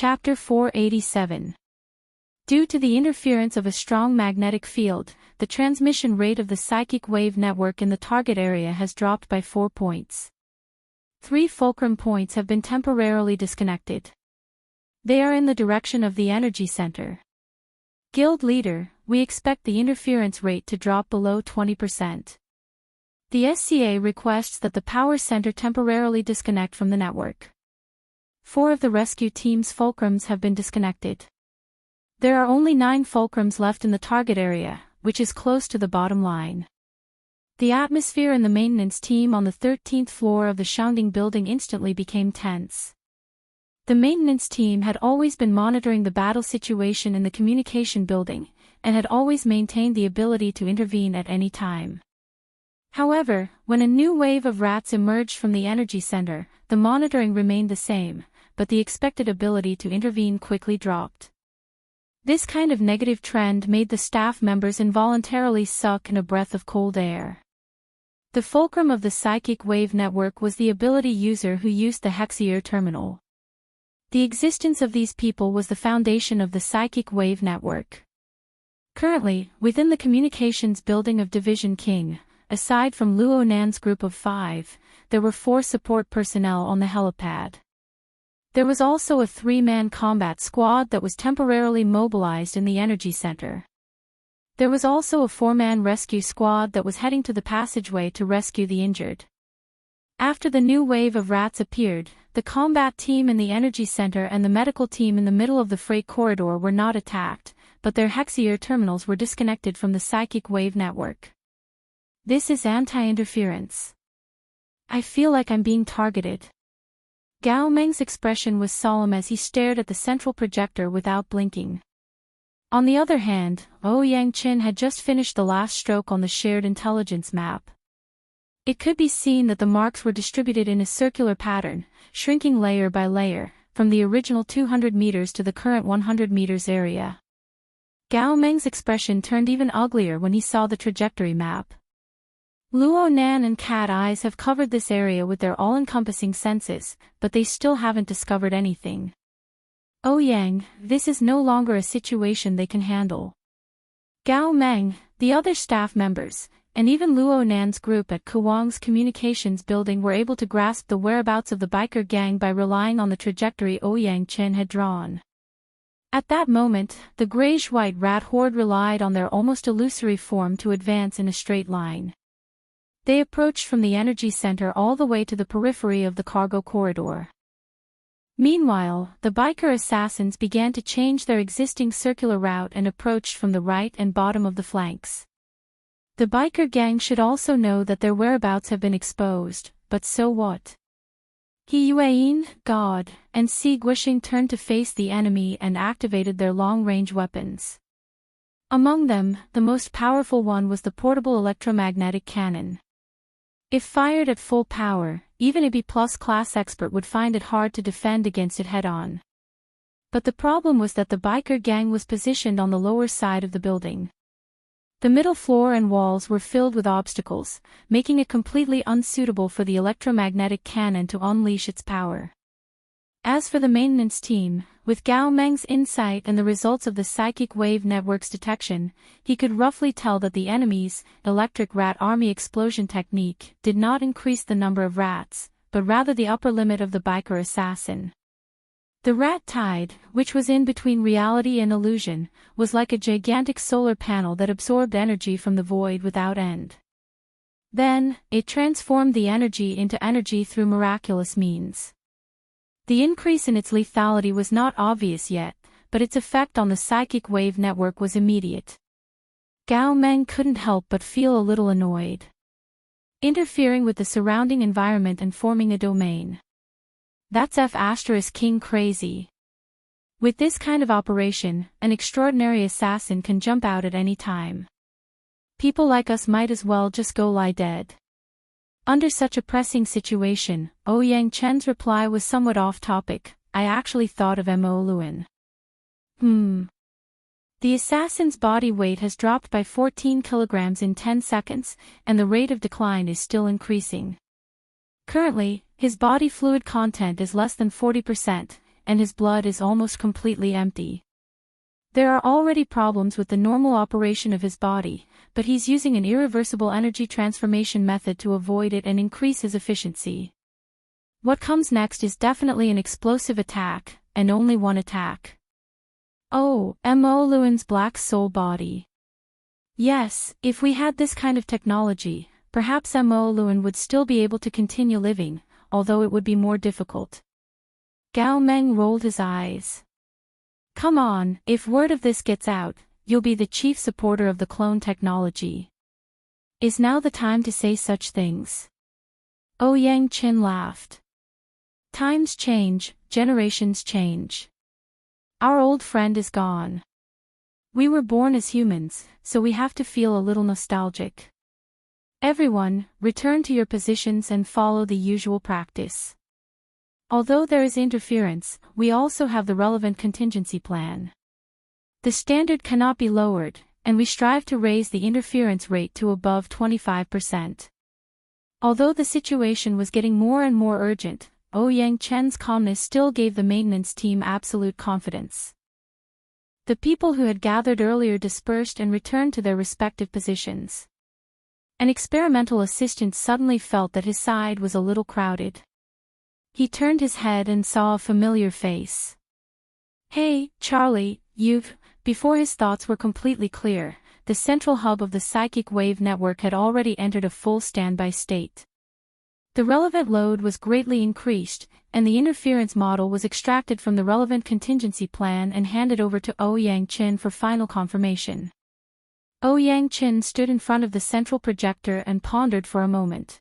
Chapter 487. Due to the interference of a strong magnetic field, the transmission rate of the psychic wave network in the target area has dropped by 4 points. 3 fulcrum points have been temporarily disconnected. They are in the direction of the energy center. Guild leader, we expect the interference rate to drop below 20%. The SCA requests that the power center temporarily disconnect from the network. 4 of the rescue team's fulcrums have been disconnected. There are only 9 fulcrums left in the target area, which is close to the bottom line. The atmosphere in the maintenance team on the 13th floor of the Shanding building instantly became tense. The maintenance team had always been monitoring the battle situation in the communication building, and had always maintained the ability to intervene at any time. However, when a new wave of rats emerged from the energy center, the monitoring remained the same, but the expected ability to intervene quickly dropped. This kind of negative trend made the staff members involuntarily suck in a breath of cold air. The fulcrum of the psychic wave network was the ability user who used the Heir terminal. The existence of these people was the foundation of the psychic wave network. Currently, within the communications building of Division King, aside from Luo Nan's group of 5, there were 4 support personnel on the helipad. There was also a 3-man combat squad that was temporarily mobilized in the energy center. There was also a 4-man rescue squad that was heading to the passageway to rescue the injured. After the new wave of rats appeared, the combat team in the energy center and the medical team in the middle of the freight corridor were not attacked, but their Heir terminals were disconnected from the psychic wave network. This is anti-interference. I feel like I'm being targeted. Gao Meng's expression was solemn as he stared at the central projector without blinking. On the other hand, Ouyang Qin had just finished the last stroke on the shared intelligence map. It could be seen that the marks were distributed in a circular pattern, shrinking layer by layer, from the original 200 meters to the current 100 meters area. Gao Meng's expression turned even uglier when he saw the trajectory map. Luo Nan and Cat Eyes have covered this area with their all-encompassing senses, but they still haven't discovered anything. Ouyang, this is no longer a situation they can handle. Gao Meng, the other staff members, and even Luo Nan's group at Kuwang's communications building were able to grasp the whereabouts of the biker gang by relying on the trajectory Ouyang Chen had drawn. At that moment, the grayish-white rat horde relied on their almost illusory form to advance in a straight line. They approached from the energy center all the way to the periphery of the cargo corridor. Meanwhile, the biker assassins began to change their existing circular route and approached from the right and bottom of the flanks. The biker gang should also know that their whereabouts have been exposed, but so what? He Yuan, God, and Si Guishing turned to face the enemy and activated their long-range weapons. Among them, the most powerful one was the portable electromagnetic cannon. If fired at full power, even a B-plus class expert would find it hard to defend against it head-on. But the problem was that the biker gang was positioned on the lower side of the building. The middle floor and walls were filled with obstacles, making it completely unsuitable for the electromagnetic cannon to unleash its power. As for the maintenance team, with Gao Meng's insight and the results of the psychic wave network's detection, he could roughly tell that the enemy's electric rat army explosion technique did not increase the number of rats, but rather the upper limit of the biker assassin. The rat tide, which was in between reality and illusion, was like a gigantic solar panel that absorbed energy from the void without end. Then, it transformed the energy into energy through miraculous means. The increase in its lethality was not obvious yet, but its effect on the psychic wave network was immediate. Gao Meng couldn't help but feel a little annoyed. Interfering with the surrounding environment and forming a domain. That's F*King crazy. With this kind of operation, an extraordinary assassin can jump out at any time. People like us might as well just go lie dead. Under such a pressing situation, Ouyang Chen's reply was somewhat off-topic. I actually thought of Mo Luan. The assassin's body weight has dropped by 14 kilograms in 10 seconds, and the rate of decline is still increasing. Currently, his body fluid content is less than 40%, and his blood is almost completely empty. There are already problems with the normal operation of his body, but he's using an irreversible energy transformation method to avoid it and increase his efficiency. What comes next is definitely an explosive attack, and only one attack. Oh, Mo Luan's black soul body. Yes, if we had this kind of technology, perhaps Mo Luan would still be able to continue living, although it would be more difficult. Gao Meng rolled his eyes. Come on, if word of this gets out, you'll be the chief supporter of the clone technology. Is now the time to say such things? Ouyang Qin laughed. Times change, generations change. Our old friend is gone. We were born as humans, so we have to feel a little nostalgic. Everyone, return to your positions and follow the usual practice. Although there is interference, we also have the relevant contingency plan. The standard cannot be lowered, and we strive to raise the interference rate to above 25%. Although the situation was getting more and more urgent, Ouyang Chen's calmness still gave the maintenance team absolute confidence. The people who had gathered earlier dispersed and returned to their respective positions. An experimental assistant suddenly felt that his side was a little crowded. He turned his head and saw a familiar face. Hey, Charlie, you've... Before his thoughts were completely clear, the central hub of the psychic wave network had already entered a full standby state. The relevant load was greatly increased, and the interference model was extracted from the relevant contingency plan and handed over to Ouyang Qin for final confirmation. Ouyang Qin stood in front of the central projector and pondered for a moment.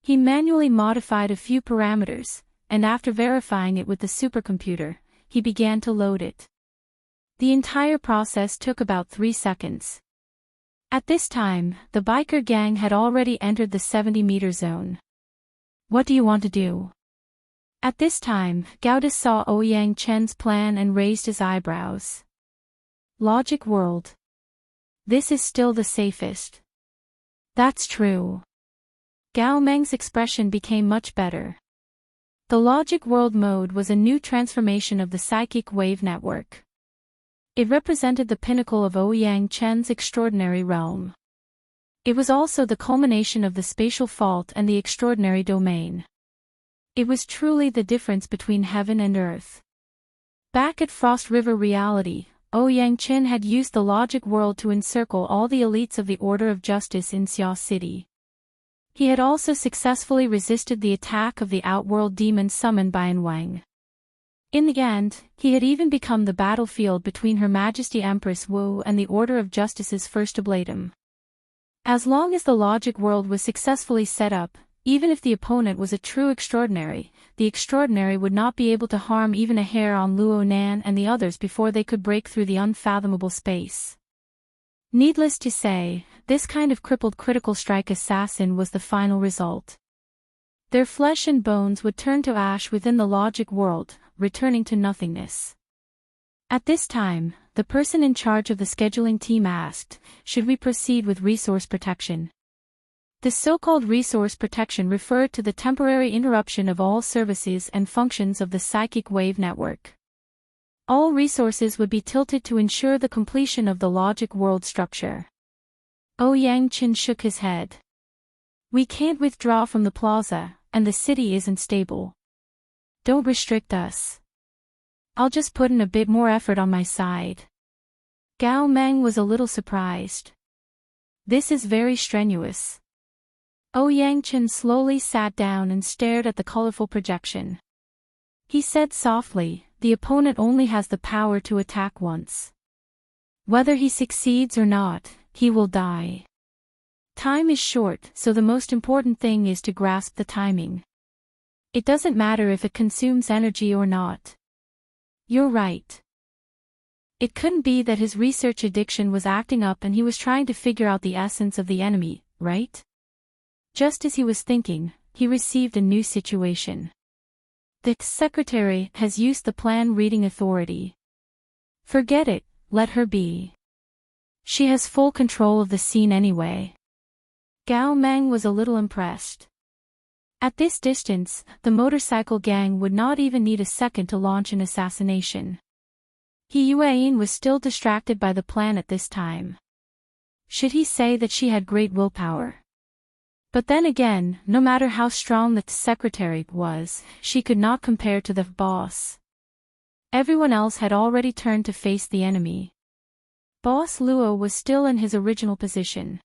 He manually modified a few parameters, and after verifying it with the supercomputer, he began to load it. The entire process took about 3 seconds. At this time, the biker gang had already entered the 70-meter zone. What do you want to do? At this time, Gaudis saw Ouyang Chen's plan and raised his eyebrows. Logic world. This is still the safest. That's true. Gao Meng's expression became much better. The logic world mode was a new transformation of the psychic wave network. It represented the pinnacle of Ouyang Chen's extraordinary realm. It was also the culmination of the spatial fault and the extraordinary domain. It was truly the difference between heaven and earth. Back at Frost River Reality, Ouyang Qin had used the logic world to encircle all the elites of the Order of Justice in Xia City. He had also successfully resisted the attack of the outworld demon summoned by Wang. In the end, he had even become the battlefield between Her Majesty Empress Wu and the Order of Justice's first oblatum. As long as the logic world was successfully set up, even if the opponent was a true extraordinary, the extraordinary would not be able to harm even a hair on Luo Nan and the others before they could break through the unfathomable space. Needless to say, this kind of crippled critical strike assassin was the final result. Their flesh and bones would turn to ash within the logic world, returning to nothingness. At this time, the person in charge of the scheduling team asked, should we proceed with resource protection? The so-called resource protection referred to the temporary interruption of all services and functions of the psychic wave network. All resources would be tilted to ensure the completion of the logic world structure. Ouyang Qin shook his head. We can't withdraw from the plaza, and the city isn't stable. Don't restrict us. I'll just put in a bit more effort on my side. Gao Meng was a little surprised. This is very strenuous. Ouyang Qin slowly sat down and stared at the colorful projection. He said softly, the opponent only has the power to attack once. Whether he succeeds or not, he will die. Time is short, so the most important thing is to grasp the timing. It doesn't matter if it consumes energy or not. You're right. It couldn't be that his research addiction was acting up and he was trying to figure out the essence of the enemy, right? Just as he was thinking, he received a new situation. The secretary has used the plan reading authority. Forget it, let her be. She has full control of the scene anyway. Gao Meng was a little impressed. At this distance, the motorcycle gang would not even need a second to launch an assassination. Heir was still distracted by the plan at this time. Should he say that she had great willpower? But then again, no matter how strong the secretary was, she could not compare to the boss. Everyone else had already turned to face the enemy. Boss Luo was still in his original position.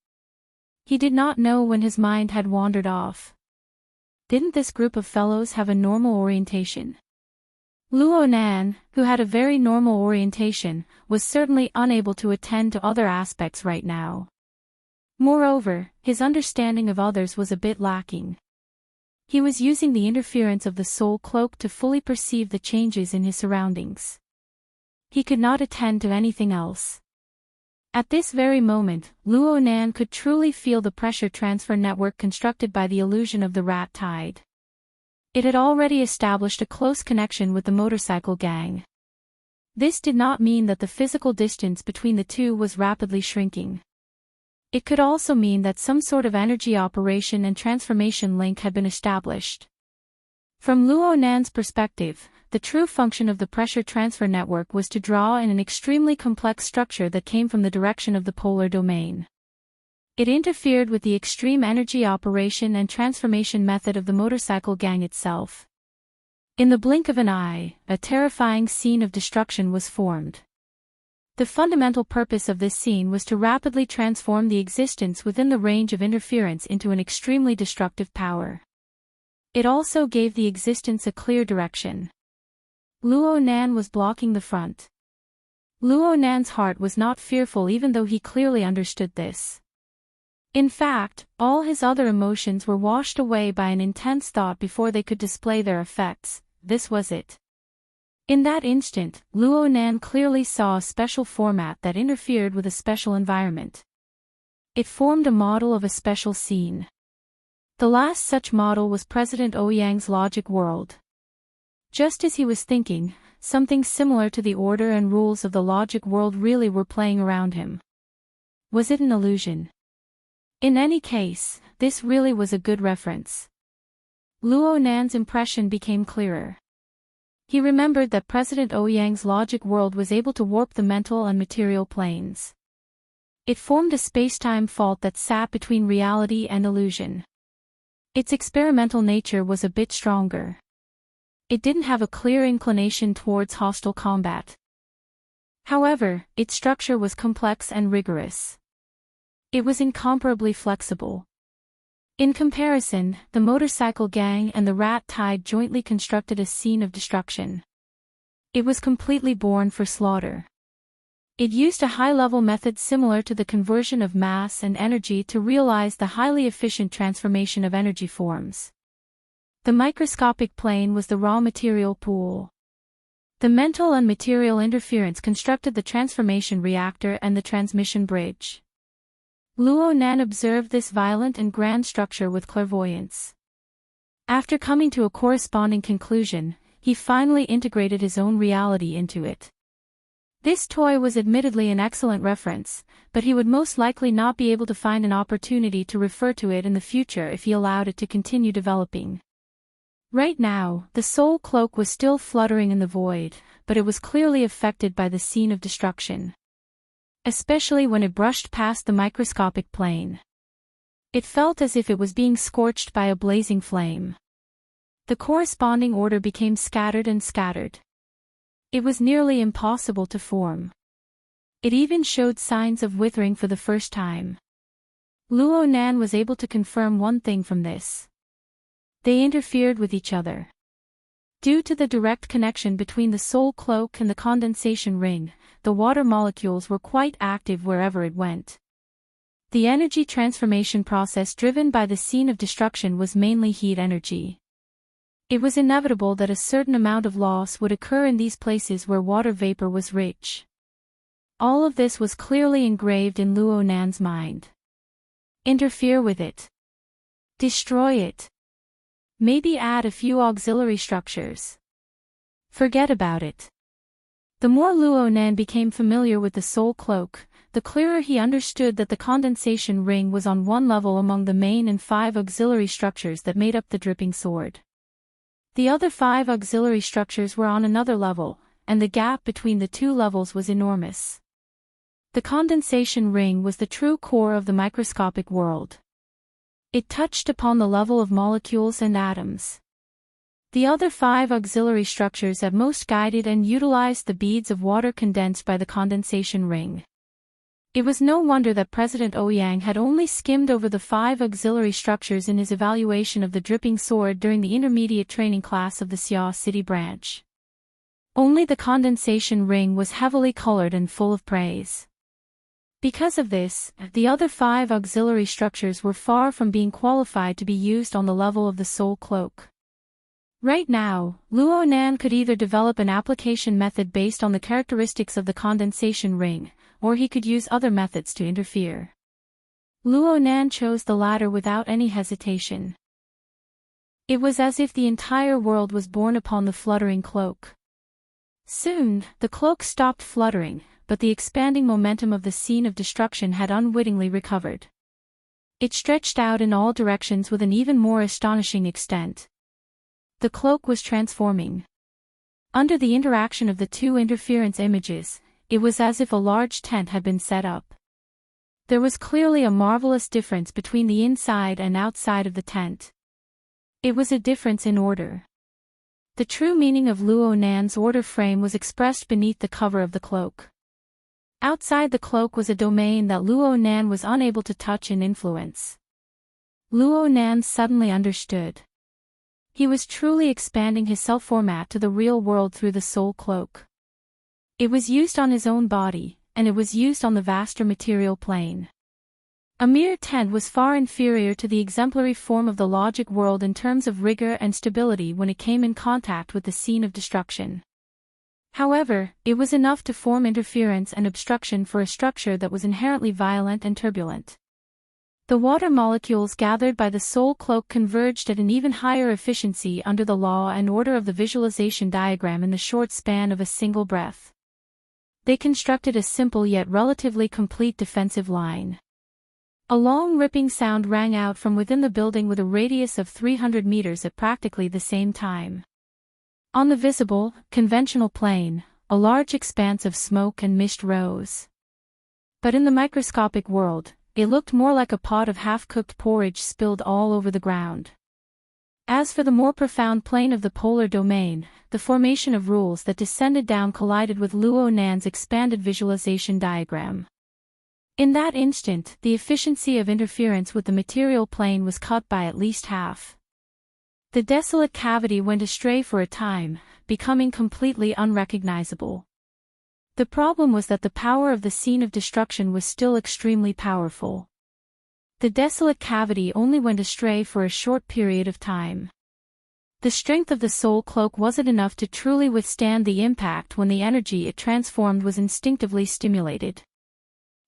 He did not know when his mind had wandered off. Didn't this group of fellows have a normal orientation? Luo Nan, who had a very normal orientation, was certainly unable to attend to other aspects right now. Moreover, his understanding of others was a bit lacking. He was using the interference of the soul cloak to fully perceive the changes in his surroundings. He could not attend to anything else. At this very moment, Luo Nan could truly feel the pressure transfer network constructed by the illusion of the rat tide. It had already established a close connection with the motorcycle gang. This did not mean that the physical distance between the two was rapidly shrinking. It could also mean that some sort of energy operation and transformation link had been established. From Luo Nan's perspective, the true function of the pressure transfer network was to draw in an extremely complex structure that came from the direction of the polar domain. It interfered with the extreme energy operation and transformation method of the motorcycle gang itself. In the blink of an eye, a terrifying scene of destruction was formed. The fundamental purpose of this scene was to rapidly transform the existence within the range of interference into an extremely destructive power. It also gave the existence a clear direction. Luo Nan was blocking the front. Luo Nan's heart was not fearful even though he clearly understood this. In fact, all his other emotions were washed away by an intense thought before they could display their effects. This was it. In that instant, Luo Nan clearly saw a special format that interfered with a special environment. It formed a model of a special scene. The last such model was President Ouyang's logic world. Just as he was thinking, something similar to the order and rules of the logic world really were playing around him. Was it an illusion? In any case, this really was a good reference. Luo Nan's impression became clearer. He remembered that President Ouyang's logic world was able to warp the mental and material planes. It formed a space-time fault that sat between reality and illusion. Its experimental nature was a bit stronger. It didn't have a clear inclination towards hostile combat. However, its structure was complex and rigorous. It was incomparably flexible. In comparison, the motorcycle gang and the rat tide jointly constructed a scene of destruction. It was completely born for slaughter. It used a high-level method similar to the conversion of mass and energy to realize the highly efficient transformation of energy forms. The microscopic plane was the raw material pool. The mental and material interference constructed the transformation reactor and the transmission bridge. Luo Nan observed this violent and grand structure with clairvoyance. After coming to a corresponding conclusion, he finally integrated his own reality into it. This toy was admittedly an excellent reference, but he would most likely not be able to find an opportunity to refer to it in the future if he allowed it to continue developing. Right now, the soul cloak was still fluttering in the void, but it was clearly affected by the scene of destruction. Especially when it brushed past the microscopic plane. It felt as if it was being scorched by a blazing flame. The corresponding order became scattered and scattered. It was nearly impossible to form. It even showed signs of withering for the first time. Luo Nan was able to confirm one thing from this. They interfered with each other. Due to the direct connection between the soul cloak and the condensation ring, the water molecules were quite active wherever it went. The energy transformation process driven by the scene of destruction was mainly heat energy. It was inevitable that a certain amount of loss would occur in these places where water vapor was rich. All of this was clearly engraved in Luo Nan's mind. Interfere with it. Destroy it. Maybe add a few auxiliary structures. Forget about it. The more Luo Nan became familiar with the soul cloak, the clearer he understood that the condensation ring was on one level among the main and 5 auxiliary structures that made up the dripping sword. The other 5 auxiliary structures were on another level, and the gap between the 2 levels was enormous. The condensation ring was the true core of the microscopic world. It touched upon the level of molecules and atoms. The other 5 auxiliary structures at most guided and utilized the beads of water condensed by the condensation ring. It was no wonder that President Ouyang had only skimmed over the 5 auxiliary structures in his evaluation of the dripping sword during the intermediate training class of the Xia City branch. Only the condensation ring was heavily colored and full of praise. Because of this, the other 5 auxiliary structures were far from being qualified to be used on the level of the soul cloak. Right now, Luo Nan could either develop an application method based on the characteristics of the condensation ring, or he could use other methods to interfere. Luo Nan chose the latter without any hesitation. It was as if the entire world was born upon the fluttering cloak. Soon, the cloak stopped fluttering, but the expanding momentum of the scene of destruction had unwittingly recovered. It stretched out in all directions with an even more astonishing extent. The cloak was transforming. Under the interaction of the 2 interference images, it was as if a large tent had been set up. There was clearly a marvelous difference between the inside and outside of the tent. It was a difference in order. The true meaning of Luo Nan's order frame was expressed beneath the cover of the cloak. Outside the cloak was a domain that Luo Nan was unable to touch and influence. Luo Nan suddenly understood. He was truly expanding his self-format to the real world through the soul cloak. It was used on his own body, and it was used on the vaster material plane. A mere tent was far inferior to the exemplary form of the logic world in terms of rigor and stability when it came in contact with the scene of destruction. However, it was enough to form interference and obstruction for a structure that was inherently violent and turbulent. The water molecules gathered by the soul cloak converged at an even higher efficiency under the law and order of the visualization diagram in the short span of a single breath. They constructed a simple yet relatively complete defensive line. A long ripping sound rang out from within the building with a radius of 300 meters at practically the same time. On the visible, conventional plane, a large expanse of smoke and mist rose. But in the microscopic world, it looked more like a pot of half-cooked porridge spilled all over the ground. As for the more profound plane of the polar domain, the formation of rules that descended down collided with Luo Nan's expanded visualization diagram. In that instant, the efficiency of interference with the material plane was cut by at least half. The desolate cavity went astray for a time, becoming completely unrecognizable. The problem was that the power of the scene of destruction was still extremely powerful. The desolate cavity only went astray for a short period of time. The strength of the soul cloak wasn't enough to truly withstand the impact when the energy it transformed was instinctively stimulated.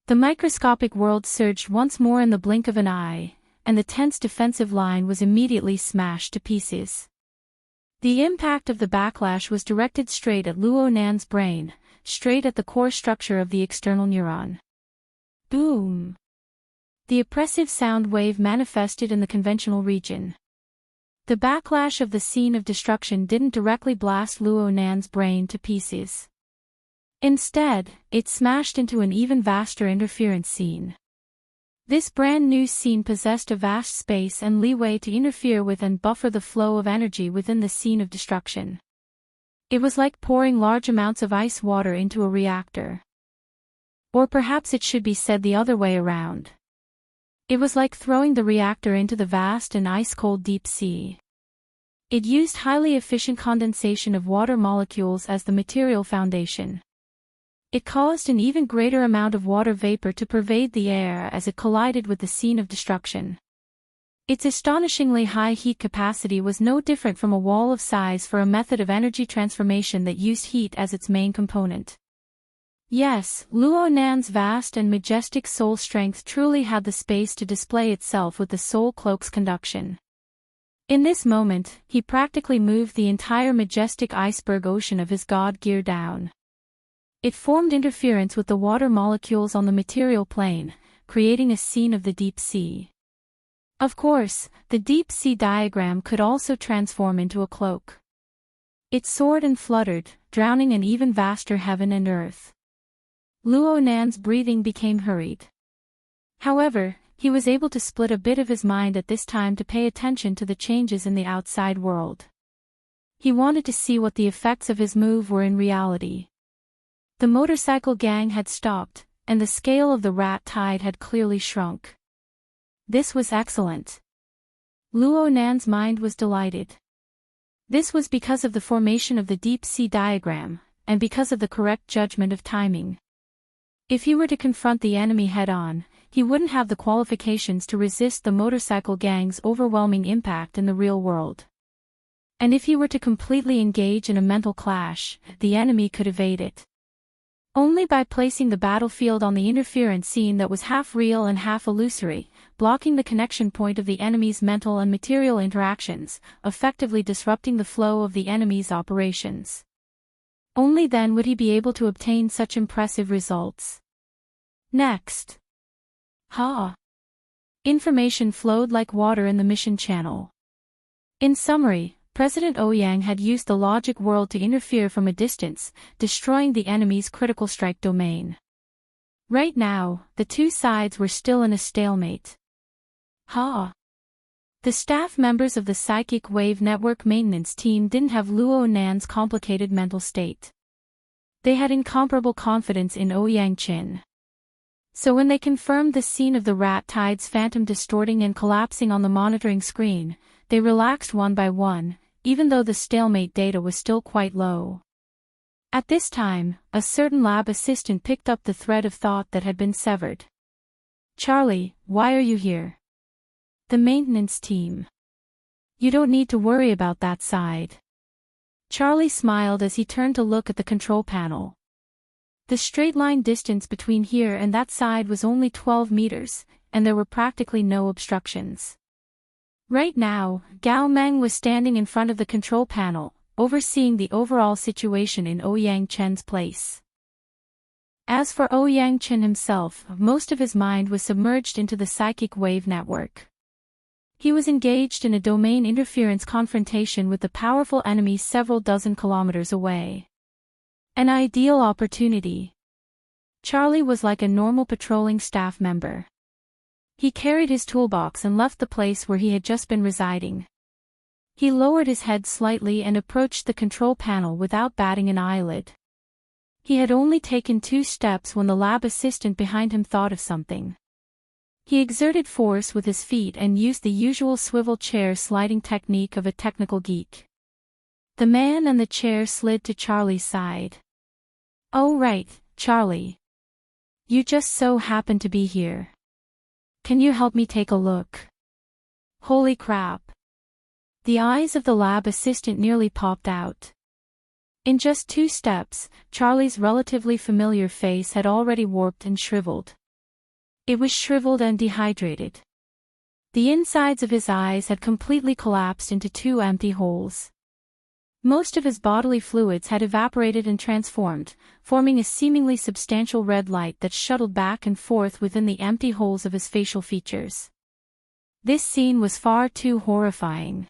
The microscopic world surged once more in the blink of an eye, and the tent's defensive line was immediately smashed to pieces. The impact of the backlash was directed straight at Luo Nan's brain, straight at the core structure of the external neuron. Boom! The oppressive sound wave manifested in the conventional region. The backlash of the scene of destruction didn't directly blast Luo Nan's brain to pieces. Instead, it smashed into an even vaster interference scene. This brand new scene possessed a vast space and leeway to interfere with and buffer the flow of energy within the scene of destruction. It was like pouring large amounts of ice water into a reactor. Or perhaps it should be said the other way around. It was like throwing the reactor into the vast and ice-cold deep sea. It used highly efficient condensation of water molecules as the material foundation. It caused an even greater amount of water vapor to pervade the air as it collided with the scene of destruction. Its astonishingly high heat capacity was no different from a wall of size for a method of energy transformation that used heat as its main component. Yes, Luo Nan's vast and majestic soul strength truly had the space to display itself with the soul cloak's conduction. In this moment, he practically moved the entire majestic iceberg ocean of his god gear down. It formed interference with the water molecules on the material plane, creating a scene of the deep sea. Of course, the deep sea diagram could also transform into a cloak. It soared and fluttered, drowning an even vaster heaven and earth. Luo Nan's breathing became hurried. However, he was able to split a bit of his mind at this time to pay attention to the changes in the outside world. He wanted to see what the effects of his move were in reality. The motorcycle gang had stopped, and the scale of the rat tide had clearly shrunk. This was excellent. Luo Nan's mind was delighted. This was because of the formation of the deep sea diagram, and because of the correct judgment of timing. If he were to confront the enemy head-on, he wouldn't have the qualifications to resist the motorcycle gang's overwhelming impact in the real world. And if he were to completely engage in a mental clash, the enemy could evade it. Only by placing the battlefield on the interference scene that was half real and half illusory, blocking the connection point of the enemy's mental and material interactions, effectively disrupting the flow of the enemy's operations. Only then would he be able to obtain such impressive results. Next. Information flowed like water in the mission channel. In summary, President Ouyang had used the logic world to interfere from a distance, destroying the enemy's critical strike domain. Right now, the two sides were still in a stalemate. The staff members of the Psychic Wave Network maintenance team didn't have Luo Nan's complicated mental state. They had incomparable confidence in Ouyang Qin. So when they confirmed the scene of the rat tide's phantom distorting and collapsing on the monitoring screen, they relaxed one by one, even though the stalemate data was still quite low. At this time, a certain lab assistant picked up the thread of thought that had been severed. "Charlie, why are you here?" "The maintenance team." "You don't need to worry about that side." Charlie smiled as he turned to look at the control panel. The straight-line distance between here and that side was only 12 meters, and there were practically no obstructions. Right now, Gao Meng was standing in front of the control panel, overseeing the overall situation in Ouyang Chen's place. As for Ouyang Chen himself, most of his mind was submerged into the psychic wave network. He was engaged in a domain interference confrontation with the powerful enemy several dozen kilometers away. An ideal opportunity. Charlie was like a normal patrolling staff member. He carried his toolbox and left the place where he had just been residing. He lowered his head slightly and approached the control panel without batting an eyelid. He had only taken 2 steps when the lab assistant behind him thought of something. He exerted force with his feet and used the usual swivel chair sliding technique of a technical geek. The man and the chair slid to Charlie's side. "Oh right, Charlie. You just so happen to be here. Can you help me take a look?" Holy crap. The eyes of the lab assistant nearly popped out. In just 2 steps, Charlie's relatively familiar face had already warped and shriveled. It was shriveled and dehydrated. The insides of his eyes had completely collapsed into 2 empty holes. Most of his bodily fluids had evaporated and transformed, forming a seemingly substantial red light that shuttled back and forth within the empty holes of his facial features. This scene was far too horrifying.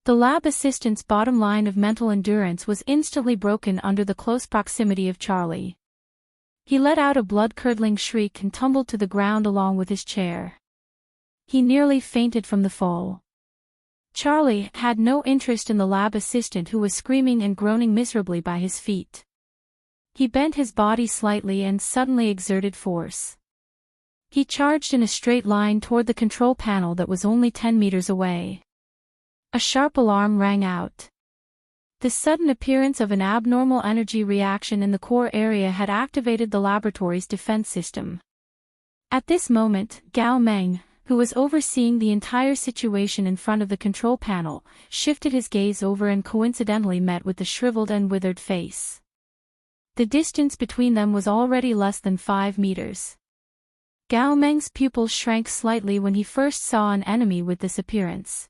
The lab assistant's bottom line of mental endurance was instantly broken under the close proximity of Charlie. He let out a blood-curdling shriek and tumbled to the ground along with his chair. He nearly fainted from the fall. Charlie had no interest in the lab assistant who was screaming and groaning miserably by his feet. He bent his body slightly and suddenly exerted force. He charged in a straight line toward the control panel that was only 10 meters away. A sharp alarm rang out. The sudden appearance of an abnormal energy reaction in the core area had activated the laboratory's defense system. At this moment, Gao Meng, who was overseeing the entire situation in front of the control panel, shifted his gaze over and coincidentally met with the shriveled and withered face. The distance between them was already less than 5 meters. Gao Meng's pupils shrank slightly when he first saw an enemy with this appearance.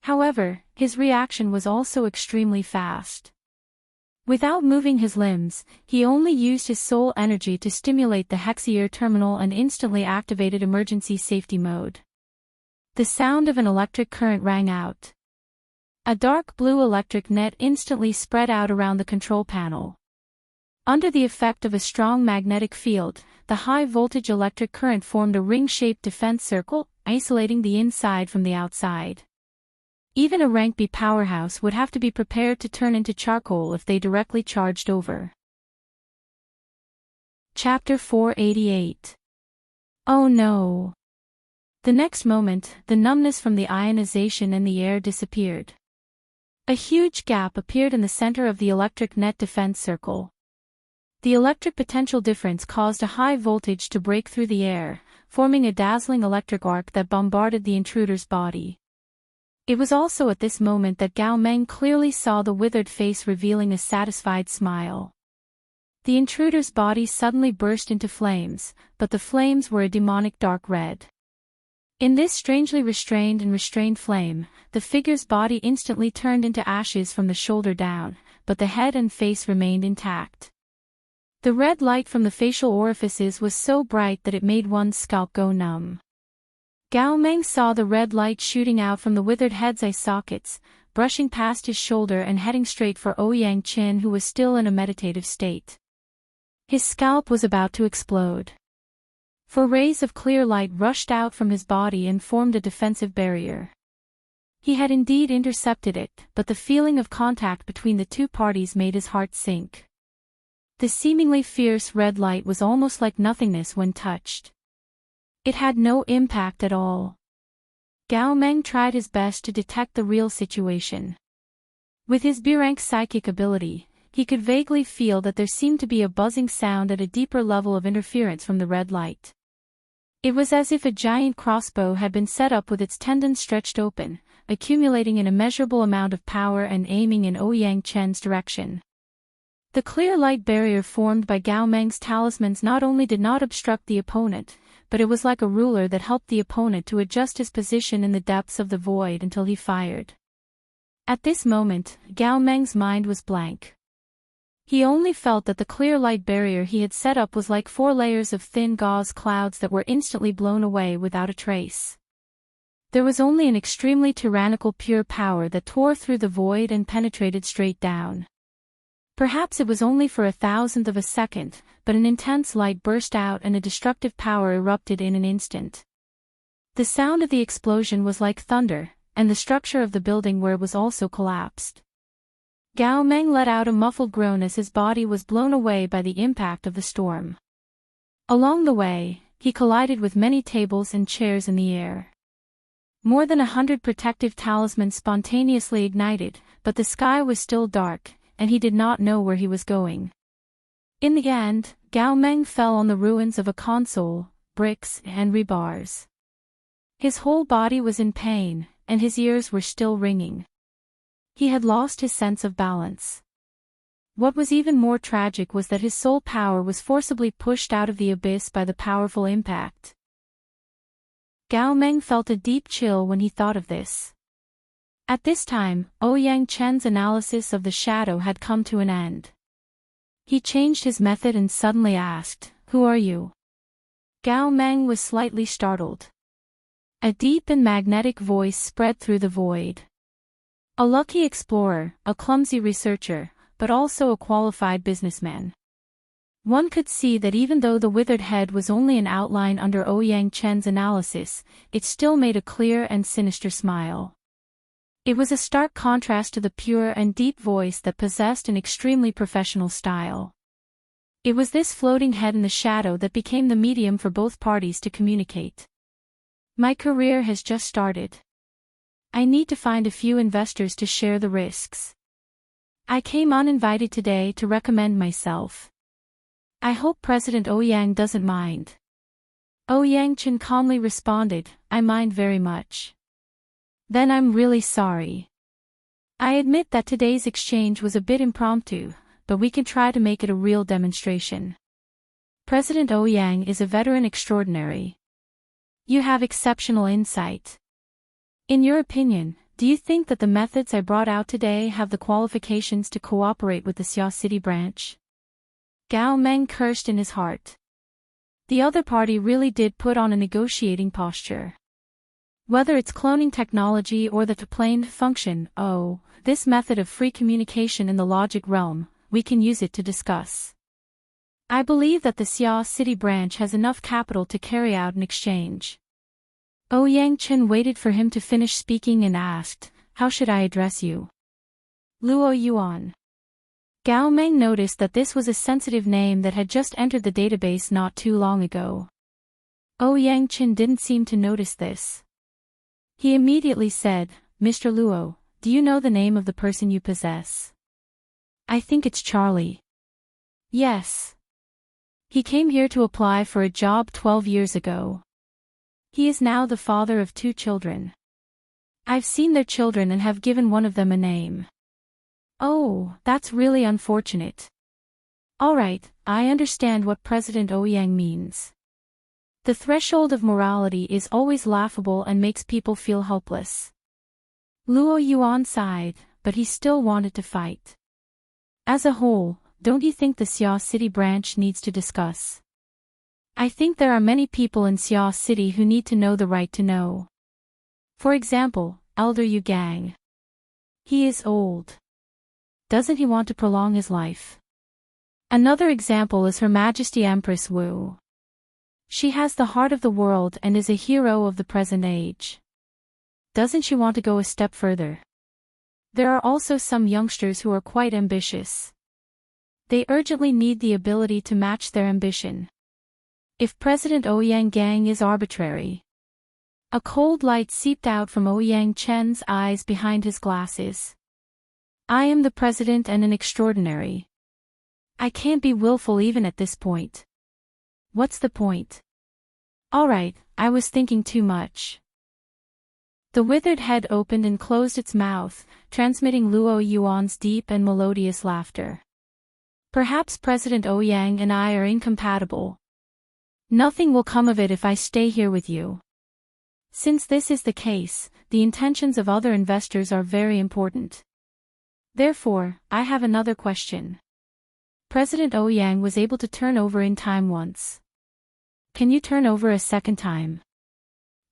However, his reaction was also extremely fast. Without moving his limbs, he only used his soul energy to stimulate the Heir terminal and instantly activated emergency safety mode. The sound of an electric current rang out. A dark blue electric net instantly spread out around the control panel. Under the effect of a strong magnetic field, the high-voltage electric current formed a ring-shaped defense circle, isolating the inside from the outside. Even a rank B powerhouse would have to be prepared to turn into charcoal if they directly charged over. Chapter 488. Oh no! The next moment, the numbness from the ionization in the air disappeared. A huge gap appeared in the center of the electric net defense circle. The electric potential difference caused a high voltage to break through the air, forming a dazzling electric arc that bombarded the intruder's body. It was also at this moment that Gao Meng clearly saw the withered face revealing a satisfied smile. The intruder's body suddenly burst into flames, but the flames were a demonic dark red. In this strangely restrained and restrained flame, the figure's body instantly turned into ashes from the shoulder down, but the head and face remained intact. The red light from the facial orifices was so bright that it made one's scalp go numb. Gao Meng saw the red light shooting out from the withered head's eye sockets, brushing past his shoulder and heading straight for Ouyang Qin, who was still in a meditative state. His scalp was about to explode. For rays of clear light rushed out from his body and formed a defensive barrier. He had indeed intercepted it, but the feeling of contact between the two parties made his heart sink. The seemingly fierce red light was almost like nothingness when touched. It had no impact at all. Gao Meng tried his best to detect the real situation. With his B-rank psychic ability, he could vaguely feel that there seemed to be a buzzing sound at a deeper level of interference from the red light. It was as if a giant crossbow had been set up with its tendons stretched open, accumulating an immeasurable amount of power and aiming in Ouyang Chen's direction. The clear light barrier formed by Gao Meng's talismans not only did not obstruct the opponent, but it was like a ruler that helped the opponent to adjust his position in the depths of the void until he fired. At this moment, Gao Meng's mind was blank. He only felt that the clear light barrier he had set up was like 4 layers of thin gauze clouds that were instantly blown away without a trace. There was only an extremely tyrannical pure power that tore through the void and penetrated straight down. Perhaps it was only for 1,000th of a second, but an intense light burst out and a destructive power erupted in an instant. The sound of the explosion was like thunder, and the structure of the building where it was also collapsed. Gao Meng let out a muffled groan as his body was blown away by the impact of the storm. Along the way, he collided with many tables and chairs in the air. More than 100 protective talismans spontaneously ignited, but the sky was still dark, and he did not know where he was going. In the end, Gao Meng fell on the ruins of a console, bricks, and rebars. His whole body was in pain, and his ears were still ringing. He had lost his sense of balance. What was even more tragic was that his soul power was forcibly pushed out of the abyss by the powerful impact. Gao Meng felt a deep chill when he thought of this. At this time, Ouyang Chen's analysis of the shadow had come to an end. He changed his method and suddenly asked, "Who are you?" Gao Meng was slightly startled. A deep and magnetic voice spread through the void. A lucky explorer, a clumsy researcher, but also a qualified businessman. One could see that even though the withered head was only an outline under Ouyang Chen's analysis, it still made a clear and sinister smile. It was a stark contrast to the pure and deep voice that possessed an extremely professional style. It was this floating head in the shadow that became the medium for both parties to communicate. "My career has just started. I need to find a few investors to share the risks. I came uninvited today to recommend myself. I hope President Ouyang doesn't mind." Ouyang Chen calmly responded, "I mind very much." "Then I'm really sorry. I admit that today's exchange was a bit impromptu, but we can try to make it a real demonstration. President Ouyang is a veteran extraordinary. You have exceptional insight. In your opinion, Do you think that the methods I brought out today have the qualifications to cooperate with the Xia City branch? Gao Meng cursed in his heart. The other party really did put on a negotiating posture. Whether it's cloning technology or the plain function, this method of free communication in the logic realm, we can use it to discuss. I believe that the Xia City branch has enough capital to carry out an exchange. Yang Chen waited for him to finish speaking and asked, "How should I address you?" Luo Yuan. Gao Meng noticed that this was a sensitive name that had just entered the database not too long ago. Yang Chen didn't seem to notice this. He immediately said, "Mr. Luo, do you know the name of the person you possess?" "I think it's Charlie." "Yes. He came here to apply for a job 12 years ago. He is now the father of 2 children. I've seen their children and have given one of them a name." "Oh, that's really unfortunate." "Alright, I understand what President Ouyang means. The threshold of morality is always laughable and makes people feel helpless." Luo Yuan sighed, but he still wanted to fight. "As a whole, don't you think the Xia City branch needs to discuss? I think there are many people in Xia City who need to know the right to know. For example, Elder Yu Gang. He is old. Doesn't he want to prolong his life? Another example is Her Majesty Empress Wu. She has the heart of the world and is a hero of the present age. Doesn't she want to go a step further? There are also some youngsters who are quite ambitious. They urgently need the ability to match their ambition. If President Ouyang Gang is arbitrary." A cold light seeped out from Ouyang Chen's eyes behind his glasses. "I am the president and an extraordinary. I can't be willful even at this point." "What's the point?" "Alright, I was thinking too much." The withered head opened and closed its mouth, transmitting Luo Yuan's deep and melodious laughter. "Perhaps President Ouyang and I are incompatible. Nothing will come of it if I stay here with you. Since this is the case, the intentions of other investors are very important. Therefore, I have another question. President Ouyang was able to turn over in time once. Can you turn over a second time?"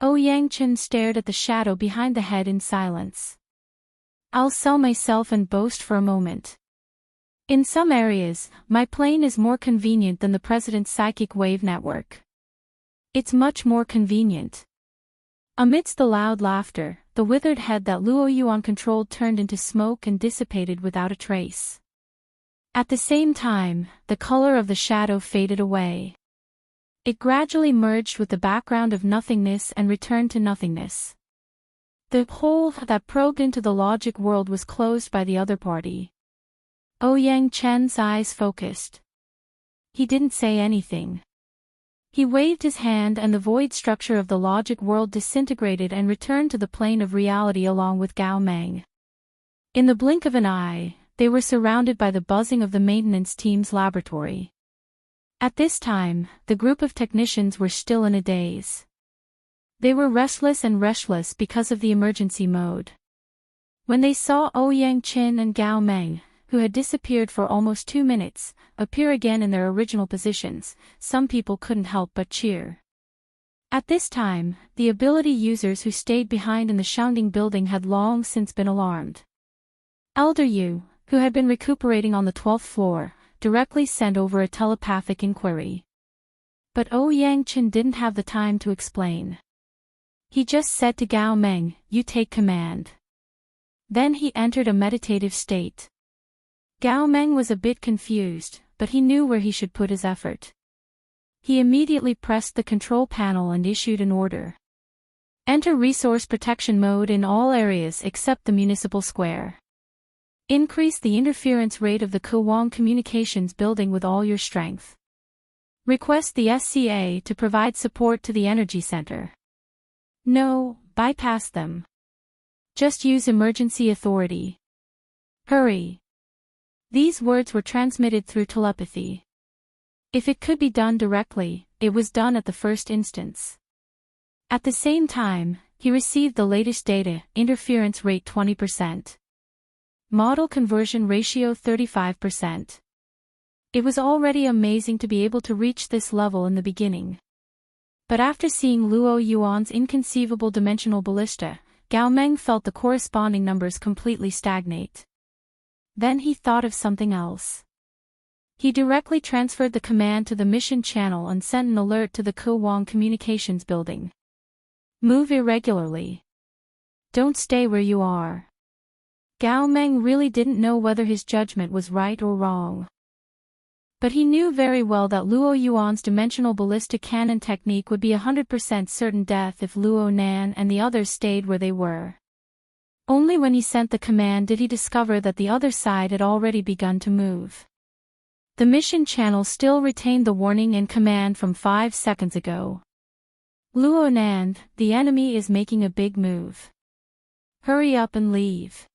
Ouyang Chen stared at the shadow behind the head in silence. "I'll sell myself and boast for a moment. In some areas, my plane is more convenient than the president's psychic wave network. It's much more convenient." Amidst the loud laughter, the withered head that Luo Yuan controlled turned into smoke and dissipated without a trace. At the same time, the color of the shadow faded away. It gradually merged with the background of nothingness and returned to nothingness. The hole that probed into the logic world was closed by the other party. Ouyang Chen's eyes focused. He didn't say anything. He waved his hand and the void structure of the logic world disintegrated and returned to the plane of reality along with Gao Meng. In the blink of an eye, they were surrounded by the buzzing of the maintenance team's laboratory. At this time, the group of technicians were still in a daze. They were restless because of the emergency mode. When they saw Ouyang Chen and Gao Meng, who had disappeared for almost 2 minutes, appear again in their original positions, some people couldn't help but cheer. At this time, the ability users who stayed behind in the Shangding building had long since been alarmed. Elder Yu, who had been recuperating on the 12th floor, directly sent over a telepathic inquiry. But Ouyang Chen didn't have the time to explain. He just said to Gao Meng, "You take command." Then he entered a meditative state. Gao Meng was a bit confused, but he knew where he should put his effort. He immediately pressed the control panel and issued an order. Enter resource protection mode in all areas except the municipal square. Increase the interference rate of the Kuwang Communications building with all your strength. Request the SCA to provide support to the energy center. No, bypass them. Just use emergency authority. Hurry. These words were transmitted through telepathy. If it could be done directly, it was done at the first instance. At the same time, he received the latest data, interference rate 20%. Model conversion ratio 35%. It was already amazing to be able to reach this level in the beginning. But after seeing Luo Yuan's inconceivable dimensional ballista, Gao Meng felt the corresponding numbers completely stagnate. Then he thought of something else. He directly transferred the command to the mission channel and sent an alert to the Kuwang Communications building. Move irregularly. Don't stay where you are. Gao Meng really didn't know whether his judgment was right or wrong. But he knew very well that Luo Yuan's dimensional ballistic cannon technique would be 100% certain death if Luo Nan and the others stayed where they were. Only when he sent the command did he discover that the other side had already begun to move. The mission channel still retained the warning and command from 5 seconds ago. Luo Nan, the enemy is making a big move. Hurry up and leave.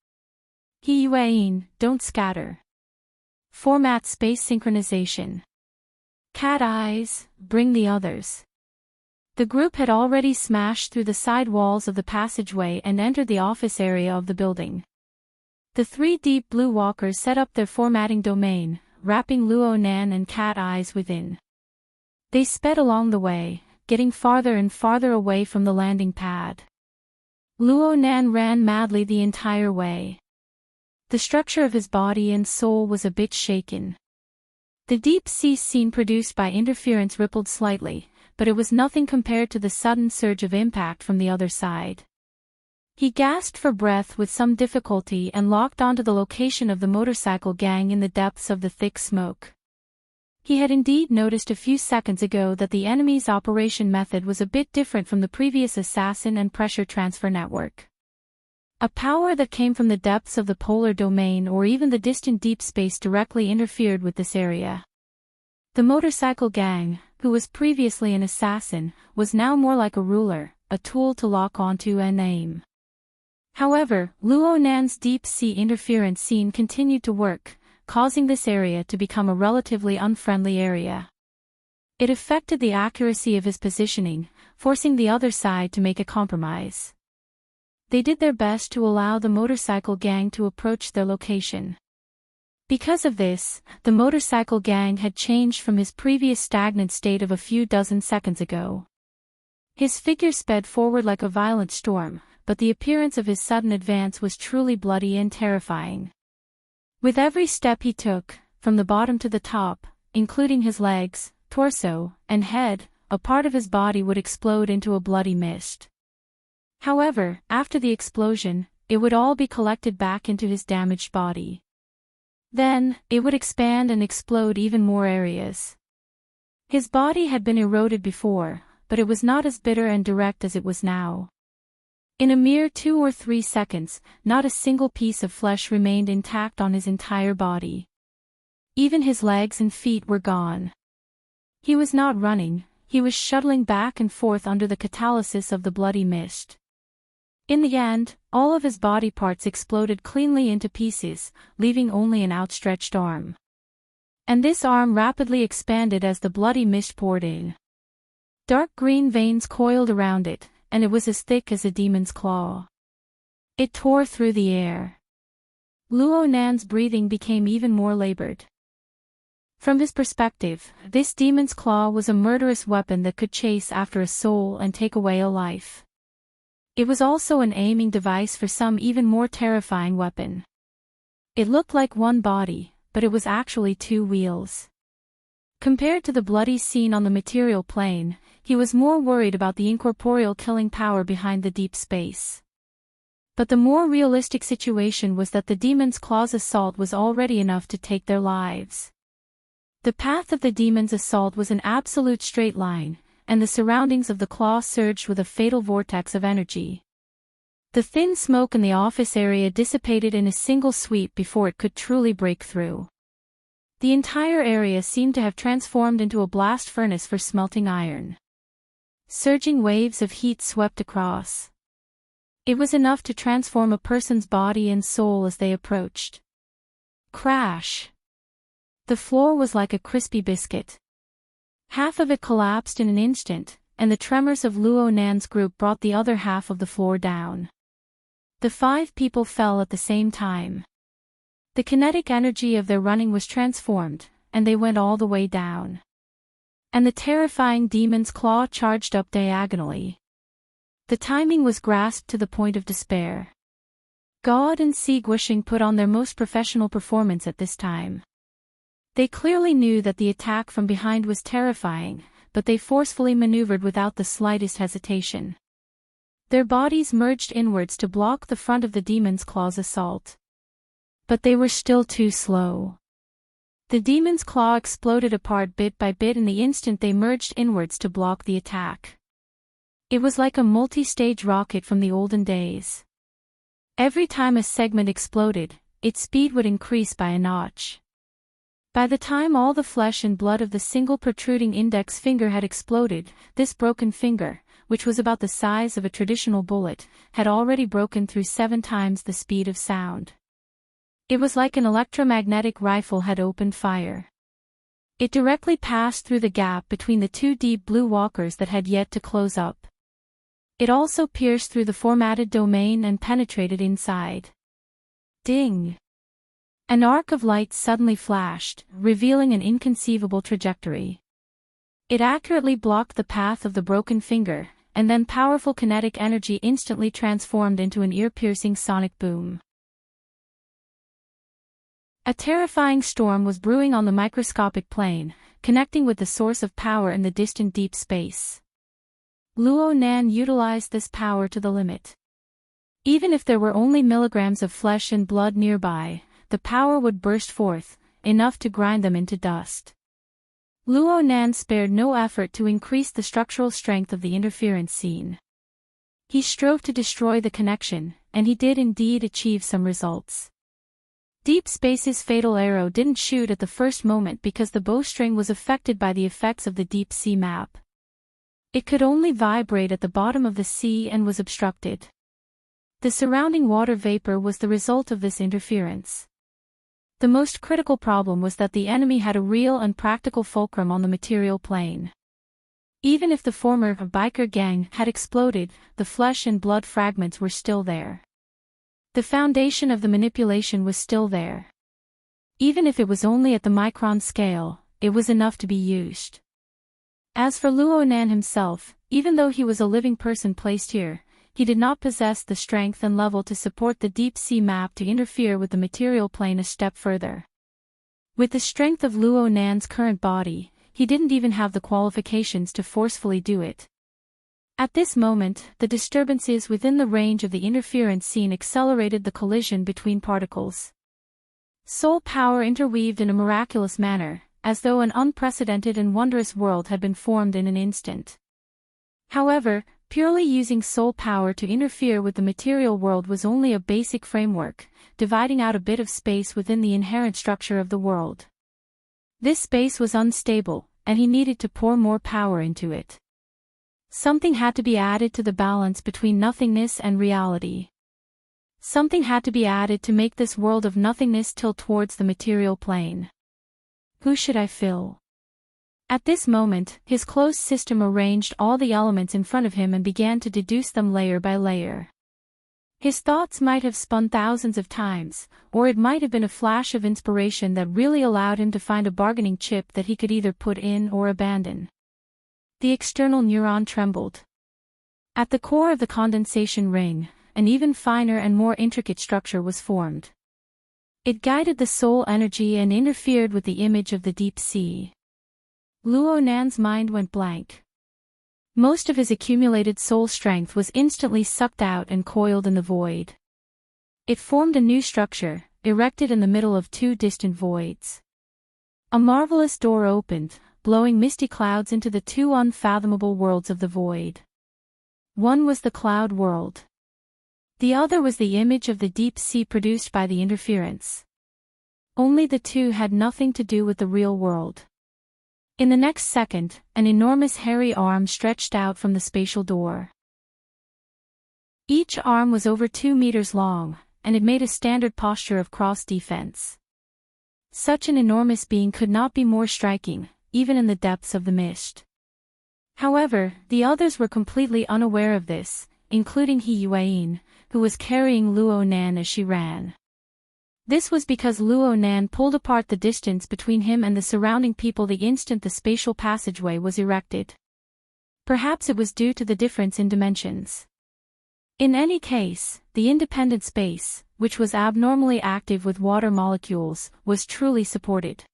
He Yuan, don't scatter. Format space synchronization. Cat eyes, bring the others. The group had already smashed through the side walls of the passageway and entered the office area of the building. The 3 deep blue walkers set up their formatting domain, wrapping Luo Nan and Cat eyes within. They sped along the way, getting farther and farther away from the landing pad. Luo Nan ran madly the entire way. The structure of his body and soul was a bit shaken. The deep sea scene produced by interference rippled slightly, but it was nothing compared to the sudden surge of impact from the other side. He gasped for breath with some difficulty and locked onto the location of the motorcycle gang in the depths of the thick smoke. He had indeed noticed a few seconds ago that the enemy's operation method was a bit different from the previous assassin and pressure transfer network. A power that came from the depths of the polar domain or even the distant deep space directly interfered with this area. The motorcycle gang, who was previously an assassin, was now more like a ruler, a tool to lock onto and aim. However, Luo Nan's deep sea interference scene continued to work, causing this area to become a relatively unfriendly area. It affected the accuracy of his positioning, forcing the other side to make a compromise. They did their best to allow the motorcycle gang to approach their location. Because of this, the motorcycle gang had changed from his previous stagnant state of a few dozen seconds ago. His figure sped forward like a violent storm, but the appearance of his sudden advance was truly bloody and terrifying. With every step he took, from the bottom to the top, including his legs, torso, and head, a part of his body would explode into a bloody mist. However, after the explosion, it would all be collected back into his damaged body. Then, it would expand and explode even more areas. His body had been eroded before, but it was not as bitter and direct as it was now. In a mere 2 or 3 seconds, not a single piece of flesh remained intact on his entire body. Even his legs and feet were gone. He was not running, he was shuttling back and forth under the catalysis of the bloody mist. In the end, all of his body parts exploded cleanly into pieces, leaving only an outstretched arm. And this arm rapidly expanded as the bloody mist poured in. Dark green veins coiled around it, and it was as thick as a demon's claw. It tore through the air. Luo Nan's breathing became even more labored. From his perspective, this demon's claw was a murderous weapon that could chase after a soul and take away a life. It was also an aiming device for some even more terrifying weapon. It looked like one body, but it was actually 2 wheels. Compared to the bloody scene on the material plane, he was more worried about the incorporeal killing power behind the deep space. But the more realistic situation was that the demon's claw's assault was already enough to take their lives. The path of the demon's assault was an absolute straight line, and the surroundings of the claw surged with a fatal vortex of energy. The thin smoke in the office area dissipated in a single sweep before it could truly break through. The entire area seemed to have transformed into a blast furnace for smelting iron. Surging waves of heat swept across. It was enough to transform a person's body and soul as they approached. Crash! The floor was like a crispy biscuit. Half of it collapsed in an instant, and the tremors of Luo Nan's group brought the other half of the floor down. The 5 people fell at the same time. The kinetic energy of their running was transformed, and they went all the way down. And the terrifying demon's claw charged up diagonally. The timing was grasped to the point of despair. God and Si Guisheng put on their most professional performance at this time. They clearly knew that the attack from behind was terrifying, but they forcefully maneuvered without the slightest hesitation. Their bodies merged inwards to block the front of the demon's claw's assault. But they were still too slow. The demon's claw exploded apart bit by bit in the instant they merged inwards to block the attack. It was like a multi-stage rocket from the olden days. Every time a segment exploded, its speed would increase by a notch. By the time all the flesh and blood of the single protruding index finger had exploded, this broken finger, which was about the size of a traditional bullet, had already broken through 7 times the speed of sound. It was like an electromagnetic rifle had opened fire. It directly passed through the gap between the 2 deep blue walkers that had yet to close up. It also pierced through the formatted domain and penetrated inside. Ding! An arc of light suddenly flashed, revealing an inconceivable trajectory. It accurately blocked the path of the broken finger, and then powerful kinetic energy instantly transformed into an ear-piercing sonic boom. A terrifying storm was brewing on the microscopic plane, connecting with the source of power in the distant deep space. Luo Nan utilized this power to the limit. Even if there were only milligrams of flesh and blood nearby, the power would burst forth, enough to grind them into dust. Luo Nan spared no effort to increase the structural strength of the interference scene. He strove to destroy the connection, and he did indeed achieve some results. Deep Space's fatal arrow didn't shoot at the first moment because the bowstring was affected by the effects of the deep sea map. It could only vibrate at the bottom of the sea and was obstructed. The surrounding water vapor was the result of this interference. The most critical problem was that the enemy had a real and practical fulcrum on the material plane. Even if the former biker gang had exploded, the flesh and blood fragments were still there. The foundation of the manipulation was still there. Even if it was only at the micron scale, it was enough to be used. As for Luo Nan himself, even though he was a living person placed here, he did not possess the strength and level to support the deep sea map to interfere with the material plane a step further. With the strength of Luo Nan's current body, he didn't even have the qualifications to forcefully do it. At this moment, the disturbances within the range of the interference scene accelerated the collision between particles. Soul power interweaved in a miraculous manner, as though an unprecedented and wondrous world had been formed in an instant. However, purely using soul power to interfere with the material world was only a basic framework, dividing out a bit of space within the inherent structure of the world. This space was unstable, and he needed to pour more power into it. Something had to be added to the balance between nothingness and reality. Something had to be added to make this world of nothingness tilt towards the material plane. Who should I fill? At this moment, his closed system arranged all the elements in front of him and began to deduce them layer by layer. His thoughts might have spun thousands of times, or it might have been a flash of inspiration that really allowed him to find a bargaining chip that he could either put in or abandon. The external neuron trembled. At the core of the condensation ring, an even finer and more intricate structure was formed. It guided the soul energy and interfered with the image of the deep sea. Luo Nan's mind went blank. Most of his accumulated soul strength was instantly sucked out and coiled in the void. It formed a new structure, erected in the middle of 2 distant voids. A marvelous door opened, blowing misty clouds into the 2 unfathomable worlds of the void. One was the cloud world. The other was the image of the deep sea produced by the interference. Only the 2 had nothing to do with the real world. In the next second, an enormous hairy arm stretched out from the spatial door. Each arm was over 2 meters long, and it made a standard posture of cross defense. Such an enormous being could not be more striking, even in the depths of the mist. However, the others were completely unaware of this, including He, who was carrying Luo Nan as she ran. This was because Luo Nan pulled apart the distance between him and the surrounding people the instant the spatial passageway was erected. Perhaps it was due to the difference in dimensions. In any case, the independent space, which was abnormally active with water molecules, was truly supported.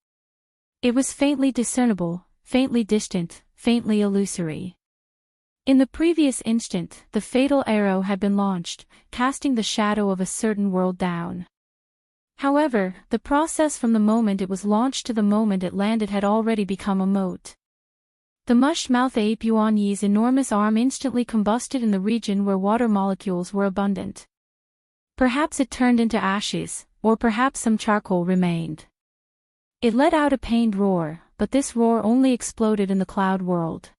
It was faintly discernible, faintly distant, faintly illusory. In the previous instant, the fatal arrow had been launched, casting the shadow of a certain world down. However, the process from the moment it was launched to the moment it landed had already become a mote. The mush-mouth ape Yuan Yi's enormous arm instantly combusted in the region where water molecules were abundant. Perhaps it turned into ashes, or perhaps some charcoal remained. It let out a pained roar, but this roar only exploded in the cloud world.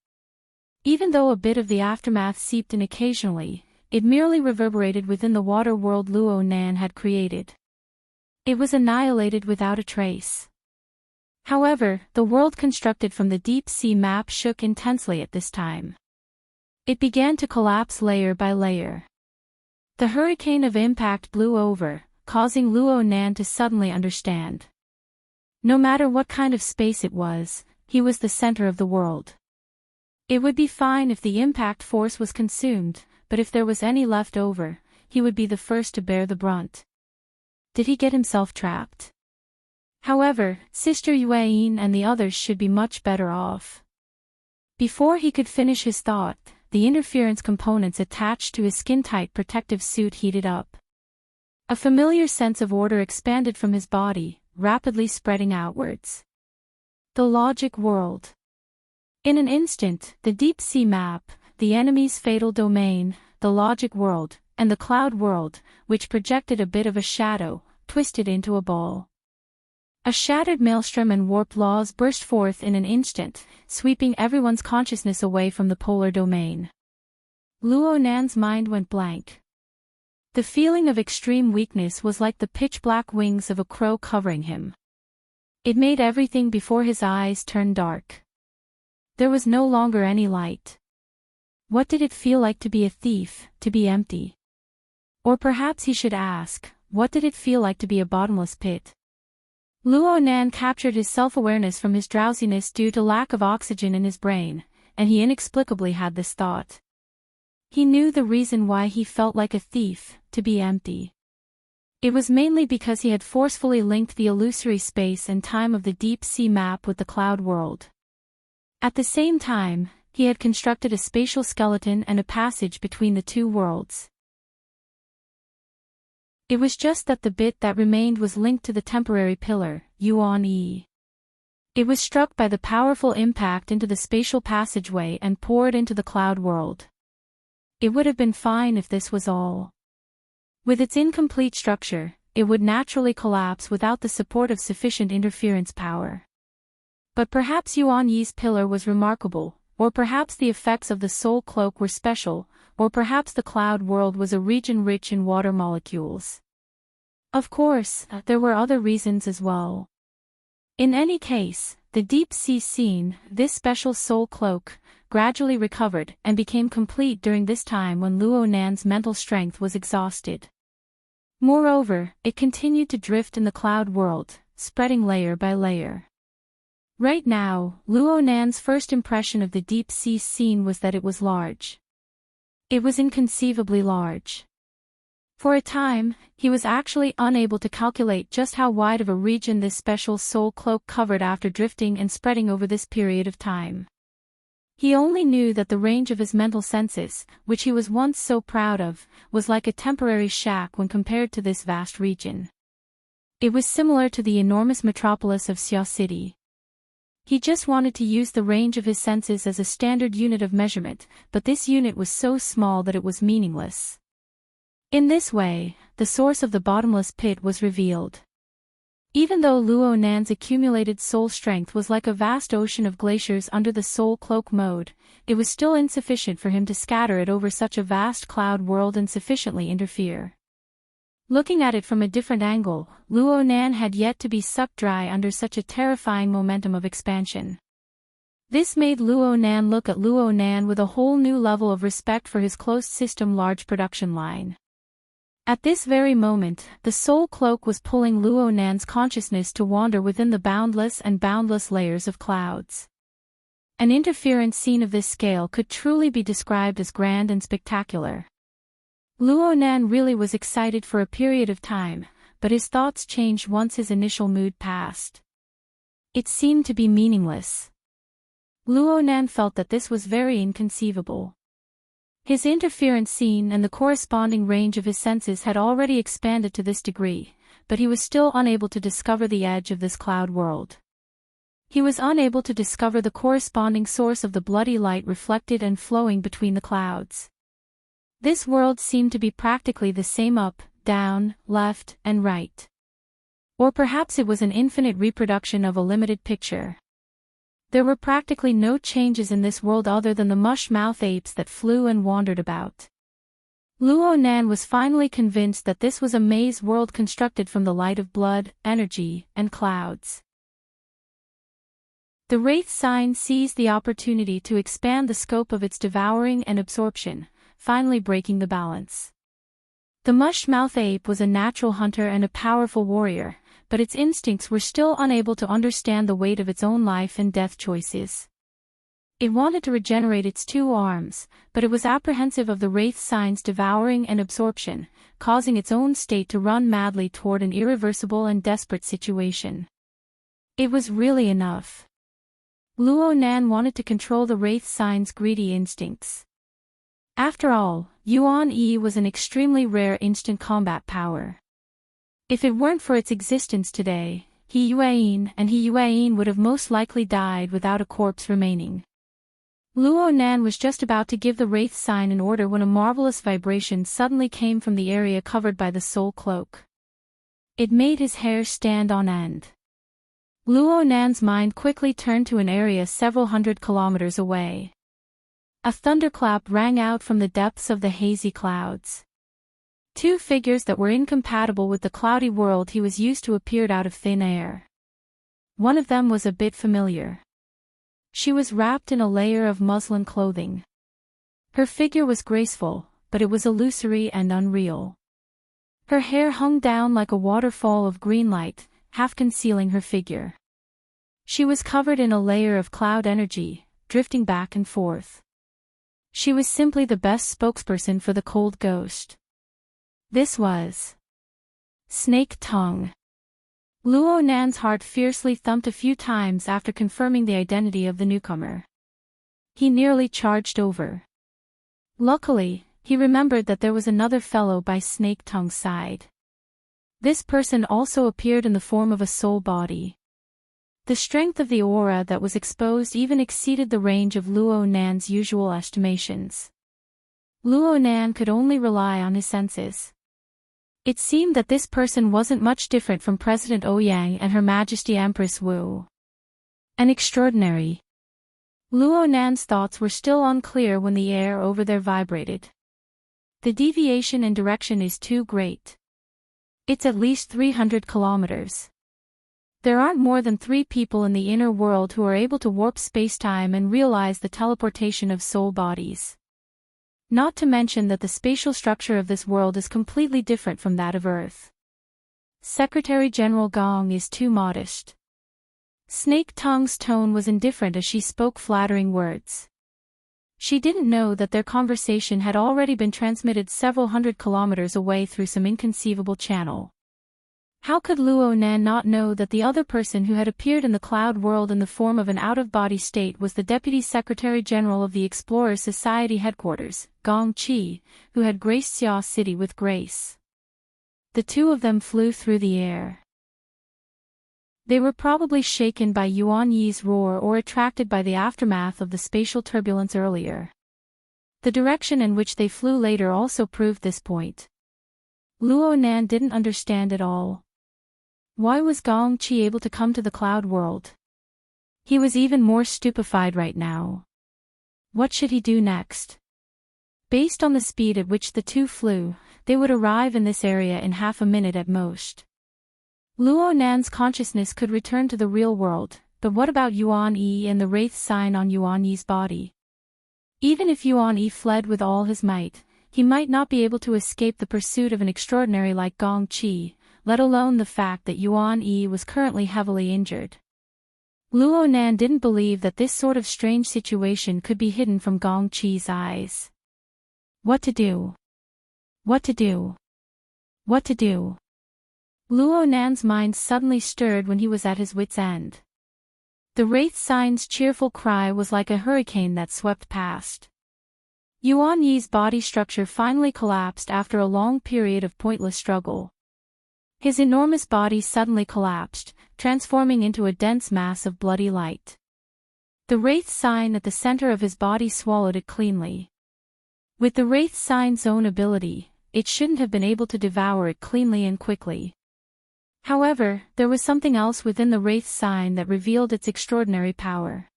Even though a bit of the aftermath seeped in occasionally, it merely reverberated within the water world Luo Nan had created. It was annihilated without a trace. However, the world constructed from the deep sea map shook intensely at this time. It began to collapse layer by layer. The hurricane of impact blew over, causing Luo Nan to suddenly understand. No matter what kind of space it was, he was the center of the world. It would be fine if the impact force was consumed, but if there was any left over, he would be the first to bear the brunt. Did he get himself trapped? However, Sister Yuan and the others should be much better off. Before he could finish his thought, the interference components attached to his skin-tight protective suit heated up. A familiar sense of order expanded from his body, rapidly spreading outwards. The logic world. In an instant, the deep sea map, the enemy's fatal domain, the logic world, and the cloud world, which projected a bit of a shadow, twisted into a ball. A shattered maelstrom and warped laws burst forth in an instant, sweeping everyone's consciousness away from the polar domain. Luo Nan's mind went blank. The feeling of extreme weakness was like the pitch-black wings of a crow covering him. It made everything before his eyes turn dark. There was no longer any light. What did it feel like to be a thief, to be empty? Or perhaps he should ask, what did it feel like to be a bottomless pit? Luo Nan captured his self-awareness from his drowsiness due to lack of oxygen in his brain, and he inexplicably had this thought. He knew the reason why he felt like a thief, to be empty. It was mainly because he had forcefully linked the illusory space and time of the deep sea map with the cloud world. At the same time, he had constructed a spatial skeleton and a passage between the two worlds. It was just that the bit that remained was linked to the temporary pillar, Yuan Yi. It was struck by the powerful impact into the spatial passageway and poured into the cloud world. It would have been fine if this was all. With its incomplete structure, it would naturally collapse without the support of sufficient interference power. But perhaps Yuan Yi's pillar was remarkable, or perhaps the effects of the soul cloak were special, or perhaps the cloud world was a region rich in water molecules. Of course, there were other reasons as well. In any case, the deep sea scene, this special soul cloak, gradually recovered and became complete during this time when Luo Nan's mental strength was exhausted. Moreover, it continued to drift in the cloud world, spreading layer by layer. Right now, Luo Nan's first impression of the deep sea scene was that it was large. It was inconceivably large. For a time, he was actually unable to calculate just how wide of a region this special soul cloak covered after drifting and spreading over this period of time. He only knew that the range of his mental senses, which he was once so proud of, was like a temporary shack when compared to this vast region. It was similar to the enormous metropolis of Xia City. He just wanted to use the range of his senses as a standard unit of measurement, but this unit was so small that it was meaningless. In this way, the source of the bottomless pit was revealed. Even though Luo Nan's accumulated soul strength was like a vast ocean of glaciers under the soul cloak mode, it was still insufficient for him to scatter it over such a vast cloud world and sufficiently interfere. Looking at it from a different angle, Luo Nan had yet to be sucked dry under such a terrifying momentum of expansion. This made Luo Nan look at Luo Nan with a whole new level of respect for his closed-system large production line. At this very moment, the soul cloak was pulling Luo Nan's consciousness to wander within the boundless and boundless layers of clouds. An interference scene of this scale could truly be described as grand and spectacular. Luo Nan really was excited for a period of time, but his thoughts changed once his initial mood passed. It seemed to be meaningless. Luo Nan felt that this was very inconceivable. His interference scene and the corresponding range of his senses had already expanded to this degree, but he was still unable to discover the edge of this cloud world. He was unable to discover the corresponding source of the bloody light reflected and flowing between the clouds. This world seemed to be practically the same up, down, left, and right. Or perhaps it was an infinite reproduction of a limited picture. There were practically no changes in this world other than the mush-mouth apes that flew and wandered about. Luo Nan was finally convinced that this was a maze world constructed from the light of blood, energy, and clouds. The Wraith sign seized the opportunity to expand the scope of its devouring and absorption, finally breaking the balance. The mush-mouth ape was a natural hunter and a powerful warrior, but its instincts were still unable to understand the weight of its own life and death choices. It wanted to regenerate its two arms, but it was apprehensive of the Wraith sign's devouring and absorption, causing its own state to run madly toward an irreversible and desperate situation. It was really enough. Luo Nan wanted to control the Wraith sign's greedy instincts. After all, Yuan Yi was an extremely rare instant combat power. If it weren't for its existence today, He Yuan would have most likely died without a corpse remaining. Luo Nan was just about to give the Wraith sign an order when a marvelous vibration suddenly came from the area covered by the soul cloak. It made his hair stand on end. Luo Nan's mind quickly turned to an area several hundred kilometers away. A thunderclap rang out from the depths of the hazy clouds. Two figures that were incompatible with the cloudy world he was used to appeared out of thin air. One of them was a bit familiar. She was wrapped in a layer of muslin clothing. Her figure was graceful, but it was illusory and unreal. Her hair hung down like a waterfall of green light, half concealing her figure. She was covered in a layer of cloud energy, drifting back and forth. She was simply the best spokesperson for the cold ghost. This was Snake Tongue. Luo Nan's heart fiercely thumped a few times after confirming the identity of the newcomer. He nearly charged over. Luckily, he remembered that there was another fellow by Snake Tongue's side. This person also appeared in the form of a soul body. The strength of the aura that was exposed even exceeded the range of Luo Nan's usual estimations. Luo Nan could only rely on his senses. It seemed that this person wasn't much different from President Ouyang and Her Majesty Empress Wu. An extraordinary. Luo Nan's thoughts were still unclear when the air over there vibrated. The deviation in direction is too great. It's at least 300 kilometers. There aren't more than 3 people in the inner world who are able to warp spacetime and realize the teleportation of soul bodies. Not to mention that the spatial structure of this world is completely different from that of Earth. Secretary General Gong is too modest. Snake Tongue's tone was indifferent as she spoke flattering words. She didn't know that their conversation had already been transmitted several hundred kilometers away through some inconceivable channel. How could Luo Nan not know that the other person who had appeared in the cloud world in the form of an out-of-body state was the Deputy Secretary General of the Explorers Society headquarters, Gong Qi, who had graced Xia City with grace? The two of them flew through the air. They were probably shaken by Yuan Yi's roar or attracted by the aftermath of the spatial turbulence earlier. The direction in which they flew later also proved this point. Luo Nan didn't understand at all. Why was Gong Qi able to come to the cloud world? He was even more stupefied right now. What should he do next? Based on the speed at which the two flew, they would arrive in this area in half a minute at most. Luo Nan's consciousness could return to the real world, But what about Yuan Yi and the wraith sign on Yuan Yi's body? Even if Yuan Yi fled with all his might, he might not be able to escape the pursuit of an extraordinary like Gong Qi, let alone the fact that Yuan Yi was currently heavily injured. Luo Nan didn't believe that this sort of strange situation could be hidden from Gong Qi's eyes. What to do? What to do? What to do? Luo Nan's mind suddenly stirred when he was at his wit's end. The wraith sign's cheerful cry was like a hurricane that swept past. Yuan Yi's body structure finally collapsed after a long period of pointless struggle. His enormous body suddenly collapsed, transforming into a dense mass of bloody light. The wraith sign at the center of his body swallowed it cleanly. With the wraith sign's own ability, it shouldn't have been able to devour it cleanly and quickly. However, there was something else within the wraith sign that revealed its extraordinary power.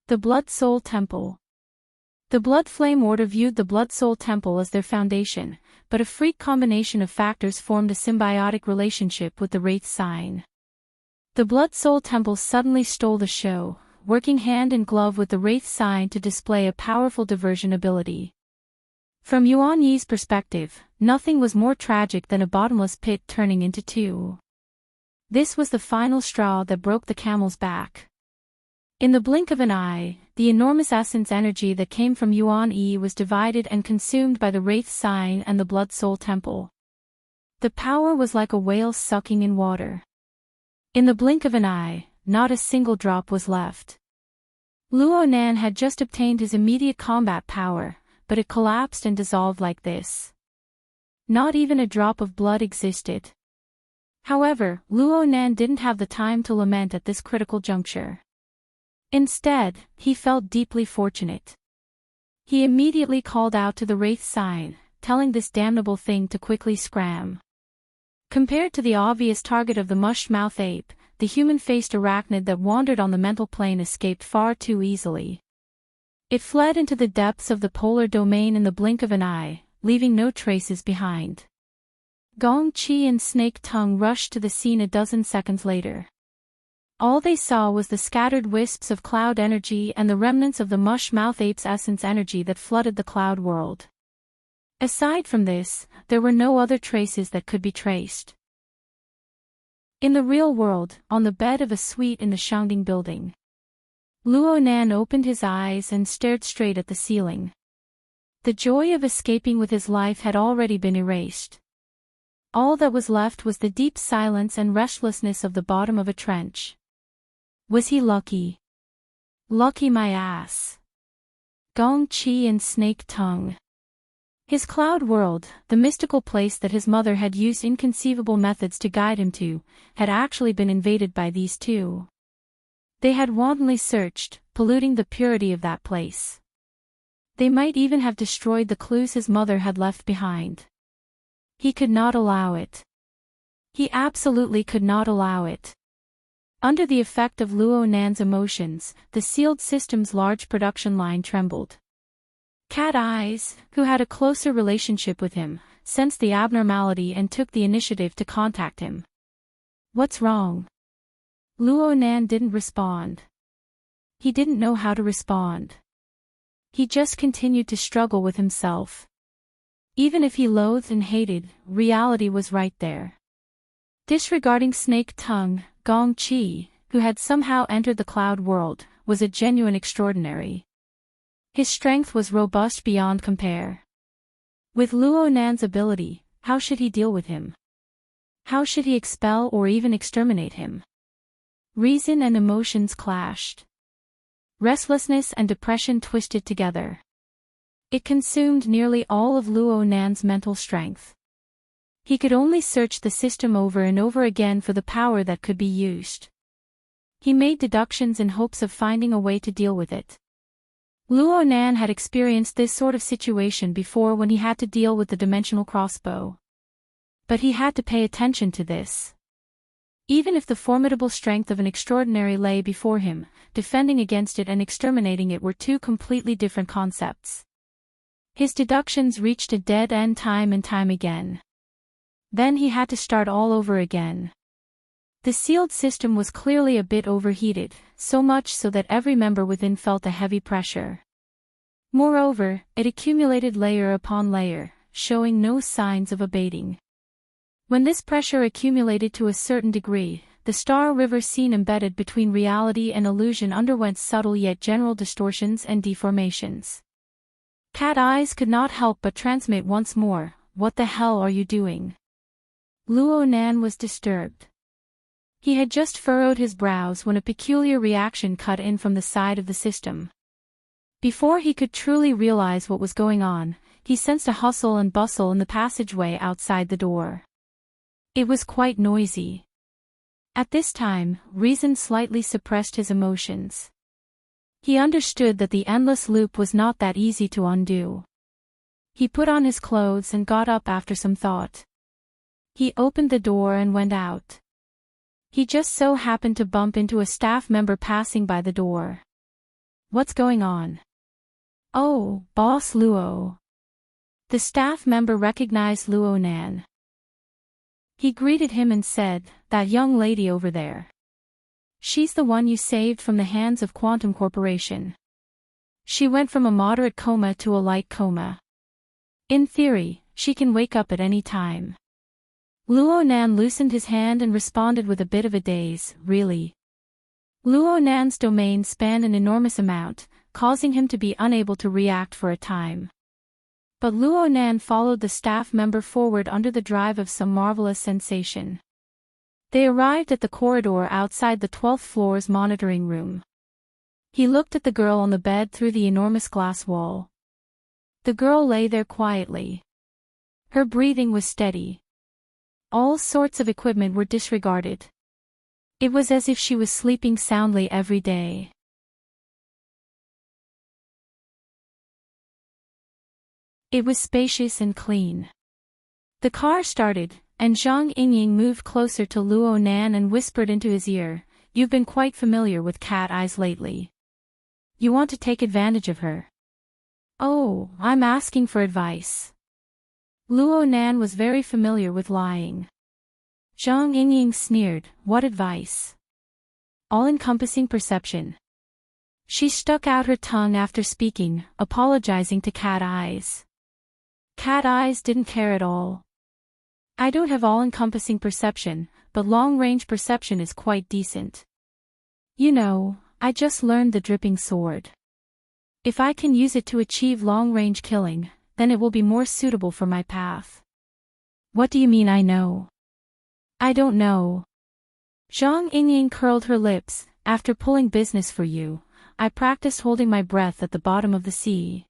The Blood Soul Temple. The Blood Flame Order viewed the Blood Soul Temple as their foundation, but a freak combination of factors formed a symbiotic relationship with the wraith sign. The Blood Soul Temple suddenly stole the show, working hand in glove with the wraith sign to display a powerful diversion ability. From Yuan Yi's perspective, nothing was more tragic than a bottomless pit turning into two. This was the final straw that broke the camel's back. In the blink of an eye, the enormous essence energy that came from Yuan Yi was divided and consumed by the wraith sign and the Blood Soul Temple. The power was like a whale sucking in water. In the blink of an eye, not a single drop was left. Luo Nan had just obtained his immediate combat power, but it collapsed and dissolved like this. Not even a drop of blood existed. However, Luo Nan didn't have the time to lament at this critical juncture. Instead, he felt deeply fortunate. He immediately called out to the wraith sign, telling this damnable thing to quickly scram. Compared to the obvious target of the mush-mouth ape, the human-faced arachnid that wandered on the mental plane escaped far too easily. It fled into the depths of the polar domain in the blink of an eye, leaving no traces behind. Gong Qi and Snake Tongue rushed to the scene a dozen seconds later. All they saw was the scattered wisps of cloud energy and the remnants of the mush-mouth ape's essence energy that flooded the cloud world. Aside from this, there were no other traces that could be traced. In the real world, on the bed of a suite in the Shangding building, Luo Nan opened his eyes and stared straight at the ceiling. The joy of escaping with his life had already been erased. All that was left was the deep silence and restlessness of the bottom of a trench. Was he lucky? Lucky my ass. Gong Qi and Snake Tongue. His cloud world, the mystical place that his mother had used inconceivable methods to guide him to, had actually been invaded by these two. They had wantonly searched, polluting the purity of that place. They might even have destroyed the clues his mother had left behind. He could not allow it. He absolutely could not allow it. Under the effect of Luo Nan's emotions, the sealed system's large production line trembled. Cat Eyes, who had a closer relationship with him, sensed the abnormality and took the initiative to contact him. What's wrong? Luo Nan didn't respond. He didn't know how to respond. He just continued to struggle with himself. Even if he loathed and hated, reality was right there. Disregarding Snake Tongue, Gong Qi, who had somehow entered the cloud world, was a genuine extraordinary. His strength was robust beyond compare. With Luo Nan's ability, how should he deal with him? How should he expel or even exterminate him? Reason and emotions clashed. Restlessness and depression twisted together. It consumed nearly all of Luo Nan's mental strength. He could only search the system over and over again for the power that could be used. He made deductions in hopes of finding a way to deal with it. Luo Nan had experienced this sort of situation before when he had to deal with the dimensional crossbow. But he had to pay attention to this. Even if the formidable strength of an extraordinary lay before him, defending against it and exterminating it were two completely different concepts. His deductions reached a dead end time and time again. Then he had to start all over again. The sealed system was clearly a bit overheated, so much so that every member within felt a heavy pressure. Moreover, it accumulated layer upon layer, showing no signs of abating. When this pressure accumulated to a certain degree, the star river scene embedded between reality and illusion underwent subtle yet general distortions and deformations. Cat Eyes could not help but transmit once more, "What the hell are you doing?" Luo Nan was disturbed. He had just furrowed his brows when a peculiar reaction cut in from the side of the system. Before he could truly realize what was going on, he sensed a hustle and bustle in the passageway outside the door. It was quite noisy. At this time, reason slightly suppressed his emotions. He understood that the endless loop was not that easy to undo. He put on his clothes and got up after some thought. He opened the door and went out. He just so happened to bump into a staff member passing by the door. "What's going on?" "Oh, Boss Luo." The staff member recognized Luo Nan. He greeted him and said, "That young lady over there. She's the one you saved from the hands of Quantum Corporation. She went from a moderate coma to a light coma. In theory, she can wake up at any time." Luo Nan loosened his hand and responded with a bit of a daze, "Really?" Luo Nan's domain spanned an enormous amount, causing him to be unable to react for a time. But Luo Nan followed the staff member forward under the drive of some marvelous sensation. They arrived at the corridor outside the 12th floor's monitoring room. He looked at the girl on the bed through the enormous glass wall. The girl lay there quietly. Her breathing was steady. All sorts of equipment were disregarded. It was as if she was sleeping soundly every day. It was spacious and clean. The car started, and Zhang Yingying moved closer to Luo Nan and whispered into his ear, "You've been quite familiar with Cat Eyes lately. You want to take advantage of her?" "Oh, I'm asking for advice." Luo Nan was very familiar with lying. Zhang Yingying sneered, "What advice?" "All-encompassing perception." She stuck out her tongue after speaking, apologizing to Cat Eyes. Cat Eyes didn't care at all. "I don't have all-encompassing perception, but long-range perception is quite decent. You know, I just learned the dripping sword. If I can use it to achieve long-range killing, then it will be more suitable for my path." "What do you mean I know?" "I don't know." Zhang Yingying curled her lips. "After pulling business for you, I practiced holding my breath at the bottom of the sea.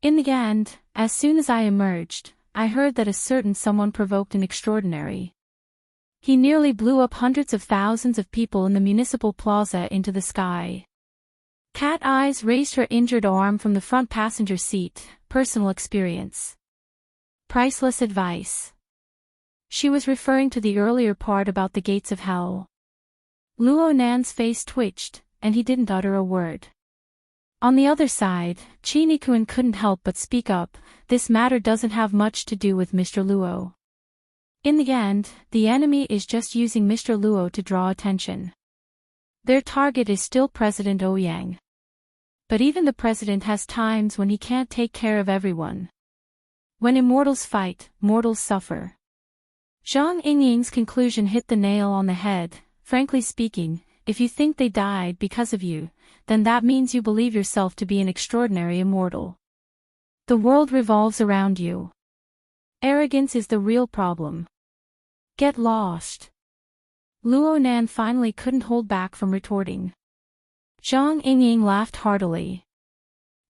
In the end, as soon as I emerged, I heard that a certain someone provoked an extraordinary. He nearly blew up hundreds of thousands of people in the municipal plaza into the sky." Cat Eyes raised her injured arm from the front passenger seat. "Personal experience. Priceless advice." She was referring to the earlier part about the gates of hell. Luo Nan's face twitched, and he didn't utter a word. On the other side, Chinikuan couldn't help but speak up, "This matter doesn't have much to do with Mr. Luo. In the end, the enemy is just using Mr. Luo to draw attention. Their target is still President Ouyang. But even the president has times when he can't take care of everyone. When immortals fight, mortals suffer." Zhang Yingying's conclusion hit the nail on the head. "Frankly speaking, if you think they died because of you, then that means you believe yourself to be an extraordinary immortal. The world revolves around you. Arrogance is the real problem. Get lost." Luo Nan finally couldn't hold back from retorting. Zhang Yingying laughed heartily.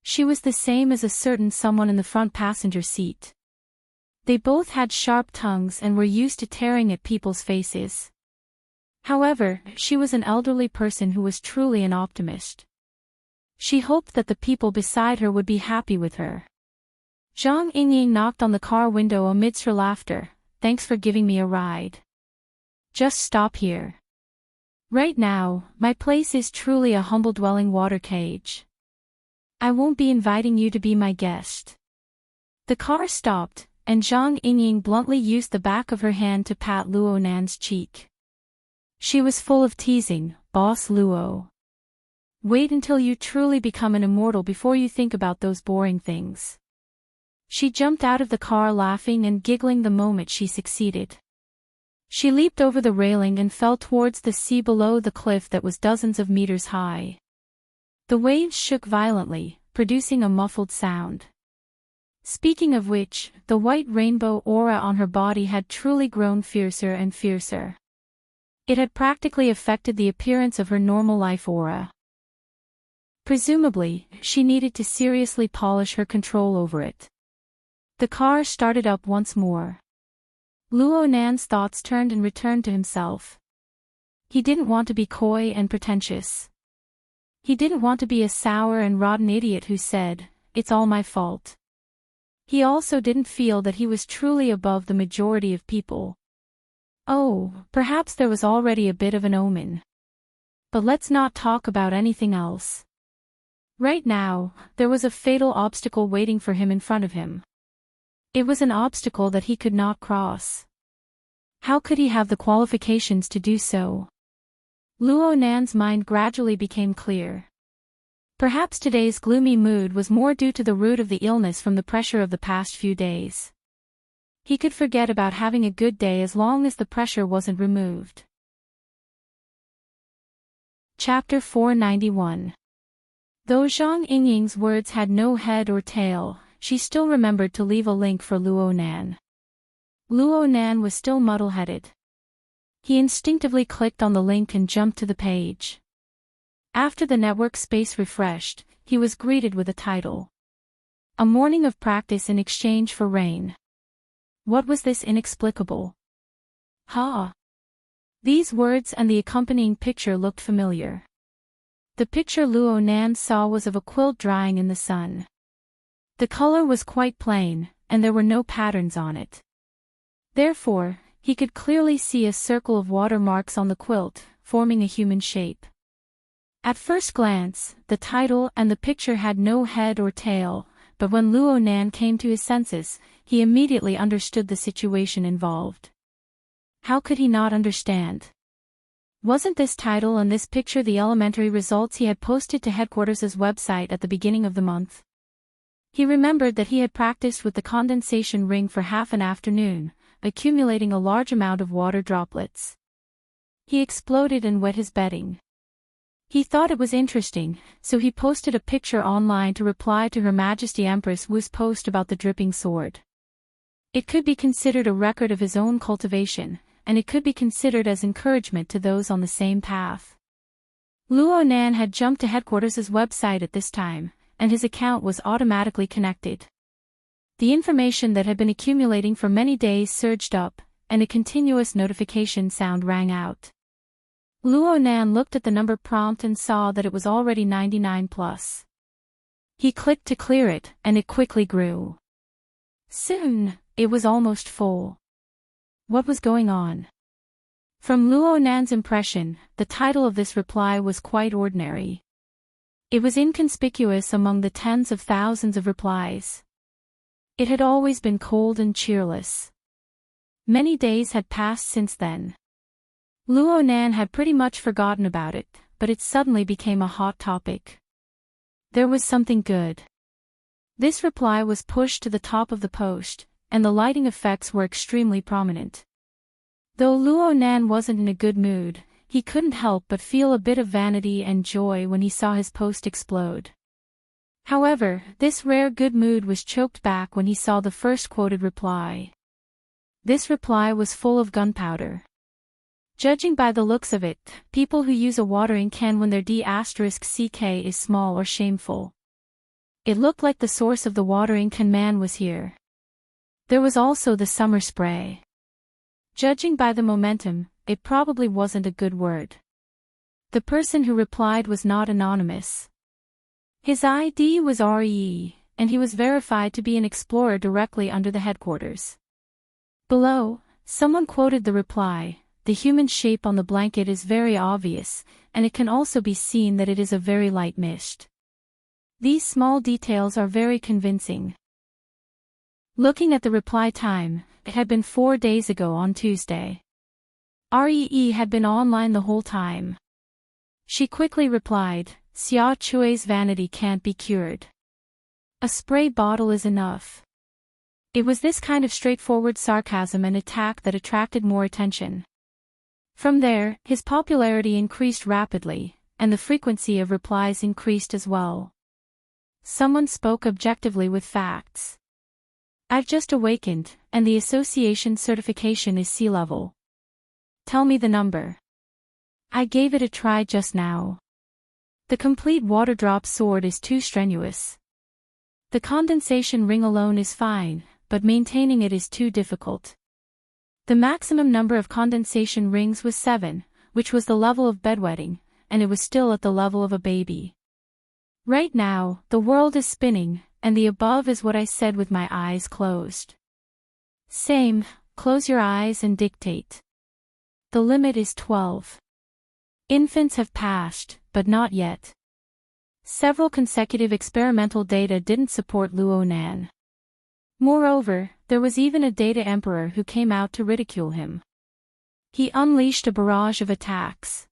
She was the same as a certain someone in the front passenger seat. They both had sharp tongues and were used to tearing at people's faces. However, she was an elderly person who was truly an optimist. She hoped that the people beside her would be happy with her. Zhang Yingying knocked on the car window amidst her laughter. "Thanks for giving me a ride. Just stop here. Right now, my place is truly a humble-dwelling water cage. I won't be inviting you to be my guest." The car stopped, and Zhang Yingying bluntly used the back of her hand to pat Luo Nan's cheek. She was full of teasing, "Boss Luo. Wait until you truly become an immortal before you think about those boring things." She jumped out of the car laughing and giggling the moment she succeeded. She leaped over the railing and fell towards the sea below the cliff that was dozens of meters high. The waves shook violently, producing a muffled sound. Speaking of which, the white rainbow aura on her body had truly grown fiercer and fiercer. It had practically affected the appearance of her normal life aura. Presumably, she needed to seriously polish her control over it. The car started up once more. Luo Nan's thoughts turned and returned to himself. He didn't want to be coy and pretentious. He didn't want to be a sour and rotten idiot who said, "It's all my fault." He also didn't feel that he was truly above the majority of people. Oh, perhaps there was already a bit of an omen. But let's not talk about anything else. Right now, there was a fatal obstacle waiting for him in front of him. It was an obstacle that he could not cross. How could he have the qualifications to do so? Luo Nan's mind gradually became clear. Perhaps today's gloomy mood was more due to the root of the illness from the pressure of the past few days. He could forget about having a good day as long as the pressure wasn't removed. Chapter 491. Though Zhang Yingying's words had no head or tail, she still remembered to leave a link for Luo Nan. Luo Nan was still muddle-headed. He instinctively clicked on the link and jumped to the page. After the network space refreshed, he was greeted with a title. A morning of practice in exchange for rain. What was this inexplicable? These words and the accompanying picture looked familiar. The picture Luo Nan saw was of a quilt drying in the sun. The color was quite plain, and there were no patterns on it. Therefore, he could clearly see a circle of watermarks on the quilt, forming a human shape. At first glance, the title and the picture had no head or tail, but when Luo Nan came to his senses, he immediately understood the situation involved. How could he not understand? Wasn't this title and this picture the elementary results he had posted to headquarters' website at the beginning of the month? He remembered that he had practiced with the condensation ring for half an afternoon, accumulating a large amount of water droplets. He exploded and wet his bedding. He thought it was interesting, so he posted a picture online to reply to Her Majesty Empress Wu's post about the dripping sword. It could be considered a record of his own cultivation, and it could be considered as encouragement to those on the same path. Luo Nan had jumped to headquarters' website at this time, and his account was automatically connected. The information that had been accumulating for many days surged up, and a continuous notification sound rang out. Luo Nan looked at the number prompt and saw that it was already 99+. He clicked to clear it, and it quickly grew. Soon, it was almost full. What was going on? From Luo Nan's impression, the title of this reply was quite ordinary. It was inconspicuous among the tens of thousands of replies. It had always been cold and cheerless. Many days had passed since then. Luo Nan had pretty much forgotten about it, but it suddenly became a hot topic. There was something good. This reply was pushed to the top of the post, and the lighting effects were extremely prominent. Though Luo Nan wasn't in a good mood, he couldn't help but feel a bit of vanity and joy when he saw his post explode. However, this rare good mood was choked back when he saw the first quoted reply. This reply was full of gunpowder. Judging by the looks of it, people who use a watering can when their D*ck is small or shameful. It looked like the source of the watering can man was here. There was also the summer spray. Judging by the momentum, it probably wasn't a good word. The person who replied was not anonymous. His ID was RE, and he was verified to be an explorer directly under the headquarters. Below, someone quoted the reply, "The human shape on the blanket is very obvious, and it can also be seen that it is a very light mist. These small details are very convincing." Looking at the reply time, it had been 4 days ago on Tuesday. Ree had been online the whole time. She quickly replied, Xia Chui's vanity can't be cured. A spray bottle is enough. It was this kind of straightforward sarcasm and attack that attracted more attention. From there, his popularity increased rapidly, and the frequency of replies increased as well. Someone spoke objectively with facts. I've just awakened, and the association certification is sea level. Tell me the number. I gave it a try just now. The complete water drop sword is too strenuous. The condensation ring alone is fine, but maintaining it is too difficult. The maximum number of condensation rings was 7, which was the level of bedwetting, and it was still at the level of a baby. Right now, the world is spinning, and the above is what I said with my eyes closed. Same, close your eyes and dictate. The limit is 12. Infants have passed, but not yet. Several consecutive experimental data didn't support Luonan. Moreover, there was even a data emperor who came out to ridicule him. He unleashed a barrage of attacks.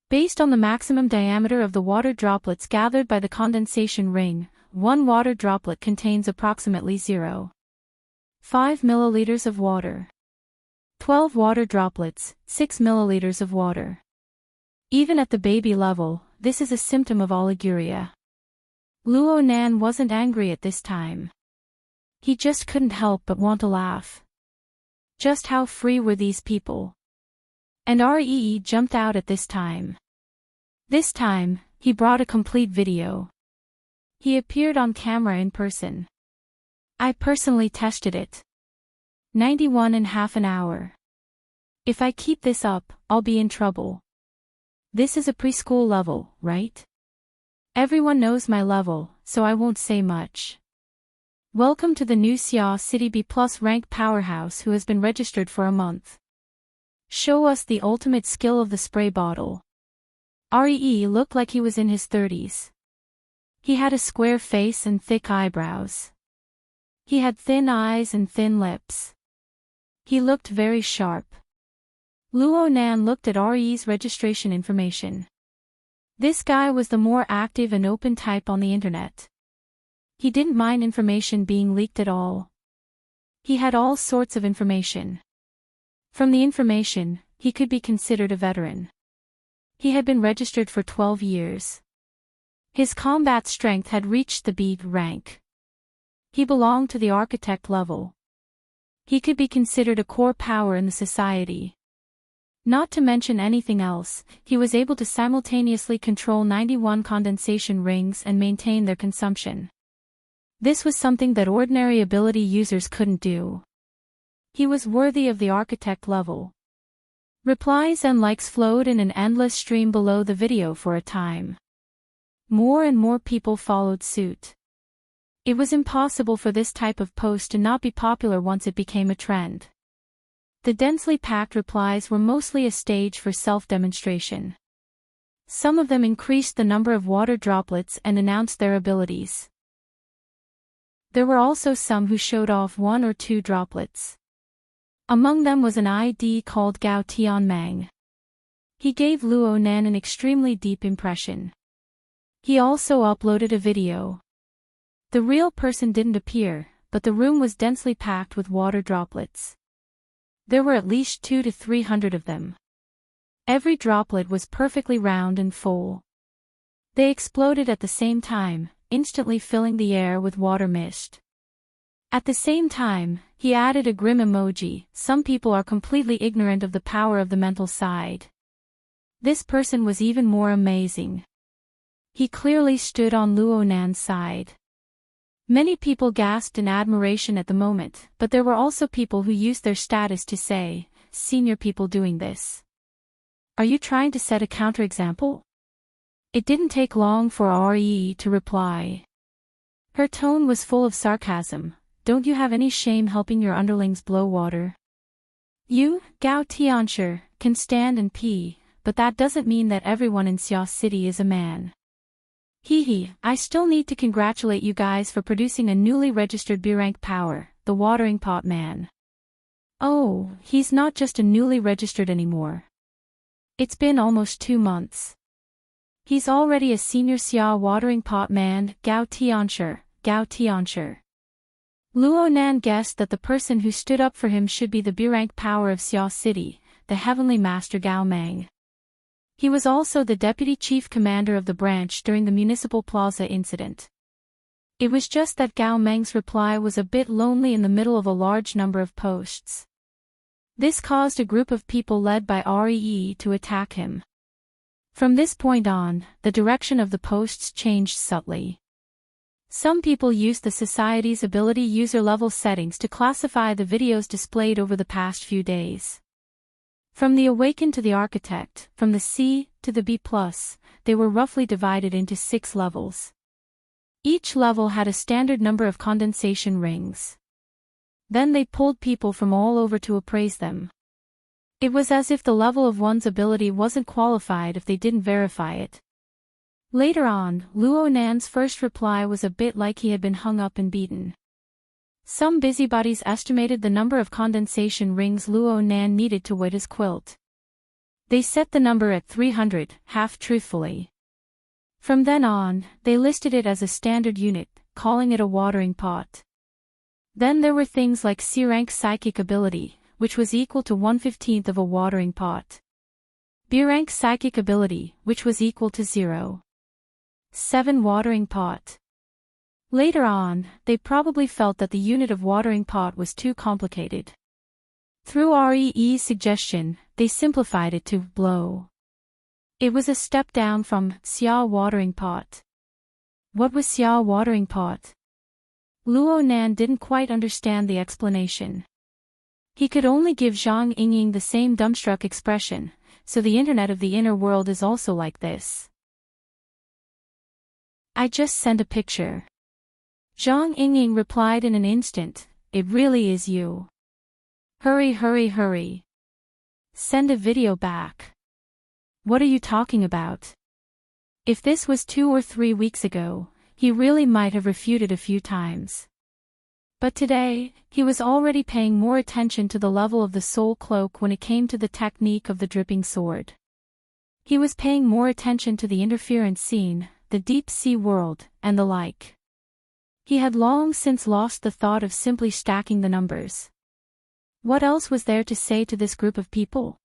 Based on the maximum diameter of the water droplets gathered by the condensation ring, one water droplet contains approximately 0.5 milliliters of water. 12 water droplets, 6 milliliters of water. Even at the baby level, this is a symptom of oliguria. Luonan wasn't angry at this time. He just couldn't help but want to laugh. Just how free were these people? And Ree jumped out at this time. This time, he brought a complete video. He appeared on camera in person. I personally tested it. 91.5 an hour. If I keep this up, I'll be in trouble. This is a preschool level, right? Everyone knows my level, so I won't say much. Welcome to the new Xia City B+ rank powerhouse who has been registered for a month. Show us the ultimate skill of the spray bottle. Ree looked like he was in his 30s. He had a square face and thick eyebrows. He had thin eyes and thin lips. He looked very sharp. Luonan looked at Ree's registration information. This guy was the more active and open type on the internet. He didn't mind information being leaked at all. He had all sorts of information. From the information, he could be considered a veteran. He had been registered for 12 years. His combat strength had reached the B rank. He belonged to the architect level. He could be considered a core power in the society. Not to mention anything else, he was able to simultaneously control 91 condensation rings and maintain their consumption. This was something that ordinary ability users couldn't do. He was worthy of the architect level. Replies and likes flowed in an endless stream below the video for a time. More and more people followed suit. It was impossible for this type of post to not be popular once it became a trend. The densely packed replies were mostly a stage for self-demonstration. Some of them increased the number of water droplets and announced their abilities. There were also some who showed off 1 or 2 droplets. Among them was an ID called Gao Tianmang. He gave Luonan an extremely deep impression. He also uploaded a video. The real person didn't appear, but the room was densely packed with water droplets. There were at least 200 to 300 of them. Every droplet was perfectly round and full. They exploded at the same time, instantly filling the air with water mist. At the same time, he added a grim emoji. Some people are completely ignorant of the power of the mental side. This person was even more amazing. He clearly stood on Luonan's side. Many people gasped in admiration at the moment, but there were also people who used their status to say, "Senior people doing this. Are you trying to set a counterexample?" It didn't take long for Ree to reply. Her tone was full of sarcasm. Don't you have any shame helping your underlings blow water? You, Gao Tianshi, can stand and pee, but that doesn't mean that everyone in Xia City is a man. Hee, I still need to congratulate you guys for producing a newly registered B-rank power, the watering pot man. Oh, he's not just a newly registered anymore. It's been almost 2 months. He's already a senior Xia watering pot man, Gao Tianshi, Gao Tianshi. Luo Nan guessed that the person who stood up for him should be the B-rank power of Xia City, the heavenly master Gao Meng. He was also the deputy chief commander of the branch during the municipal plaza incident. It was just that Gao Meng's reply was a bit lonely in the middle of a large number of posts. This caused a group of people led by Ree to attack him. From this point on, the direction of the posts changed subtly. Some people used the Society's ability user level settings to classify the videos displayed over the past few days. From the Awaken to the Architect, from the C to the B+, they were roughly divided into 6 levels. Each level had a standard number of condensation rings. Then they pulled people from all over to appraise them. It was as if the level of one's ability wasn't qualified if they didn't verify it. Later on, Luo Nan's first reply was a bit like he had been hung up and beaten. Some busybodies estimated the number of condensation rings Luo Nan needed to wet his quilt. They set the number at 300, half-truthfully. From then on, they listed it as a standard unit, calling it a watering pot. Then there were things like C-rank psychic ability, which was equal to 1/15 of a watering pot. B-rank psychic ability, which was equal to 0.7 watering pot. Later on, they probably felt that the unit of watering pot was too complicated. Through Ree's suggestion, they simplified it to blow. It was a step down from Xia watering pot. What was Xia watering pot? Luo Nan didn't quite understand the explanation. He could only give Zhang Yingying the same dumbstruck expression, so the internet of the inner world is also like this. I just sent a picture. Zhang Yingying replied in an instant, it really is you. Hurry, hurry, hurry. Send a video back. What are you talking about? If this was 2 or 3 weeks ago, he really might have refuted a few times. But today, he was already paying more attention to the level of the soul cloak when it came to the technique of the dripping sword. He was paying more attention to the interference scene, the deep sea world, and the like. He had long since lost the thought of simply stacking the numbers. What else was there to say to this group of people?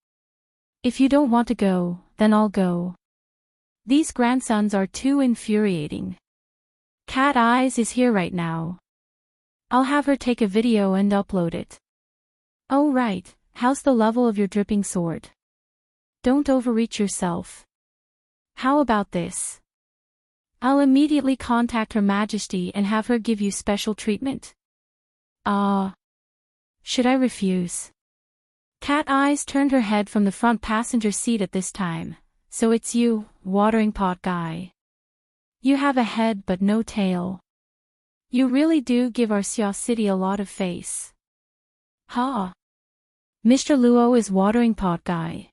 If you don't want to go, then I'll go. These grandsons are too infuriating. Cat Eyes is here right now. I'll have her take a video and upload it. Oh right, how's the level of your dripping sword? Don't overreach yourself. How about this? I'll immediately contact Her Majesty and have her give you special treatment. Should I refuse? Cat Eyes turned her head from the front passenger seat at this time. So it's you, watering pot guy. You have a head but no tail. You really do give our Xia City a lot of face. Ha! Mr. Luo is watering pot guy.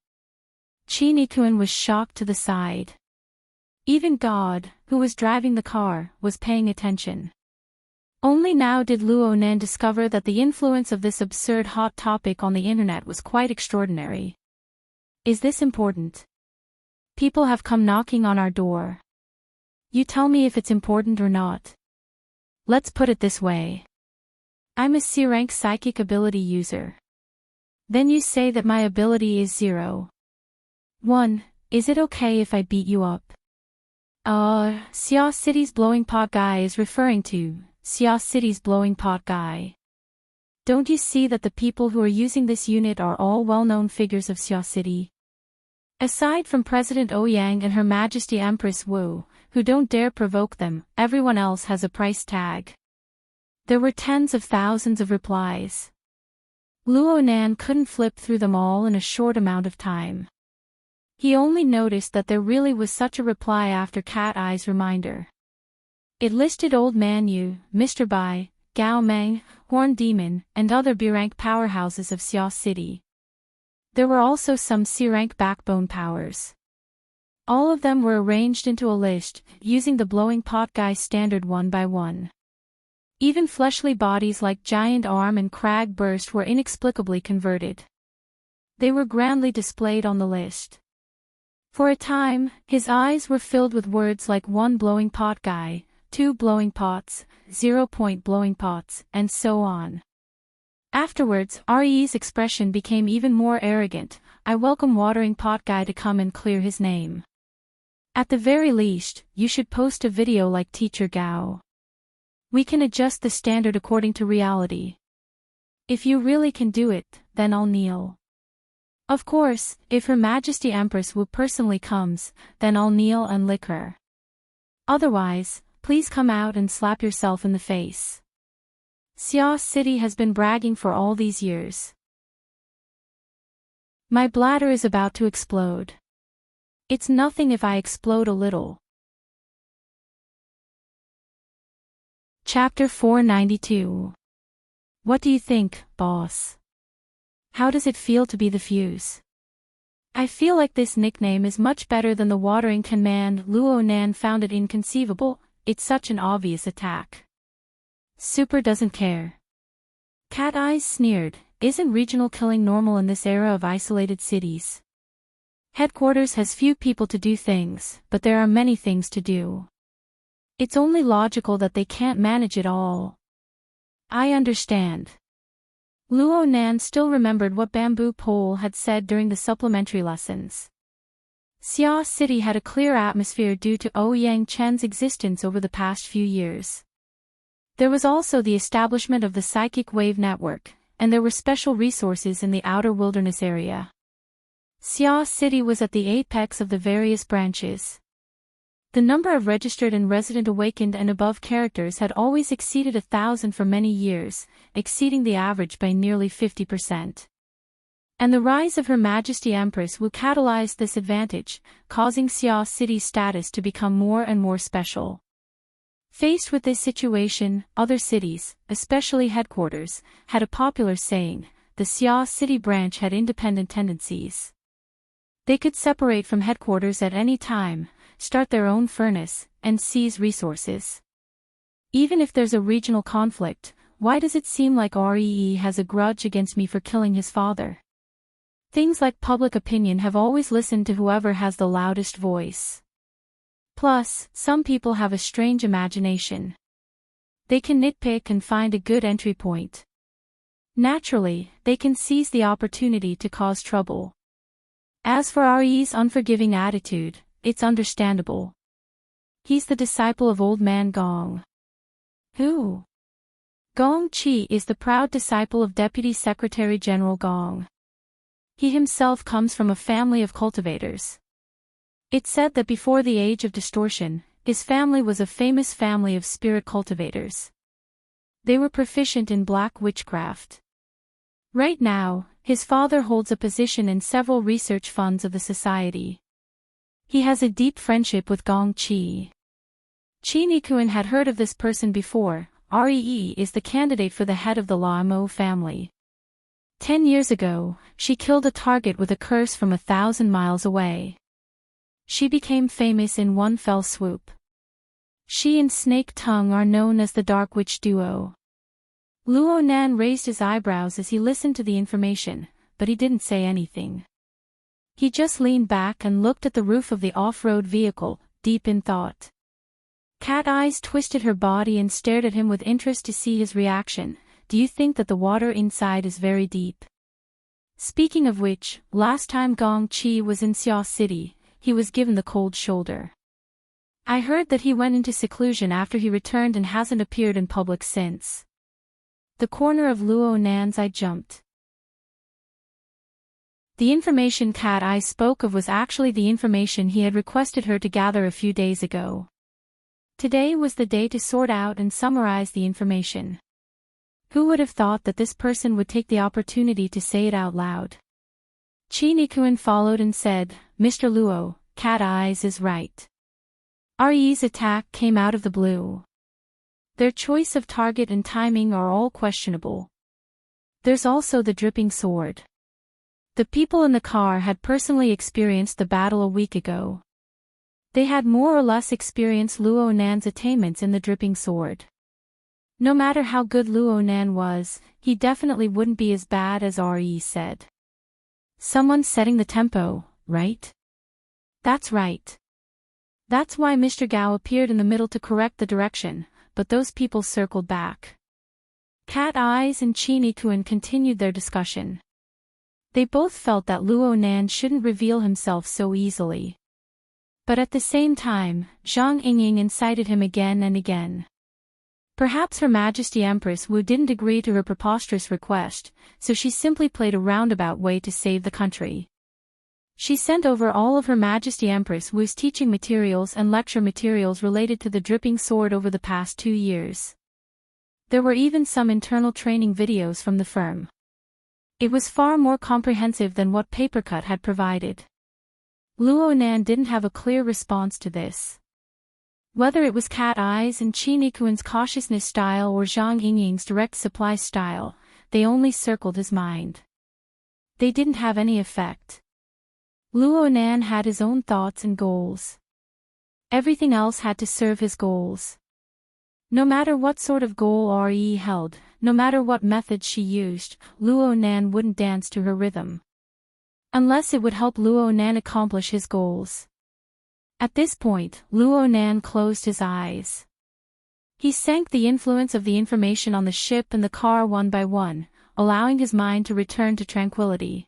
Qi Nikuan was shocked to the side. Even God, who was driving the car, was paying attention. Only now did Luo Nan discover that the influence of this absurd hot topic on the internet was quite extraordinary. Is this important? People have come knocking on our door. You tell me if it's important or not. Let's put it this way. I'm a C-rank psychic ability user. Then you say that my ability is 0.1. Is it okay if I beat you up? Xia City's blowing pot guy is referring to Xia City's blowing pot guy. Don't you see that the people who are using this unit are all well-known figures of Xia City? Aside from President Ouyang and Her Majesty Empress Wu, who don't dare provoke them, everyone else has a price tag. There were tens of thousands of replies. Luo Nan couldn't flip through them all in a short amount of time. He only noticed that there really was such a reply after Cat Eye's reminder. It listed Old Man Yu, Mr. Bai, Gao Meng, Horn Demon, and other B-rank powerhouses of Xia City. There were also some C-rank backbone powers. All of them were arranged into a list, using the blowing pot guy standard one by one. Even fleshly bodies like giant arm and crag burst were inexplicably converted. They were grandly displayed on the list. For a time, his eyes were filled with words like 1 blowing pot guy, 2 blowing pots, 0 blowing pots, and so on. Afterwards, RE's expression became even more arrogant. I welcome watering pot guy to come and clear his name. At the very least, you should post a video like Teacher Gao. We can adjust the standard according to reality. If you really can do it, then I'll kneel. Of course, if Her Majesty Empress Wu personally comes, then I'll kneel and lick her. Otherwise, please come out and slap yourself in the face. Xia City has been bragging for all these years. My bladder is about to explode. It's nothing if I explode a little. Chapter 492. What do you think, boss? How does it feel to be the fuse? I feel like this nickname is much better than the watering command. Luo Nan found it inconceivable. It's such an obvious attack. Super doesn't care. Cat Eyes sneered. Isn't regional killing normal in this era of isolated cities? Headquarters has few people to do things, but there are many things to do. It's only logical that they can't manage it all. I understand. Luo Nan still remembered what Bamboo Pole had said during the supplementary lessons. Xia City had a clear atmosphere due to Ouyang Chen's existence over the past few years. There was also the establishment of the psychic wave network, and there were special resources in the outer wilderness area. Xia City was at the apex of the various branches. The number of registered and resident awakened and above characters had always exceeded 1,000 for many years, exceeding the average by nearly 50%. And the rise of Her Majesty Empress Wu catalyzed this advantage, causing Xia City's status to become more and more special. Faced with this situation, other cities, especially headquarters, had a popular saying: the Xia City branch had independent tendencies. They could separate from headquarters at any time, start their own furnace, and seize resources. Even if there's a regional conflict, why does it seem like REE has a grudge against me for killing his father? Things like public opinion have always listened to whoever has the loudest voice. Plus, some people have a strange imagination. They can nitpick and find a good entry point. Naturally, they can seize the opportunity to cause trouble. As for RE's unforgiving attitude, it's understandable. He's the disciple of Old Man Gong. Who? Gong Qi is the proud disciple of Deputy Secretary General Gong. He himself comes from a family of cultivators. It's said that before the age of distortion, his family was a famous family of spirit cultivators. They were proficient in black witchcraft. Right now, his father holds a position in several research funds of the society. He has a deep friendship with Gong Qi. Qi Nikuan had heard of this person before. Ree is the candidate for the head of the Mo family. 10 years ago, she killed a target with a curse from 1,000 miles away. She became famous in one fell swoop. She and Snake Tongue are known as the Dark Witch Duo. Luo Nan raised his eyebrows as he listened to the information, but he didn't say anything. He just leaned back and looked at the roof of the off-road vehicle, deep in thought. Cat Eyes twisted her body and stared at him with interest to see his reaction. Do you think that the water inside is very deep? Speaking of which, last time Gong Qi was in Xia City, he was given the cold shoulder. I heard that he went into seclusion after he returned and hasn't appeared in public since. The corner of Luo Nan's eye jumped. The information Cat Eye spoke of was actually the information he had requested her to gather a few days ago. Today was the day to sort out and summarize the information. Who would have thought that this person would take the opportunity to say it out loud? Qi Nikuan followed and said, Mr. Luo, Cat Eyes is right. Re's attack came out of the blue. Their choice of target and timing are all questionable. There's also the dripping sword. The people in the car had personally experienced the battle a week ago. They had more or less experienced Luo Nan's attainments in the dripping sword. No matter how good Luo Nan was, he definitely wouldn't be as bad as Re said. Someone's setting the tempo, right? That's right. That's why Mr. Gao appeared in the middle to correct the direction, but those people circled back. Cat Eyes and Chini Kuan continued their discussion. They both felt that Luo Nan shouldn't reveal himself so easily. But at the same time, Zhang Yingying incited him again and again. Perhaps Her Majesty Empress Wu didn't agree to her preposterous request, so she simply played a roundabout way to save the country. She sent over all of Her Majesty Empress Wu's teaching materials and lecture materials related to the dripping sword over the past 2 years. There were even some internal training videos from the firm. It was far more comprehensive than what Papercut had provided. Luo Nan didn't have a clear response to this. Whether it was Cat Eyes and Chini Kuan's cautiousness style or Zhang Yingying's direct supply style, they only circled his mind. They didn't have any effect. Luo Nan had his own thoughts and goals. Everything else had to serve his goals. No matter what sort of goal Re held, no matter what methods she used, Luo Nan wouldn't dance to her rhythm. Unless it would help Luo Nan accomplish his goals. At this point, Luo Nan closed his eyes. He sank the influence of the information on the ship and the car one by one, allowing his mind to return to tranquility.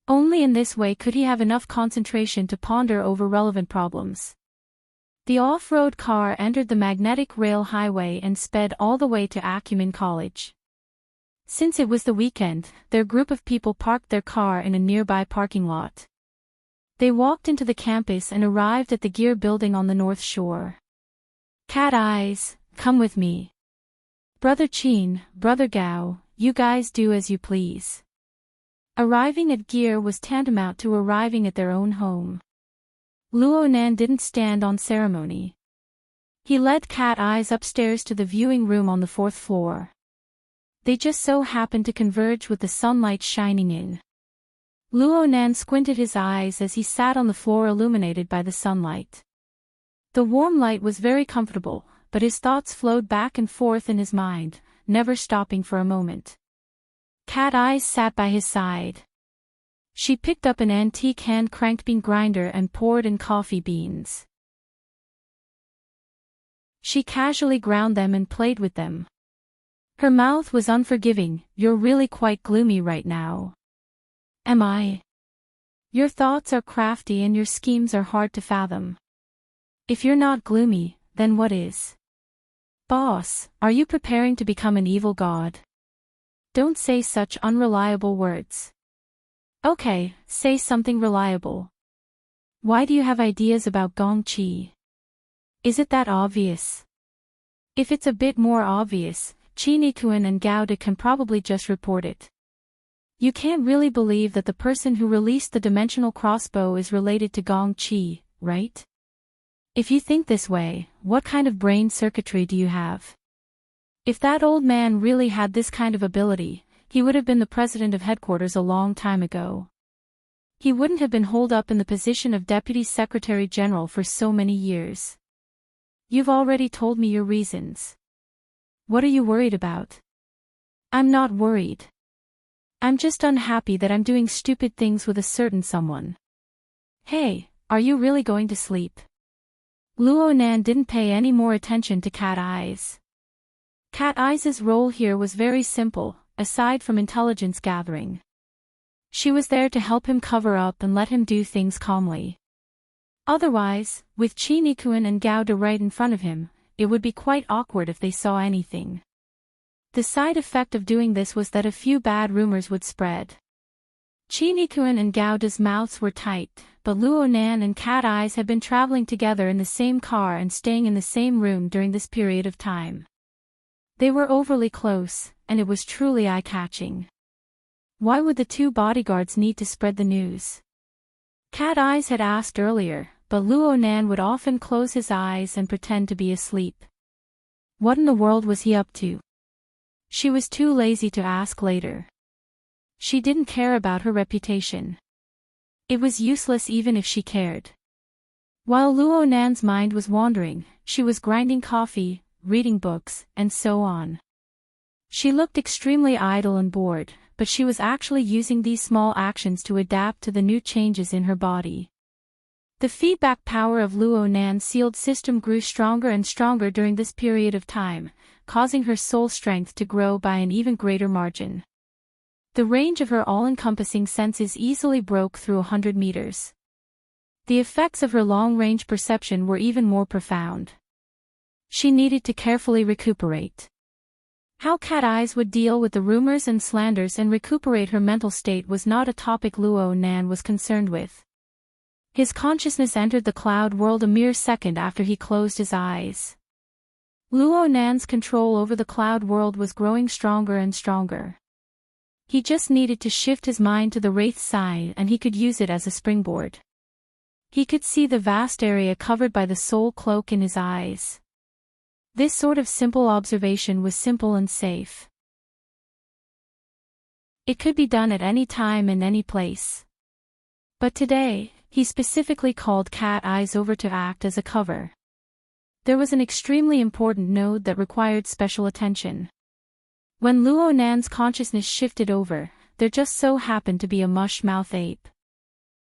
Only in this way could he have enough concentration to ponder over relevant problems. The off-road car entered the magnetic rail highway and sped all the way to Acumen College. Since it was the weekend, their group of people parked their car in a nearby parking lot. They walked into the campus and arrived at the gear building on the north shore. Cat Eyes, come with me. Brother Qin, Brother Gao, you guys do as you please. Arriving at gear was tantamount to arriving at their own home. Luo Nan didn't stand on ceremony. He led Cat Eyes upstairs to the viewing room on the 4th floor. They just so happened to converge with the sunlight shining in. Luo Nan squinted his eyes as he sat on the floor illuminated by the sunlight. The warm light was very comfortable, but his thoughts flowed back and forth in his mind, never stopping for a moment. Cat Eyes sat by his side. She picked up an antique hand-cranked bean grinder and poured in coffee beans. She casually ground them and played with them. Her mouth was unforgiving. You're really quite gloomy right now. Am I? Your thoughts are crafty and your schemes are hard to fathom. If you're not gloomy, then what is? Boss, are you preparing to become an evil god? Don't say such unreliable words. Okay, say something reliable. Why do you have ideas about Gongqi? Is it that obvious? If it's a bit more obvious, Chini Kuan and Gao De can probably just report it. You can't really believe that the person who released the dimensional crossbow is related to Gongqi, right? If you think this way, what kind of brain circuitry do you have? If that old man really had this kind of ability, he would have been the president of headquarters a long time ago. He wouldn't have been holed up in the position of Deputy Secretary General for so many years. You've already told me your reasons. What are you worried about? I'm not worried. I'm just unhappy that I'm doing stupid things with a certain someone. Hey, are you really going to sleep? Luo Nan didn't pay any more attention to Cat Eyes. Cat Eyes' role here was very simple, aside from intelligence gathering. She was there to help him cover up and let him do things calmly. Otherwise, with Chini Kuan and Gao De right in front of him, it would be quite awkward if they saw anything. The side effect of doing this was that a few bad rumors would spread. Chini Kuan and Gao De's mouths were tight, but Luo Nan and Cat Eyes had been traveling together in the same car and staying in the same room during this period of time. They were overly close, and it was truly eye-catching. Why would the two bodyguards need to spread the news? Cat Eyes had asked earlier, but Luo Nan would often close his eyes and pretend to be asleep. What in the world was he up to? She was too lazy to ask later. She didn't care about her reputation. It was useless even if she cared. While Luo Nan's mind was wandering, she was grinding coffee, reading books, and so on. She looked extremely idle and bored, but she was actually using these small actions to adapt to the new changes in her body. The feedback power of Luo Nan's sealed system grew stronger and stronger during this period of time, causing her soul strength to grow by an even greater margin. The range of her all-encompassing senses easily broke through 100 meters. The effects of her long-range perception were even more profound. She needed to carefully recuperate. How Cat Eyes would deal with the rumors and slanders and recuperate her mental state was not a topic Luo Nan was concerned with. His consciousness entered the cloud world a mere second after he closed his eyes. Luo Nan's control over the cloud world was growing stronger and stronger. He just needed to shift his mind to the Wraith sign and he could use it as a springboard. He could see the vast area covered by the soul cloak in his eyes. This sort of simple observation was simple and safe. It could be done at any time and any place. But today, he specifically called Cat Eyes over to act as a cover. There was an extremely important node that required special attention. When Luo Nan's consciousness shifted over, there just so happened to be a mush-mouth ape.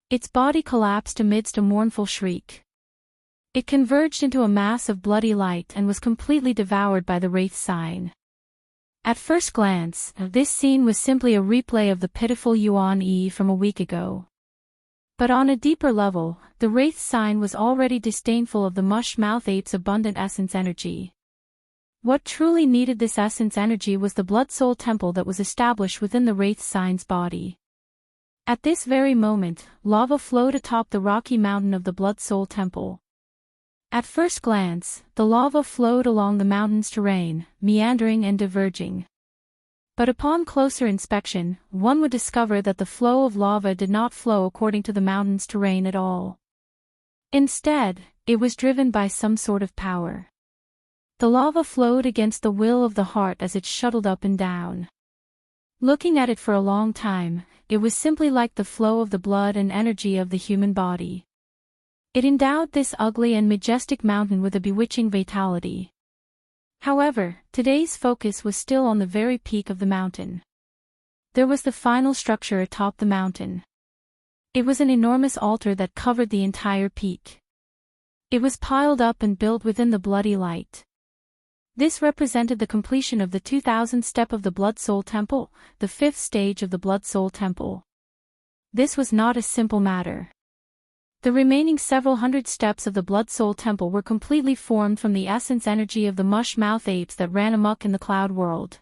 Its body collapsed amidst a mournful shriek. It converged into a mass of bloody light and was completely devoured by the Wraith sign. At first glance, this scene was simply a replay of the pitiful Yuan Yi from a week ago. But on a deeper level, the Wraith sign was already disdainful of the mush-mouth ape's abundant essence energy. What truly needed this essence energy was the blood soul temple that was established within the Wraith sign's body. At this very moment, lava flowed atop the rocky mountain of the blood soul temple. At first glance, the lava flowed along the mountain's terrain, meandering and diverging. But upon closer inspection, one would discover that the flow of lava did not flow according to the mountain's terrain at all. Instead, it was driven by some sort of power. The lava flowed against the will of the heart as it shuttled up and down. Looking at it for a long time, it was simply like the flow of the blood and energy of the human body. It endowed this ugly and majestic mountain with a bewitching vitality. However, today's focus was still on the very peak of the mountain. There was the final structure atop the mountain. It was an enormous altar that covered the entire peak. It was piled up and built within the bloody light. This represented the completion of the 2000th step of the Blood Soul Temple, the 5th stage of the Blood Soul Temple. This was not a simple matter. The remaining several hundred steps of the Blood Soul Temple were completely formed from the essence energy of the mush-mouth apes that ran amok in the cloud world.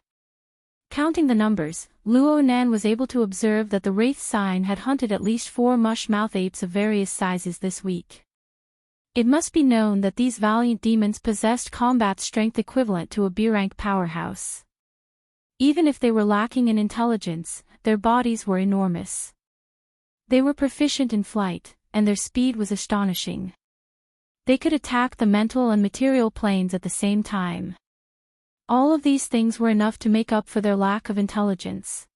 Counting the numbers, Luo Nan was able to observe that the Wraith sign had hunted at least 4 mush-mouth apes of various sizes this week. It must be known that these valiant demons possessed combat strength equivalent to a B-rank powerhouse. Even if they were lacking in intelligence, their bodies were enormous. They were proficient in flight, and their speed was astonishing. They could attack the mental and material planes at the same time. All of these things were enough to make up for their lack of intelligence.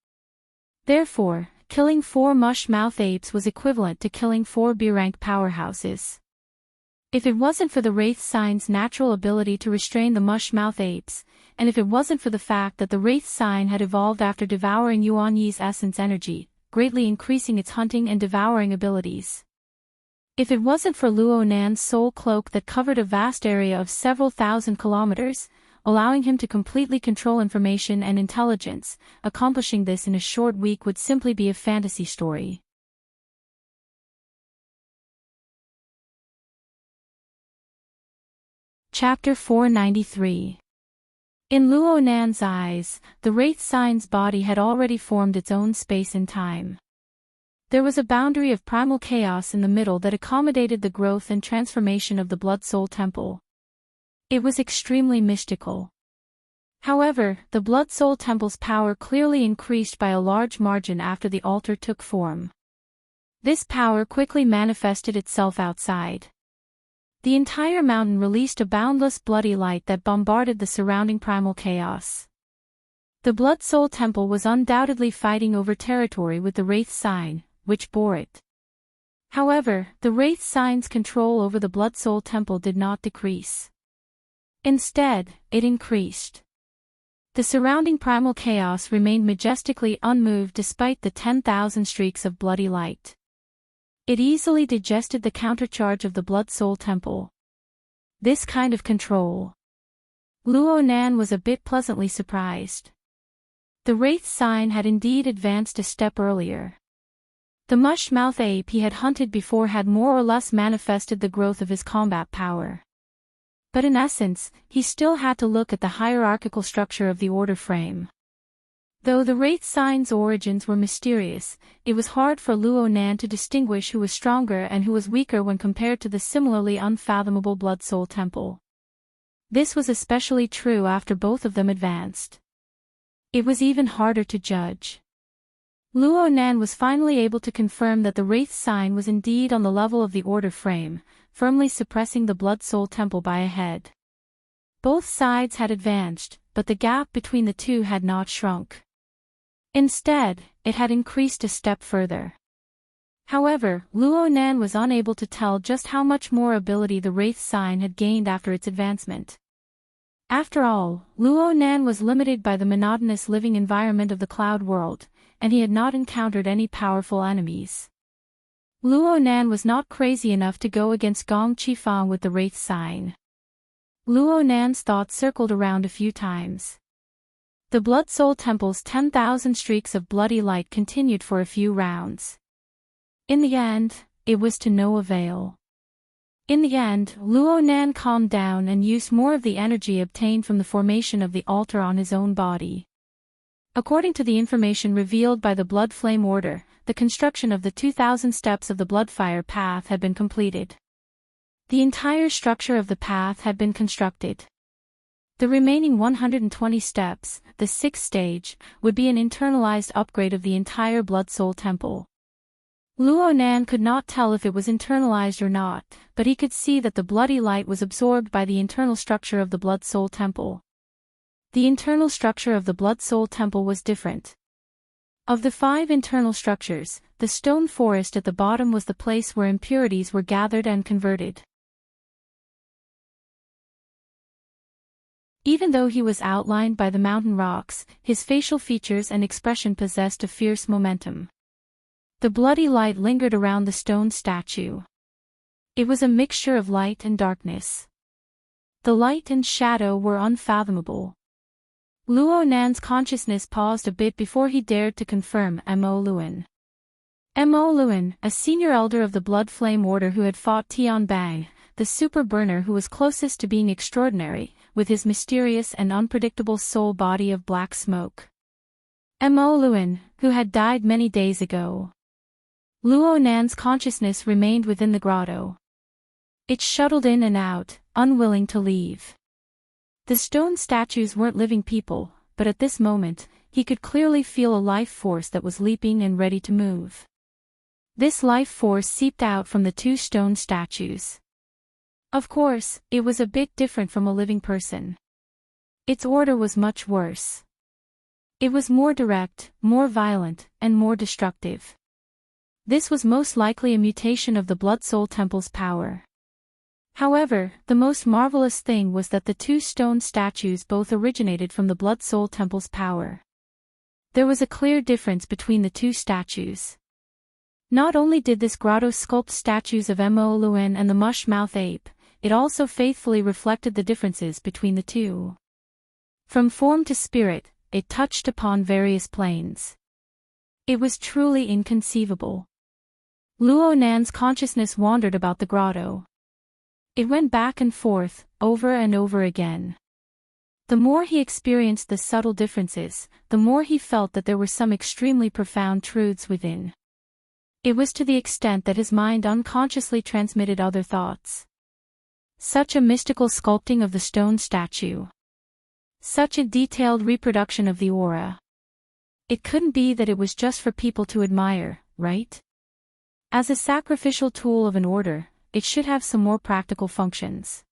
Therefore, killing 4 mush-mouth apes was equivalent to killing 4 B-rank powerhouses. If it wasn't for the Wraith sign's natural ability to restrain the mush-mouth apes, and if it wasn't for the fact that the Wraith sign had evolved after devouring Yuan Yi's essence energy, greatly increasing its hunting and devouring abilities. If it wasn't for Luo Nan's soul cloak that covered a vast area of several thousand kilometers, allowing him to completely control information and intelligence, accomplishing this in a short week would simply be a fantasy story. Chapter 493. In Luo Nan's eyes, the Wraith sign's body had already formed its own space and time. There was a boundary of primal chaos in the middle that accommodated the growth and transformation of the Blood Soul Temple. It was extremely mystical. However, the Blood Soul Temple's power clearly increased by a large margin after the altar took form. This power quickly manifested itself outside. The entire mountain released a boundless bloody light that bombarded the surrounding primal chaos. The Blood Soul Temple was undoubtedly fighting over territory with the Wraith sign, which bore it. However, the Wraith sign's control over the Blood Soul Temple did not decrease. Instead, it increased. The surrounding primal chaos remained majestically unmoved despite the 10,000 streaks of bloody light. It easily digested the countercharge of the Blood-Soul Temple. This kind of control. Luo Nan was a bit pleasantly surprised. The Wraith sign had indeed advanced a step earlier. The mush-mouth ape he had hunted before had more or less manifested the growth of his combat power. But in essence, he still had to look at the hierarchical structure of the order frame. Though the Wraith sign's origins were mysterious, it was hard for Luo Nan to distinguish who was stronger and who was weaker when compared to the similarly unfathomable Blood-Soul Temple. This was especially true after both of them advanced. It was even harder to judge. Luo Nan was finally able to confirm that the Wraith sign was indeed on the level of the order frame, firmly suppressing the Blood-Soul Temple by a head. Both sides had advanced, but the gap between the two had not shrunk. Instead, it had increased a step further. However, Luo Nan was unable to tell just how much more ability the Wraith sign had gained after its advancement. After all, Luo Nan was limited by the monotonous living environment of the cloud world, and he had not encountered any powerful enemies. Luo Nan was not crazy enough to go against Gong Qifang with the Wraith sign. Luo Nan's thoughts circled around a few times. The Blood-Soul Temple's 10,000 streaks of bloody light continued for a few rounds. In the end, it was to no avail. In the end, Luo Nan calmed down and used more of the energy obtained from the formation of the altar on his own body. According to the information revealed by the Blood Flame Order, the construction of the 2,000 steps of the Bloodfire path had been completed. The entire structure of the path had been constructed. The remaining 120 steps, the sixth stage, would be an internalized upgrade of the entire Blood-Soul Temple. Luo Nan could not tell if it was internalized or not, but he could see that the bloody light was absorbed by the internal structure of the Blood-Soul Temple. The internal structure of the Blood-Soul Temple was different. Of the 5 internal structures, the stone forest at the bottom was the place where impurities were gathered and converted. Even though he was outlined by the mountain rocks, his facial features and expression possessed a fierce momentum. The bloody light lingered around the stone statue. It was a mixture of light and darkness. The light and shadow were unfathomable. Luo Nan's consciousness paused a bit before he dared to confirm Mo Luan. Mo Luan, a senior elder of the Blood Flame Order who had fought Tian Bang, the super burner who was closest to being extraordinary, with his mysterious and unpredictable soul body of black smoke. Mo Luan, who had died many days ago. Luo Nan's consciousness remained within the grotto. It shuttled in and out, unwilling to leave. The stone statues weren't living people, but at this moment, he could clearly feel a life force that was leaping and ready to move. This life force seeped out from the 2 stone statues. Of course, it was a bit different from a living person. Its order was much worse. It was more direct, more violent, and more destructive. This was most likely a mutation of the Blood-Soul Temple's power. However, the most marvelous thing was that the 2 stone statues both originated from the Blood-Soul Temple's power. There was a clear difference between the 2 statues. Not only did this grotto sculpt statues of Mo Luan and the mush-mouth ape, it also faithfully reflected the differences between the 2. From form to spirit, it touched upon various planes. It was truly inconceivable. Luo Nan's consciousness wandered about the grotto. It went back and forth, over and over again. The more he experienced the subtle differences, the more he felt that there were some extremely profound truths within. It was to the extent that his mind unconsciously transmitted other thoughts. Such a mystical sculpting of the stone statue. Such a detailed reproduction of the aura. It couldn't be that it was just for people to admire, right? As a sacrificial tool of an order, it should have some more practical functions.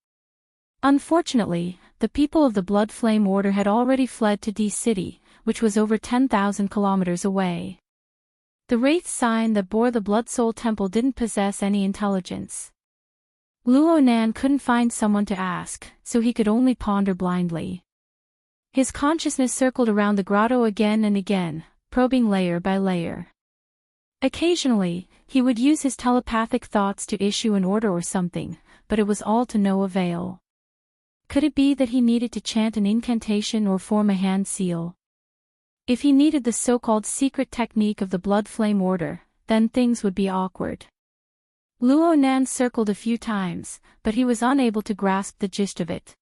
Unfortunately, the people of the Blood Flame Order had already fled to D City, which was over 10,000 kilometers away. The Wraith sign that bore the Blood-Soul Temple didn't possess any intelligence. Luo Nan couldn't find someone to ask, so he could only ponder blindly. His consciousness circled around the grotto again and again, probing layer by layer. Occasionally, he would use his telepathic thoughts to issue an order or something, but it was all to no avail. Could it be that he needed to chant an incantation or form a hand seal? If he needed the so-called secret technique of the blood flame order, then things would be awkward. Luo Nan circled a few times, but he was unable to grasp the gist of it.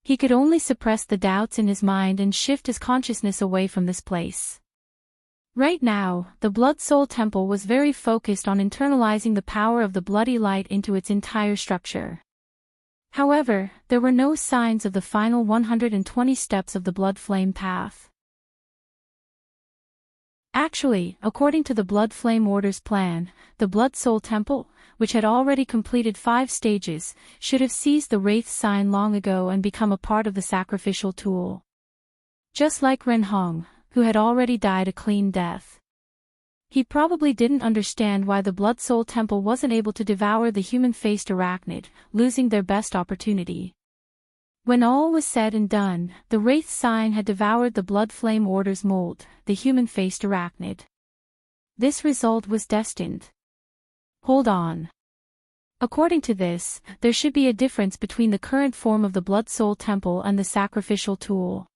He could only suppress the doubts in his mind and shift his consciousness away from this place. Right now, the Blood Soul Temple was very focused on internalizing the power of the bloody light into its entire structure. However, there were no signs of the final 120 steps of the blood flame path. Actually, according to the Blood Flame Order's plan, the Blood Soul Temple, which had already completed 5 stages, should have seized the Wraith sign long ago and become a part of the sacrificial tool. Just like Ren Hong, who had already died a clean death. He probably didn't understand why the Blood Soul Temple wasn't able to devour the human-faced arachnid, losing their best opportunity. When all was said and done, the Wraith sign had devoured the Blood Flame Order's mold, the human-faced arachnid. This result was destined. Hold on. According to this, there should be a difference between the current form of the Blood Soul Temple and the sacrificial tool.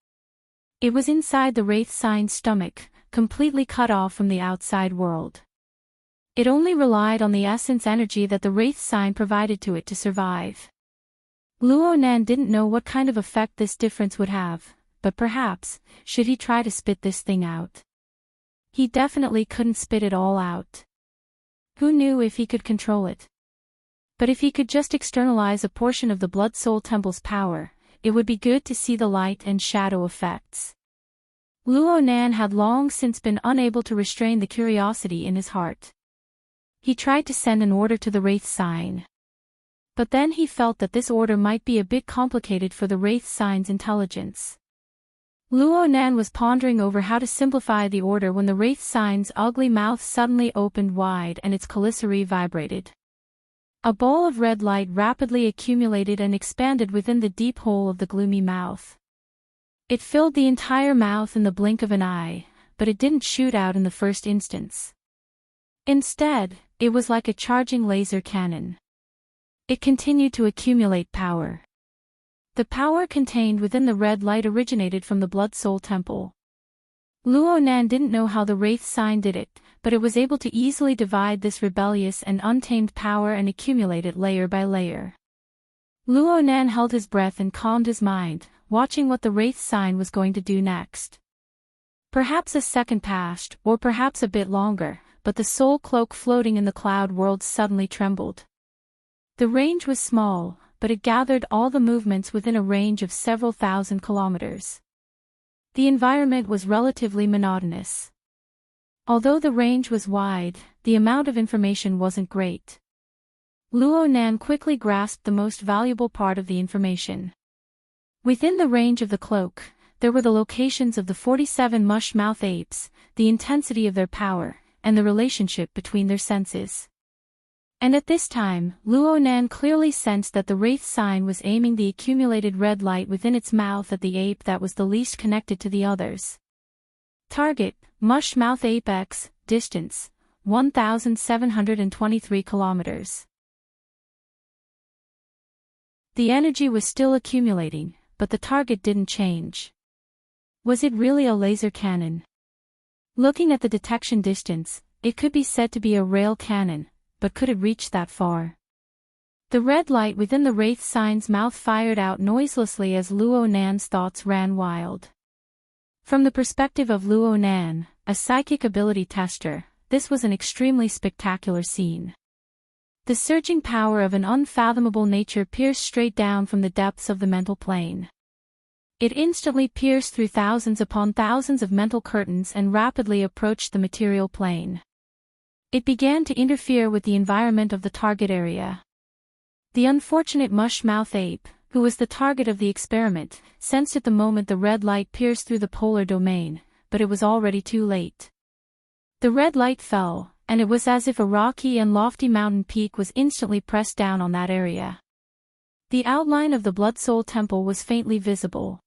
It was inside the Wraith sign's stomach, completely cut off from the outside world. It only relied on the essence energy that the Wraith sign provided to it to survive. Luo Nan didn't know what kind of effect this difference would have, but perhaps, should he try to spit this thing out? He definitely couldn't spit it all out. Who knew if he could control it? But if he could just externalize a portion of the Blood Soul Temple's power, it would be good to see the light and shadow effects. Luo Nan had long since been unable to restrain the curiosity in his heart. He tried to send an order to the Wraith sign. But then he felt that this order might be a bit complicated for the Wraith sign's intelligence. Luo Nan was pondering over how to simplify the order when the Wraith sign's ugly mouth suddenly opened wide and its calicity vibrated. A ball of red light rapidly accumulated and expanded within the deep hole of the gloomy mouth. It filled the entire mouth in the blink of an eye, but it didn't shoot out in the first instance. Instead, it was like a charging laser cannon. It continued to accumulate power. The power contained within the red light originated from the Blood Soul Temple. Luo Nan didn't know how the Wraith sign did it, but it was able to easily divide this rebellious and untamed power and accumulate it layer by layer. Luo Nan held his breath and calmed his mind, watching what the Wraith sign was going to do next. Perhaps a second passed, or perhaps a bit longer, but the soul cloak floating in the cloud world suddenly trembled. The range was small, but it gathered all the movements within a range of several thousand kilometers. The environment was relatively monotonous. Although the range was wide, the amount of information wasn't great. Luo Nan quickly grasped the most valuable part of the information. Within the range of the cloak, there were the locations of the 47 mush-mouth apes, the intensity of their power, and the relationship between their senses. And at this time, Luo Nan clearly sensed that the Wraith sign was aiming the accumulated red light within its mouth at the ape that was the least connected to the others. Target, mush-mouth ape X, distance, 1,723 kilometers. The energy was still accumulating, but the target didn't change. Was it really a laser cannon? Looking at the detection distance, it could be said to be a rail cannon, but could it reach that far? The red light within the Wraith sign's mouth fired out noiselessly as Luo Nan's thoughts ran wild. From the perspective of Luo Nan, a psychic ability tester, this was an extremely spectacular scene. The surging power of an unfathomable nature pierced straight down from the depths of the mental plane. It instantly pierced through thousands upon thousands of mental curtains and rapidly approached the material plane. It began to interfere with the environment of the target area. The unfortunate mush-mouth ape, who was the target of the experiment, sensed it the moment the red light pierced through the polar domain, but it was already too late. The red light fell, and it was as if a rocky and lofty mountain peak was instantly pressed down on that area. The outline of the Blood Soul Temple was faintly visible.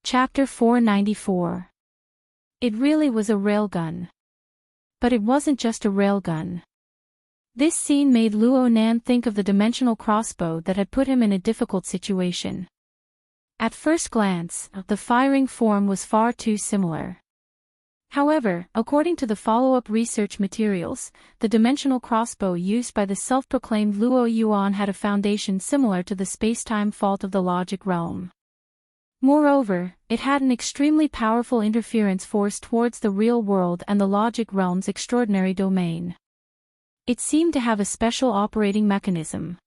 Chapter 494. It really was a railgun. But it wasn't just a railgun. This scene made Luo Nan think of the dimensional crossbow that had put him in a difficult situation. At first glance, the firing form was far too similar. However, according to the follow-up research materials, the dimensional crossbow used by the self-proclaimed Luo Yuan had a foundation similar to the space-time fault of the logic realm. Moreover, it had an extremely powerful interference force towards the real world and the logic realm's extraordinary domain. It seemed to have a special operating mechanism.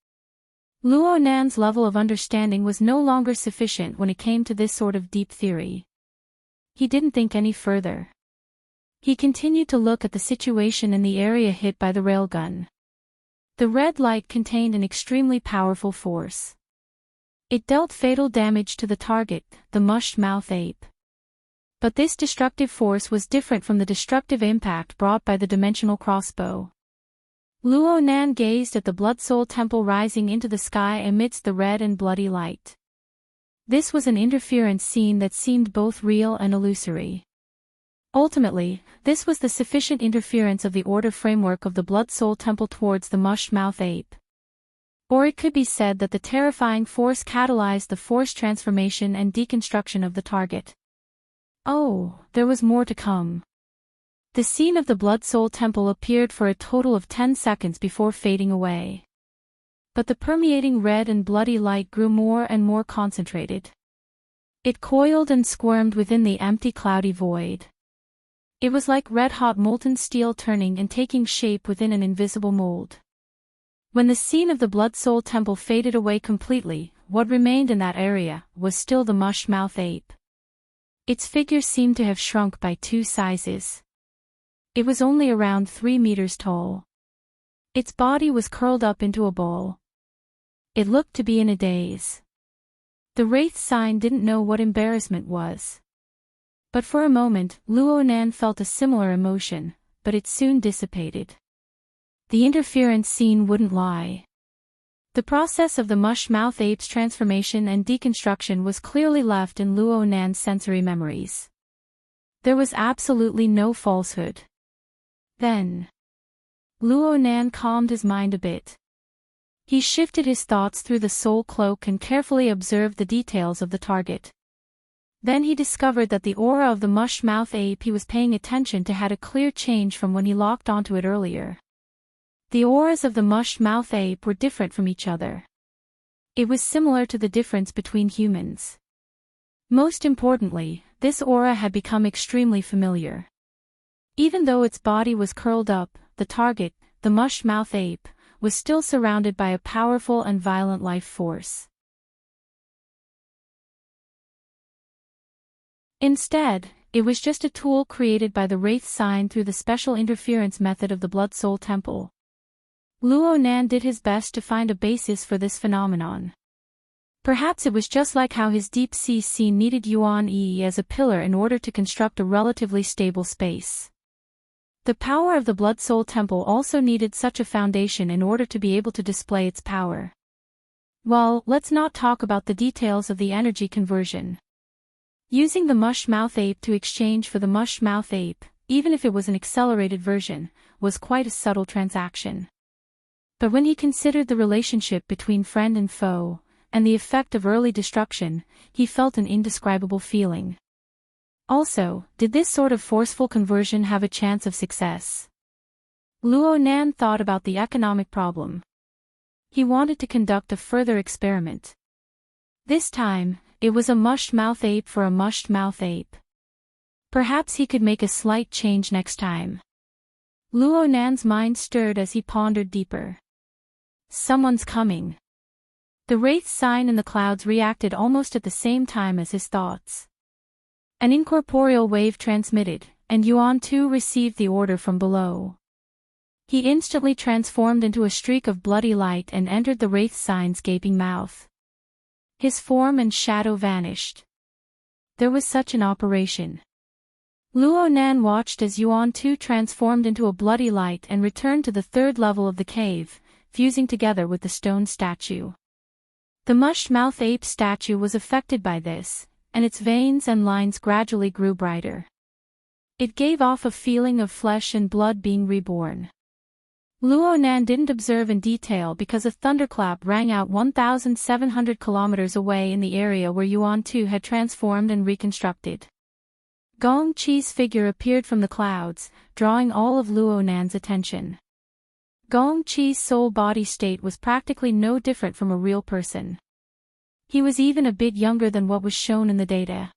Luo Nan's level of understanding was no longer sufficient when it came to this sort of deep theory. He didn't think any further. He continued to look at the situation in the area hit by the railgun. The red light contained an extremely powerful force. It dealt fatal damage to the target, the mush-mouth ape. But this destructive force was different from the destructive impact brought by the dimensional crossbow. Luo Nan gazed at the Blood Soul Temple rising into the sky amidst the red and bloody light. This was an interference scene that seemed both real and illusory. Ultimately, this was the sufficient interference of the order framework of the Blood Soul Temple towards the mush-mouth ape. Or it could be said that the terrifying force catalyzed the force transformation and deconstruction of the target. Oh, there was more to come. The scene of the Blood Soul Temple appeared for a total of 10 seconds before fading away. But the permeating red and bloody light grew more and more concentrated. It coiled and squirmed within the empty cloudy void. It was like red-hot molten steel turning and taking shape within an invisible mold. When the scene of the Blood Soul Temple faded away completely, what remained in that area was still the mush-mouth ape. Its figure seemed to have shrunk by 2 sizes. It was only around 3 meters tall. Its body was curled up into a ball. It looked to be in a daze. The wraith sign didn't know what embarrassment was. But for a moment, Luo Nan felt a similar emotion, but it soon dissipated. The interference scene wouldn't lie. The process of the mush-mouth ape's transformation and deconstruction was clearly left in Luo Nan's sensory memories. There was absolutely no falsehood. Then, Luo Nan calmed his mind a bit. He shifted his thoughts through the soul cloak and carefully observed the details of the target. Then he discovered that the aura of the mush-mouth ape he was paying attention to had a clear change from when he locked onto it earlier. The auras of the mush-mouth ape were different from each other. It was similar to the difference between humans. Most importantly, this aura had become extremely familiar. Even though its body was curled up, the target, the mush-mouth ape, was still surrounded by a powerful and violent life force. Instead, it was just a tool created by the wraith sign through the special interference method of the Blood Soul Temple. Luo Nan did his best to find a basis for this phenomenon. Perhaps it was just like how his deep-sea scene needed Yuan Yi as a pillar in order to construct a relatively stable space. The power of the Blood Soul Temple also needed such a foundation in order to be able to display its power. Well, let's not talk about the details of the energy conversion. Using the mush-mouth ape to exchange for the mush-mouth ape, even if it was an accelerated version, was quite a subtle transaction. But when he considered the relationship between friend and foe, and the effect of early destruction, he felt an indescribable feeling. Also, did this sort of forceful conversion have a chance of success? Luo Nan thought about the economic problem. He wanted to conduct a further experiment. This time, it was a mush-mouth ape for a mush-mouth ape. Perhaps he could make a slight change next time. Luo Nan's mind stirred as he pondered deeper. Someone's coming. The wraith sign in the clouds reacted almost at the same time as his thoughts. An incorporeal wave transmitted, and Yuan too received the order from below. He instantly transformed into a streak of bloody light and entered the wraith sign's gaping mouth. His form and shadow vanished. There was such an operation. Luo Nan watched as Yuan Tu transformed into a bloody light and returned to the third level of the cave, fusing together with the stone statue. The mush-mouth ape statue was affected by this, and its veins and lines gradually grew brighter. It gave off a feeling of flesh and blood being reborn. Luo Nan didn't observe in detail because a thunderclap rang out 1,700 kilometers away in the area where Yuan Tu had transformed and reconstructed. Gong Qi's figure appeared from the clouds, drawing all of Luo Nan's attention. Gong Qi's soul-body state was practically no different from a real person. He was even a bit younger than what was shown in the data.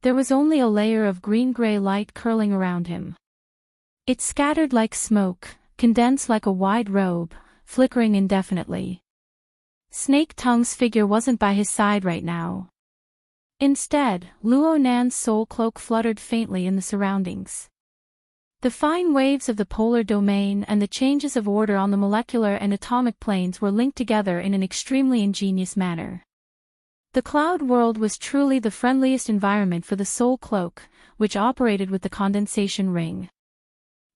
There was only a layer of green-gray light curling around him. It scattered like smoke, condensed like a wide robe, flickering indefinitely. Snake Tongue's figure wasn't by his side right now. Instead, Luo Nan's soul cloak fluttered faintly in the surroundings. The fine waves of the polar domain and the changes of order on the molecular and atomic planes were linked together in an extremely ingenious manner. The cloud world was truly the friendliest environment for the soul cloak, which operated with the condensation ring.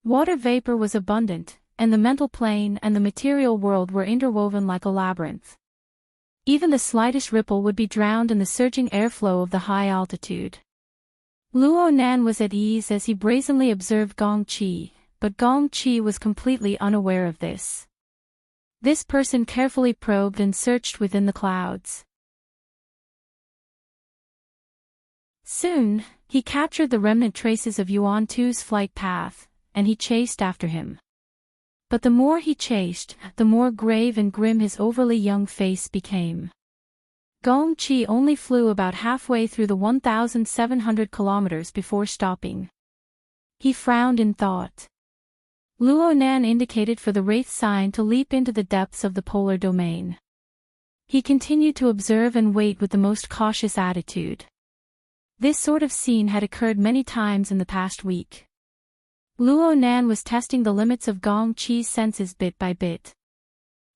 Water vapor was abundant, and the mental plane and the material world were interwoven like a labyrinth. Even the slightest ripple would be drowned in the surging airflow of the high altitude. Luo Nan was at ease as he brazenly observed Gong Qi, but Gong Qi was completely unaware of this. This person carefully probed and searched within the clouds. Soon, he captured the remnant traces of Yuan Tu's flight path, and he chased after him. But the more he chased, the more grave and grim his overly young face became. Gong Qi only flew about halfway through the 1,700 kilometers before stopping. He frowned in thought. Luo Nan indicated for the wraith sign to leap into the depths of the polar domain. He continued to observe and wait with the most cautious attitude. This sort of scene had occurred many times in the past week. Luo Nan was testing the limits of Gong Qi's senses bit by bit.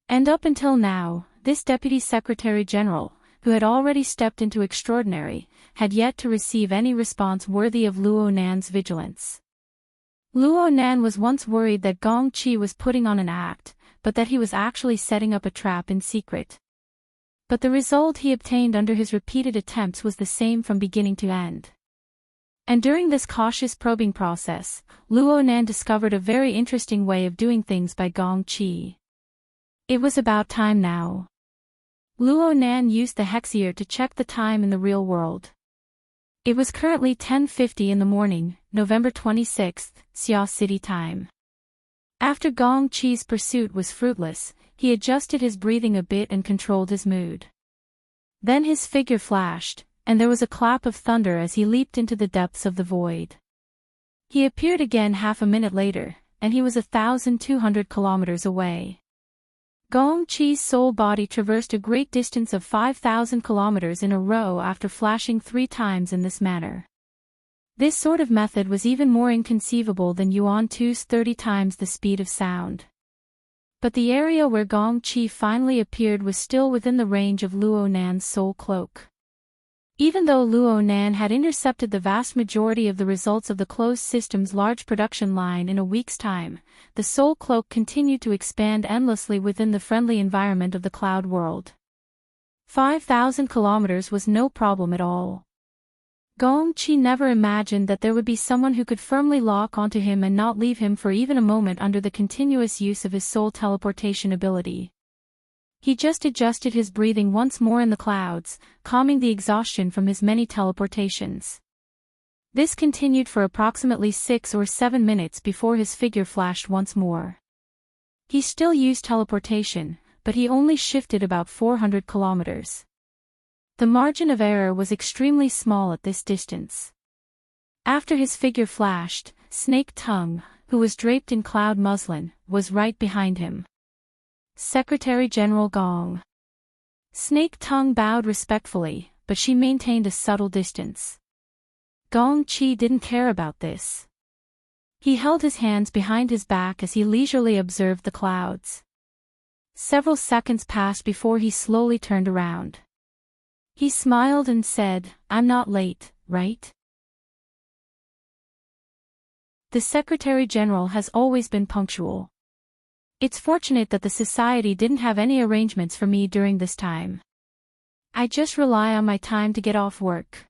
And up until now, this Deputy Secretary General, who had already stepped into extraordinary, had yet to receive any response worthy of Luo Nan's vigilance. Luo Nan was once worried that Gong Qi was putting on an act, but that he was actually setting up a trap in secret. But the result he obtained under his repeated attempts was the same from beginning to end. And during this cautious probing process, Luo Nan discovered a very interesting way of doing things by Gong Qi. It was about time now. Luo Nan used the Hexier to check the time in the real world. It was currently 10:50 in the morning, November 26, Xia City time. After Gong Qi's pursuit was fruitless, he adjusted his breathing a bit and controlled his mood. Then his figure flashed, and there was a clap of thunder as he leaped into the depths of the void. He appeared again half a minute later, and he was 1,200 kilometers away. Gong Qi's soul body traversed a great distance of 5,000 kilometers in a row after flashing 3 times in this manner. This sort of method was even more inconceivable than Yuan Tu's 30 times the speed of sound. But the area where Gong Qi finally appeared was still within the range of Luo Nan's soul cloak. Even though Luo Nan had intercepted the vast majority of the results of the closed system's large production line in a week's time, the soul cloak continued to expand endlessly within the friendly environment of the cloud world. 5,000 kilometers was no problem at all. Gong Qi never imagined that there would be someone who could firmly lock onto him and not leave him for even a moment under the continuous use of his soul teleportation ability. He just adjusted his breathing once more in the clouds, calming the exhaustion from his many teleportations. This continued for approximately 6 or 7 minutes before his figure flashed once more. He still used teleportation, but he only shifted about 400 kilometers. The margin of error was extremely small at this distance. After his figure flashed, Snake Tongue, who was draped in cloud muslin, was right behind him. Secretary General Gong. Snake Tongue bowed respectfully, but she maintained a subtle distance. Gong Qi didn't care about this. He held his hands behind his back as he leisurely observed the clouds. Several seconds passed before he slowly turned around. He smiled and said, "I'm not late, right?" The Secretary General has always been punctual. It's fortunate that the society didn't have any arrangements for me during this time. I just rely on my time to get off work.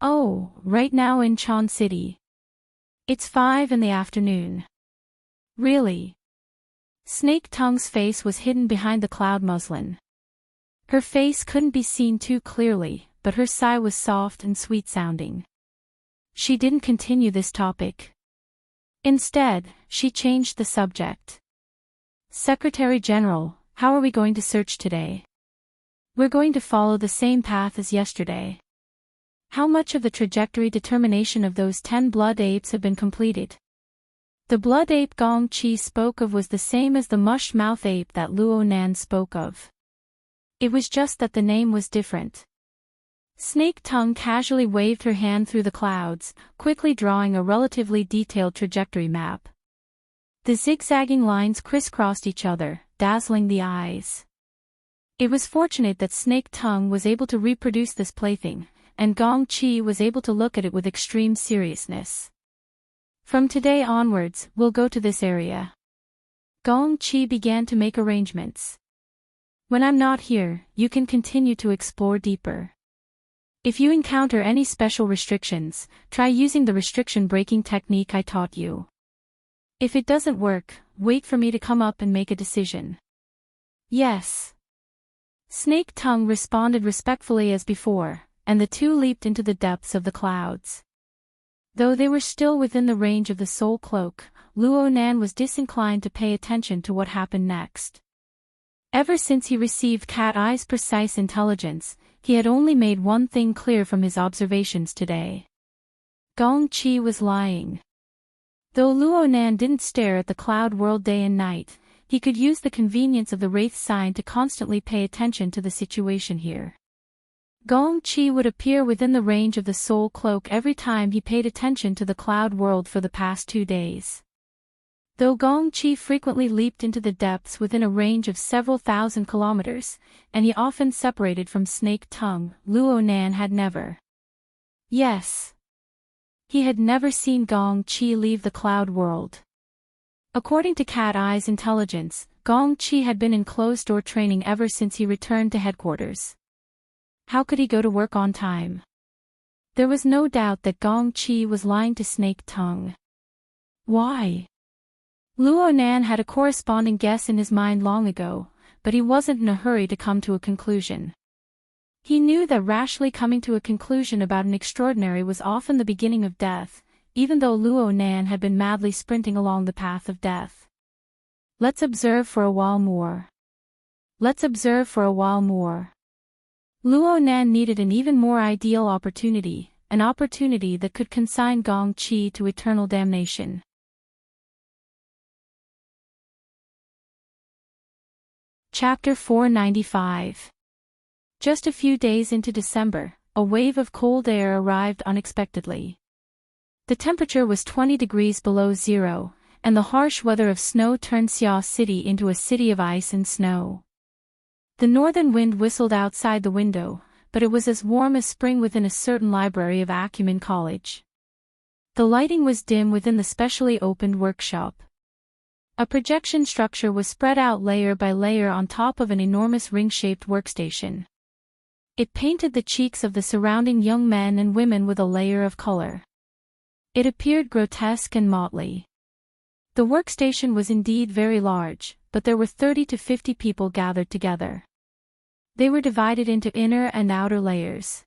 Oh, right now in Chan City. It's 5 in the afternoon. Really? Snake Tongue's face was hidden behind the cloud muslin. Her face couldn't be seen too clearly, but her sigh was soft and sweet-sounding. She didn't continue this topic. Instead, she changed the subject. Secretary General, how are we going to search today? We're going to follow the same path as yesterday. How much of the trajectory determination of those 10 blood apes have been completed? The blood ape Gong Chi spoke of was the same as the mush-mouth ape that Luo Nan spoke of. It was just that the name was different. Snake Tongue casually waved her hand through the clouds, quickly drawing a relatively detailed trajectory map. The zigzagging lines crisscrossed each other, dazzling the eyes. It was fortunate that Snake Tongue was able to reproduce this plaything, and Gong Chi was able to look at it with extreme seriousness. From today onwards, we'll go to this area. Gong Chi began to make arrangements. When I'm not here, you can continue to explore deeper. If you encounter any special restrictions, try using the restriction-breaking technique I taught you. If it doesn't work, wait for me to come up and make a decision. Yes. Snake Tongue responded respectfully as before, and the two leaped into the depths of the clouds. Though they were still within the range of the soul cloak, Luo Nan was disinclined to pay attention to what happened next. Ever since he received Cat Eye's precise intelligence, he had only made one thing clear from his observations today. Gong Chi was lying. Though Luo Nan didn't stare at the cloud world day and night, he could use the convenience of the Wraith sign to constantly pay attention to the situation here. Gong Chi would appear within the range of the soul cloak every time he paid attention to the cloud world for the past 2 days. Though Gong Chi frequently leaped into the depths within a range of several thousand kilometers, and he often separated from Snake Tongue, Luo Nan had never. Yes. He had never seen Gong Chi leave the cloud world. According to Cat Eye's intelligence, Gong Chi had been in closed-door training ever since he returned to headquarters. How could he go to work on time? There was no doubt that Gong Chi was lying to Snake Tongue. Why? Luo Nan had a corresponding guess in his mind long ago, but he wasn't in a hurry to come to a conclusion. He knew that rashly coming to a conclusion about an extraordinary was often the beginning of death, even though Luo Nan had been madly sprinting along the path of death. Let's observe for a while more. Let's observe for a while more. Luo Nan needed an even more ideal opportunity, an opportunity that could consign Gong Chi to eternal damnation. Chapter 495. Just a few days into December, a wave of cold air arrived unexpectedly. The temperature was 20 degrees below zero, and the harsh weather of snow turned Xia City into a city of ice and snow. The northern wind whistled outside the window, but it was as warm as spring within a certain library of Acumen College. The lighting was dim within the specially opened workshop. A projection structure was spread out layer by layer on top of an enormous ring-shaped workstation. It painted the cheeks of the surrounding young men and women with a layer of color. It appeared grotesque and motley. The workstation was indeed very large, but there were 30 to 50 people gathered together. They were divided into inner and outer layers.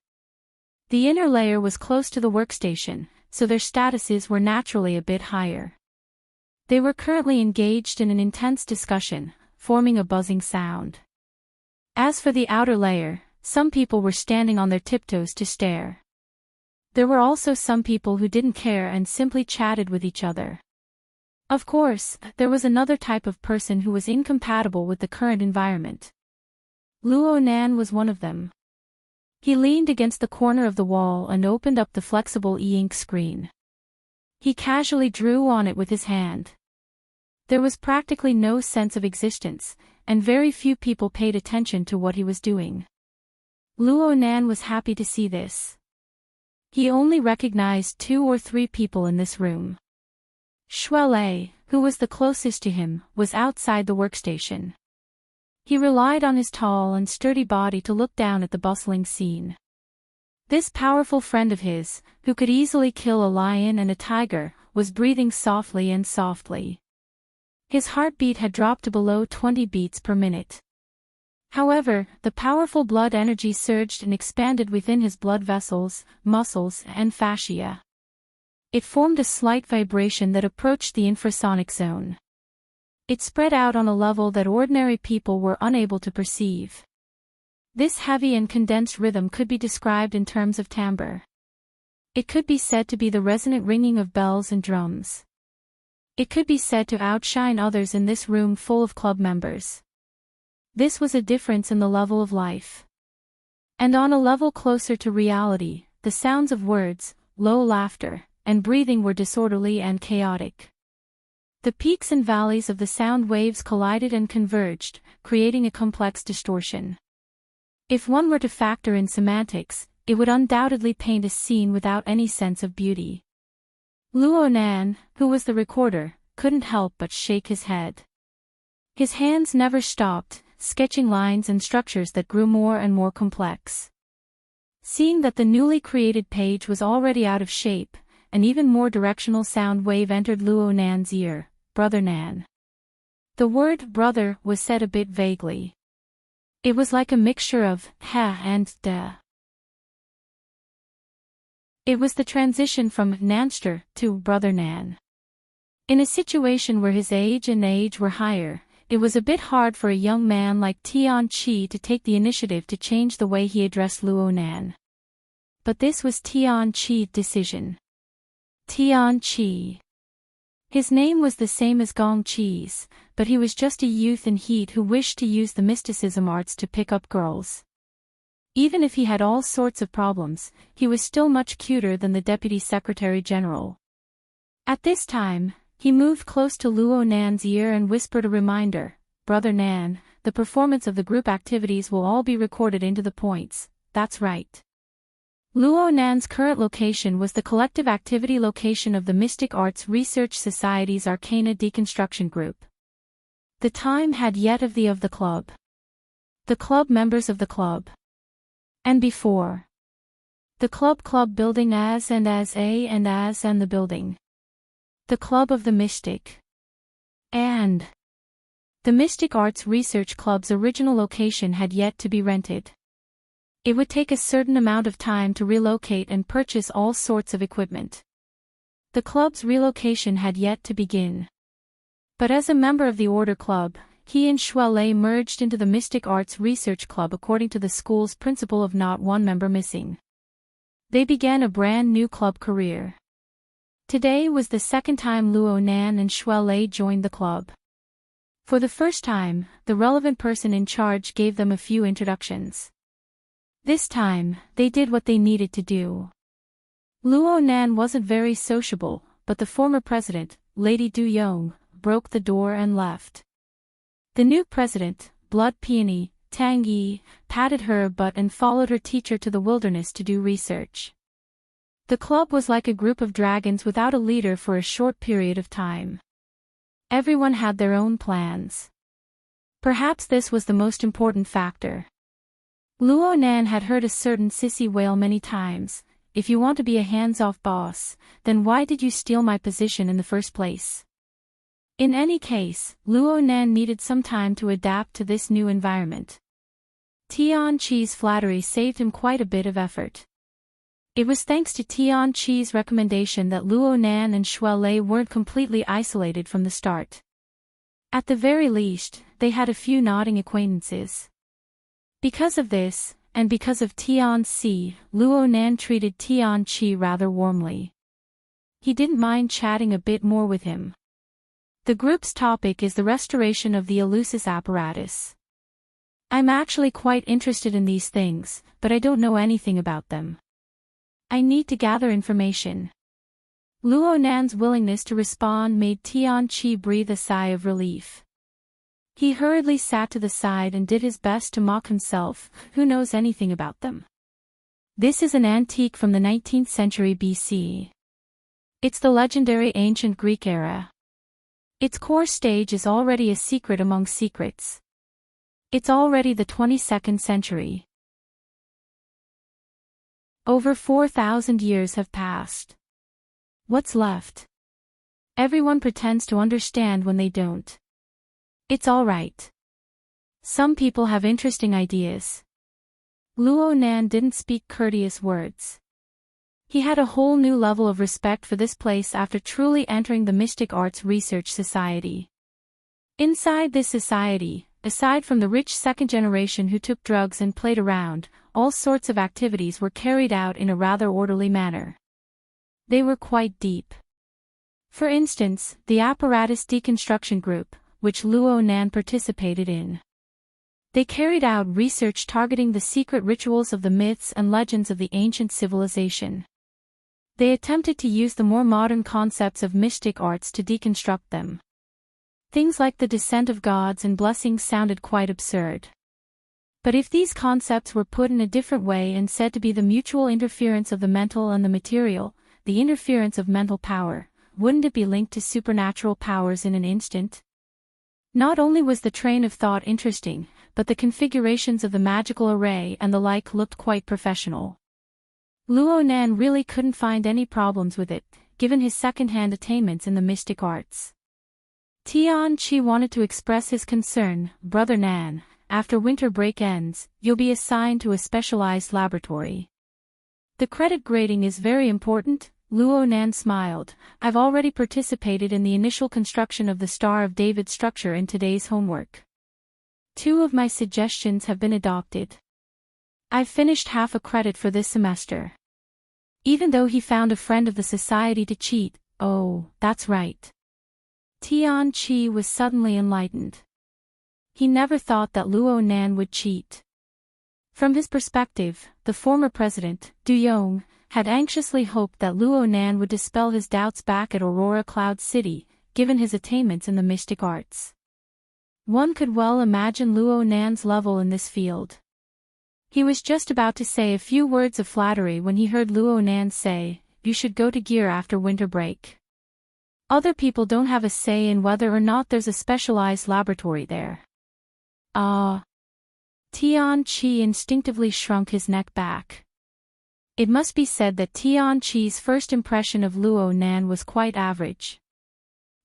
The inner layer was close to the workstation, so their statuses were naturally a bit higher. They were currently engaged in an intense discussion, forming a buzzing sound. As for the outer layer, some people were standing on their tiptoes to stare. There were also some people who didn't care and simply chatted with each other. Of course, there was another type of person who was incompatible with the current environment. Luo Nan was one of them. He leaned against the corner of the wall and opened up the flexible e-ink screen. He casually drew on it with his hand. There was practically no sense of existence, and very few people paid attention to what he was doing. Luo Nan was happy to see this. He only recognized 2 or 3 people in this room. Shuelei, who was the closest to him, was outside the workstation. He relied on his tall and sturdy body to look down at the bustling scene. This powerful friend of his, who could easily kill a lion and a tiger, was breathing softly and softly. His heartbeat had dropped to below 20 beats per minute. However, the powerful blood energy surged and expanded within his blood vessels, muscles, and fascia. It formed a slight vibration that approached the infrasonic zone. It spread out on a level that ordinary people were unable to perceive. This heavy and condensed rhythm could be described in terms of timbre. It could be said to be the resonant ringing of bells and drums. It could be said to outshine others in this room full of club members. This was a difference in the level of life. And on a level closer to reality, the sounds of words, low laughter, and breathing were disorderly and chaotic. The peaks and valleys of the sound waves collided and converged, creating a complex distortion. If one were to factor in semantics, it would undoubtedly paint a scene without any sense of beauty. Luo Nan, who was the recorder, couldn't help but shake his head. His hands never stopped, sketching lines and structures that grew more and more complex. Seeing that the newly created page was already out of shape, an even more directional sound wave entered Luo Nan's ear, Brother Nan. The word brother was said a bit vaguely. It was like a mixture of ha and da. It was the transition from Nanster to Brother Nan. In a situation where his age and age were higher, it was a bit hard for a young man like Tian Chi to take the initiative to change the way he addressed Luo Nan. But this was Tian Chi's decision. Tian Chi. His name was the same as Gong Chi's, but he was just a youth in heat who wished to use the mysticism arts to pick up girls. Even if he had all sorts of problems, he was still much cuter than the Deputy Secretary General. At this time, he moved close to Luo Nan's ear and whispered a reminder, Brother Nan, the performance of the group activities will all be recorded into the points, that's right. Luo Nan's current location was the collective activity location of the Mystic Arts Research Society's Arcana Deconstruction Group. The time had yet of the club. The club members of the club. And before. The club building as and the building. The Club of the Mystic. And. The Mystic Arts Research Club's original location had yet to be rented. It would take a certain amount of time to relocate and purchase all sorts of equipment. The club's relocation had yet to begin. But as a member of the Order Club, he and Shuelei merged into the Mystic Arts Research Club according to the school's principle of not one member missing. They began a brand new club career. Today was the second time Luo Nan and Shuelei joined the club. For the first time, the relevant person in charge gave them a few introductions. This time, they did what they needed to do. Luo Nan wasn't very sociable, but the former president, Lady Du Yong, broke the door and left. The new president, Blood Peony, Tang Yi, patted her butt and followed her teacher to the wilderness to do research. The club was like a group of dragons without a leader for a short period of time. Everyone had their own plans. Perhaps this was the most important factor. Luo Nan had heard a certain sissy wail many times, if you want to be a hands-off boss, then why did you steal my position in the first place? In any case, Luo Nan needed some time to adapt to this new environment. Tian Chi's flattery saved him quite a bit of effort. It was thanks to Tian Chi's recommendation that Luo Nan and Shuelei weren't completely isolated from the start. At the very least, they had a few nodding acquaintances. Because of this, and because of Tian Chi, Luo Nan treated Tian Chi rather warmly. He didn't mind chatting a bit more with him. The group's topic is the restoration of the Eleusis apparatus. I'm actually quite interested in these things, but I don't know anything about them. I need to gather information. Luo Nan's willingness to respond made Tian Chi breathe a sigh of relief. He hurriedly sat to the side and did his best to mock himself, who knows anything about them. This is an antique from the 19th century BC. It's the legendary ancient Greek era. Its core stage is already a secret among secrets. It's already the 22nd century. Over 4,000 years have passed. What's left? Everyone pretends to understand when they don't. It's all right. Some people have interesting ideas. Luo Nan didn't speak courteous words. He had a whole new level of respect for this place after truly entering the Mystic Arts Research Society. Inside this society, aside from the rich second generation who took drugs and played around, all sorts of activities were carried out in a rather orderly manner. They were quite deep. For instance, the apparatus deconstruction group, which Luo Nan participated in. They carried out research targeting the secret rituals of the myths and legends of the ancient civilization. They attempted to use the more modern concepts of mystic arts to deconstruct them. Things like the descent of gods and blessings sounded quite absurd. But if these concepts were put in a different way and said to be the mutual interference of the mental and the material, the interference of mental power, wouldn't it be linked to supernatural powers in an instant? Not only was the train of thought interesting, but the configurations of the magical array and the like looked quite professional. Luo Nan really couldn't find any problems with it, given his second-hand attainments in the mystic arts. Tian Chi wanted to express his concern. Brother Nan, after winter break ends, you'll be assigned to a specialized laboratory. The credit grading is very important. Luo Nan smiled. I've already participated in the initial construction of the Star of David structure in today's homework. 2 of my suggestions have been adopted. I've finished half a credit for this semester. Even though he found a friend of the society to cheat, oh, that's right. Tian Chi was suddenly enlightened. He never thought that Luo Nan would cheat. From his perspective, the former president, Du Yong, had anxiously hoped that Luo Nan would dispel his doubts back at Aurora Cloud City, given his attainments in the mystic arts. One could well imagine Luo Nan's level in this field. He was just about to say a few words of flattery when he heard Luo Nan say, "You should go to Gear after winter break. Other people don't have a say in whether or not there's a specialized laboratory there." Tian Chi instinctively shrunk his neck back. It must be said that Tian Chi's first impression of Luo Nan was quite average.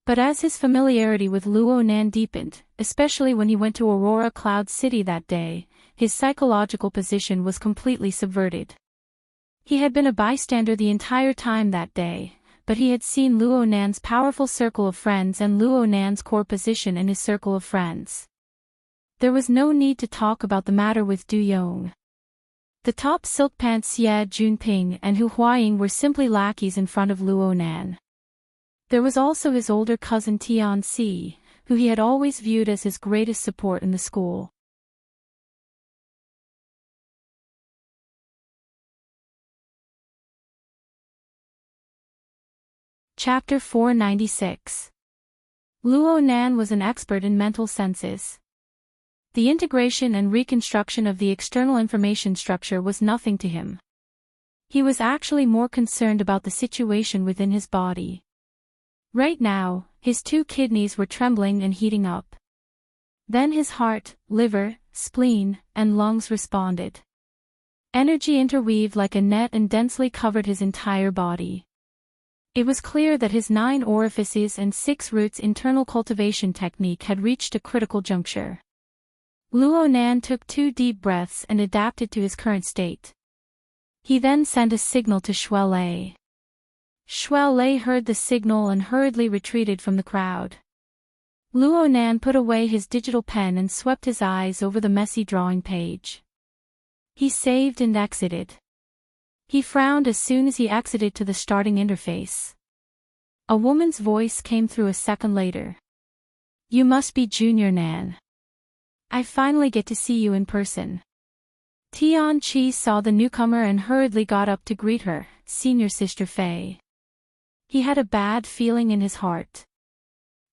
But as his familiarity with Luo Nan deepened, especially when he went to Aurora Cloud City that day, his psychological position was completely subverted. He had been a bystander the entire time that day, but he had seen Luo Nan's powerful circle of friends and Luo Nan's core position in his circle of friends. There was no need to talk about the matter with Du Yong. The top silk pants Xie Junping and Hu Huaying were simply lackeys in front of Luo Nan. There was also his older cousin Tian Si, who he had always viewed as his greatest support in the school. Chapter 496. Luo Nan was an expert in mental senses. The integration and reconstruction of the external information structure was nothing to him. He was actually more concerned about the situation within his body. Right now, his 2 kidneys were trembling and heating up. Then his heart, liver, spleen, and lungs responded. Energy interweaved like a net and densely covered his entire body. It was clear that his 9 orifices and 6 roots internal cultivation technique had reached a critical juncture. Luo Nan took 2 deep breaths and adapted to his current state. He then sent a signal to Shuai Lei. Shuai Lei heard the signal and hurriedly retreated from the crowd. Luo Nan put away his digital pen and swept his eyes over the messy drawing page. He saved and exited. He frowned as soon as he exited to the starting interface. A woman's voice came through a second later. "You must be Junior Nan. I finally get to see you in person." Tian Chi saw the newcomer and hurriedly got up to greet her, "Senior Sister Fei." He had a bad feeling in his heart.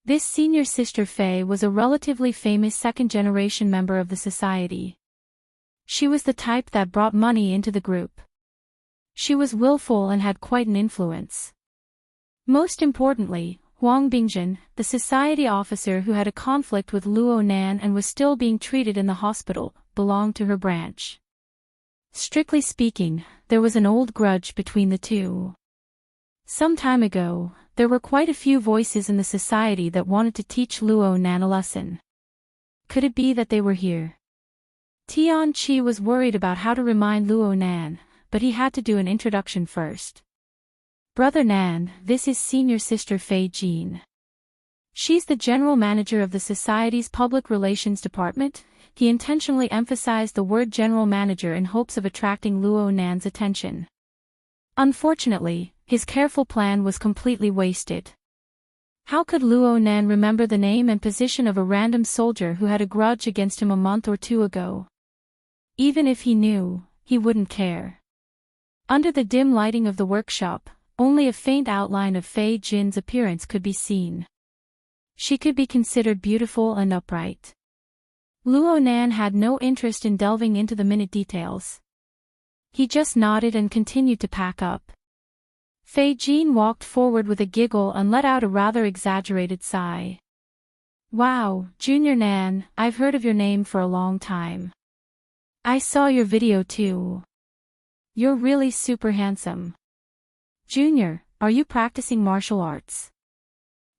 This Senior Sister Fei was a relatively famous second-generation member of the society. She was the type that brought money into the group. She was willful and had quite an influence. Most importantly, Huang Bingjin, the society officer who had a conflict with Luo Nan and was still being treated in the hospital, belonged to her branch. Strictly speaking, there was an old grudge between the two. Some time ago, there were quite a few voices in the society that wanted to teach Luo Nan a lesson. Could it be that they were here? Tian Chi was worried about how to remind Luo Nan, but he had to do an introduction first. Brother Nan, this is senior sister Fei Jin. She's the general manager of the society's public relations department. He intentionally emphasized the word general manager in hopes of attracting Luo Nan's attention. Unfortunately, his careful plan was completely wasted. How could Luo Nan remember the name and position of a random soldier who had a grudge against him a month or two ago? Even if he knew, he wouldn't care. Under the dim lighting of the workshop, only a faint outline of Fei Jin's appearance could be seen. She could be considered beautiful and upright. Luo Nan had no interest in delving into the minute details. He just nodded and continued to pack up. Fei Jin walked forward with a giggle and let out a rather exaggerated sigh. Wow, Junior Nan, I've heard of your name for a long time. I saw your video too. You're really super handsome. Junior, are you practicing martial arts?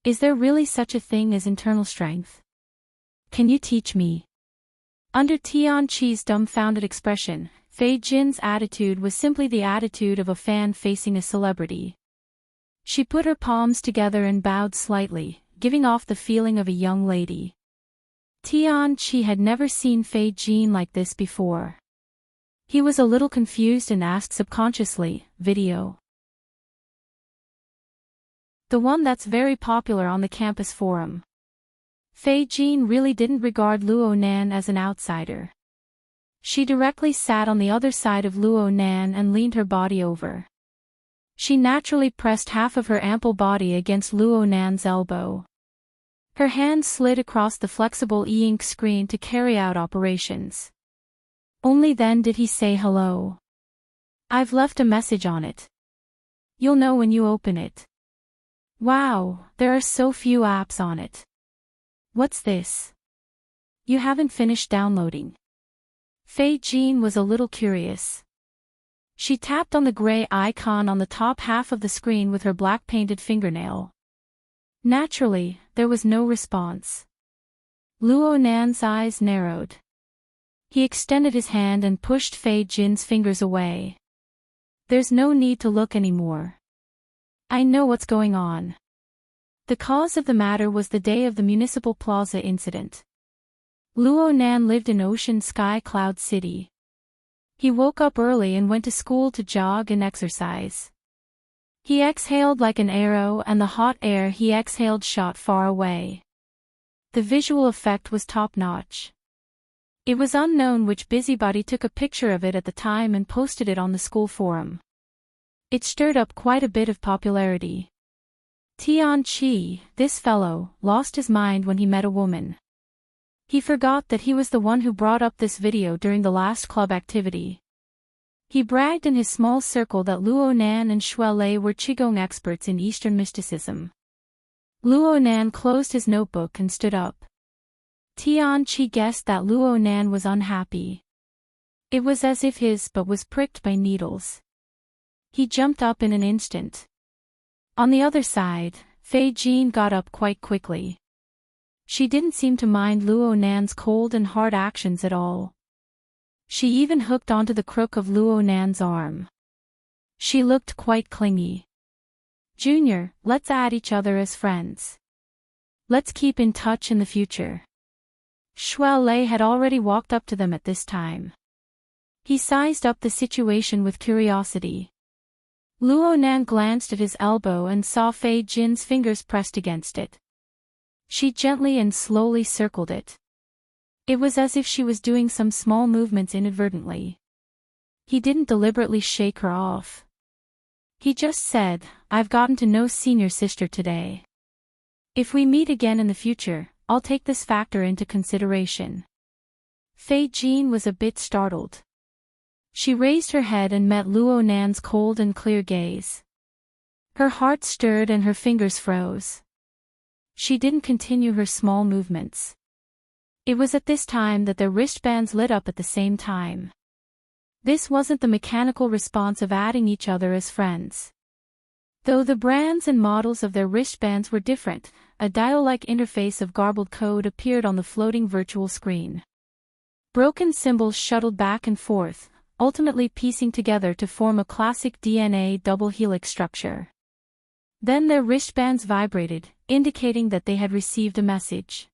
Is there really such a thing as internal strength? Can you teach me? Under Tian Chi's dumbfounded expression, Fei Jin's attitude was simply the attitude of a fan facing a celebrity. She put her palms together and bowed slightly, giving off the feeling of a young lady. Tian Chi had never seen Fei Jin like this before. He was a little confused and asked subconsciously, video? The one that's very popular on the campus forum. Fei Jin really didn't regard Luo Nan as an outsider. She directly sat on the other side of Luo Nan and leaned her body over. She naturally pressed half of her ample body against Luo Nan's elbow. Her hand slid across the flexible e-ink screen to carry out operations. Only then did he say hello. I've left a message on it. You'll know when you open it. Wow, there are so few apps on it. What's this? You haven't finished downloading. Fei Jin was a little curious. She tapped on the gray icon on the top half of the screen with her black painted fingernail. Naturally, there was no response. Luo Nan's eyes narrowed. He extended his hand and pushed Fei Jin's fingers away. There's no need to look anymore. I know what's going on. The cause of the matter was the day of the Municipal Plaza incident. Luo Nan lived in Ocean Sky Cloud City. He woke up early and went to school to jog and exercise. He exhaled like an arrow and the hot air he exhaled shot far away. The visual effect was top-notch. It was unknown which busybody took a picture of it at the time and posted it on the school forum. It stirred up quite a bit of popularity. Tian Chi, this fellow, lost his mind when he met a woman. He forgot that he was the one who brought up this video during the last club activity. He bragged in his small circle that Luo Nan and Xue Lei were Qigong experts in Eastern mysticism. Luo Nan closed his notebook and stood up. Tian Chi guessed that Luo Nan was unhappy. It was as if his butt was pricked by needles. He jumped up in an instant. On the other side, Fei Jin got up quite quickly. She didn't seem to mind Luo Nan's cold and hard actions at all. She even hooked onto the crook of Luo Nan's arm. She looked quite clingy. Junior, let's add each other as friends. Let's keep in touch in the future. Xue Lei had already walked up to them at this time. He sized up the situation with curiosity. Luo Nan glanced at his elbow and saw Fei Jin's fingers pressed against it. She gently and slowly circled it. It was as if she was doing some small movements inadvertently. He didn't deliberately shake her off. He just said, I've gotten to know senior sister today. If we meet again in the future, I'll take this factor into consideration. Fei Jin was a bit startled. She raised her head and met Luo Nan's cold and clear gaze. Her heart stirred and her fingers froze. She didn't continue her small movements. It was at this time that their wristbands lit up at the same time. This wasn't the mechanical response of adding each other as friends. Though the brands and models of their wristbands were different, a dial-like interface of garbled code appeared on the floating virtual screen. Broken symbols shuttled back and forth, ultimately piecing together to form a classic DNA double helix structure. Then their wristbands vibrated, indicating that they had received a message.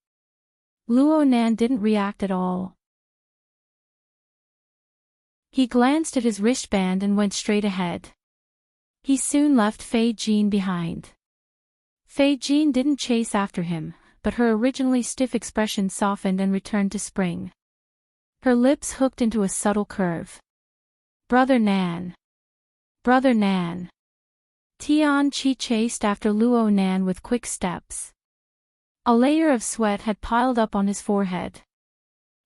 Luo Nan didn't react at all. He glanced at his wristband and went straight ahead. He soon left Fei Jin behind. Fei Jin didn't chase after him, but her originally stiff expression softened and returned to spring. Her lips hooked into a subtle curve. Brother Nan. Brother Nan. Tian Qi chased after Luo Nan with quick steps. A layer of sweat had piled up on his forehead.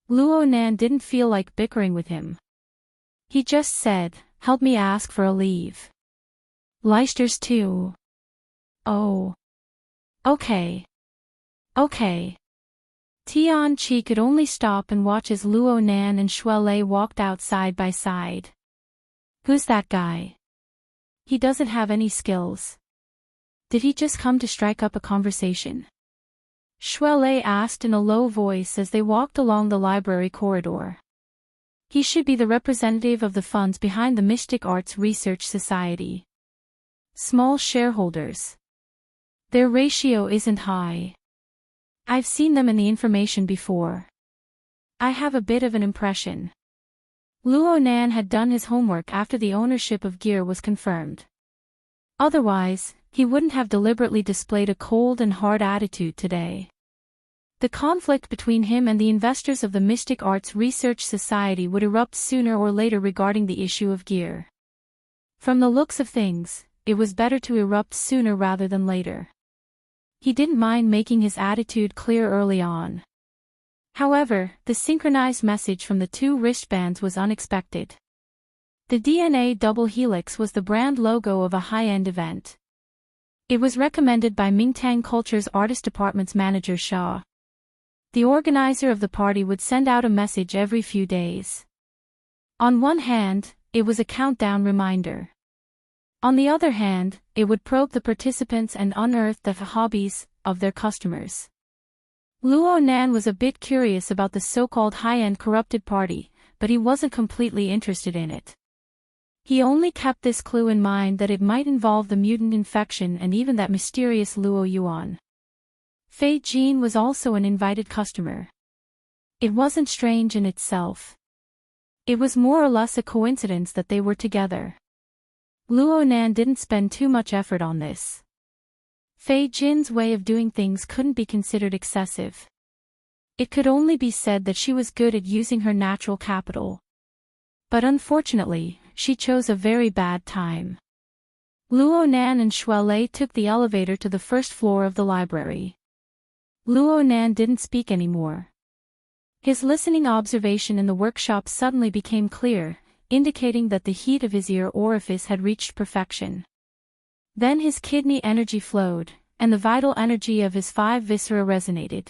Luo Nan didn't feel like bickering with him. He just said, "Help me ask for a leave." Leicesters too. Oh. Okay. Okay. Tian Qi could only stop and watch as Luo Nan and Shuai Lei walked out side by side. Who's that guy? He doesn't have any skills. Did he just come to strike up a conversation? Shuai Lei asked in a low voice as they walked along the library corridor. He should be the representative of the funds behind the Mystic Arts Research Society. Small shareholders. Their ratio isn't high. I've seen them in the information before. I have a bit of an impression. Luo Nan had done his homework after the ownership of Gear was confirmed. Otherwise, he wouldn't have deliberately displayed a cold and hard attitude today. The conflict between him and the investors of the Mystic Arts Research Society would erupt sooner or later regarding the issue of Gear. From the looks of things, it was better to erupt sooner rather than later. He didn't mind making his attitude clear early on. However, the synchronized message from the two wristbands was unexpected. The DNA double helix was the brand logo of a high-end event. It was recommended by Mingtang Culture's Artist Department's manager Shaw. The organizer of the party would send out a message every few days. On one hand, it was a countdown reminder. On the other hand, it would probe the participants and unearth the hobbies of their customers. Luo Nan was a bit curious about the so-called high-end corrupted party, but he wasn't completely interested in it. He only kept this clue in mind that it might involve the mutant infection and even that mysterious Luo Yuan. Fei Jin was also an invited customer. It wasn't strange in itself. It was more or less a coincidence that they were together. Luo Nan didn't spend too much effort on this. Fei Jin's way of doing things couldn't be considered excessive. It could only be said that she was good at using her natural capital. But unfortunately, she chose a very bad time. Luo Nan and Shuai Lei took the elevator to the first floor of the library. Luo Nan didn't speak anymore. His listening observation in the workshop suddenly became clear, indicating that the heat of his ear orifice had reached perfection. Then his kidney energy flowed, and the vital energy of his 5 viscera resonated.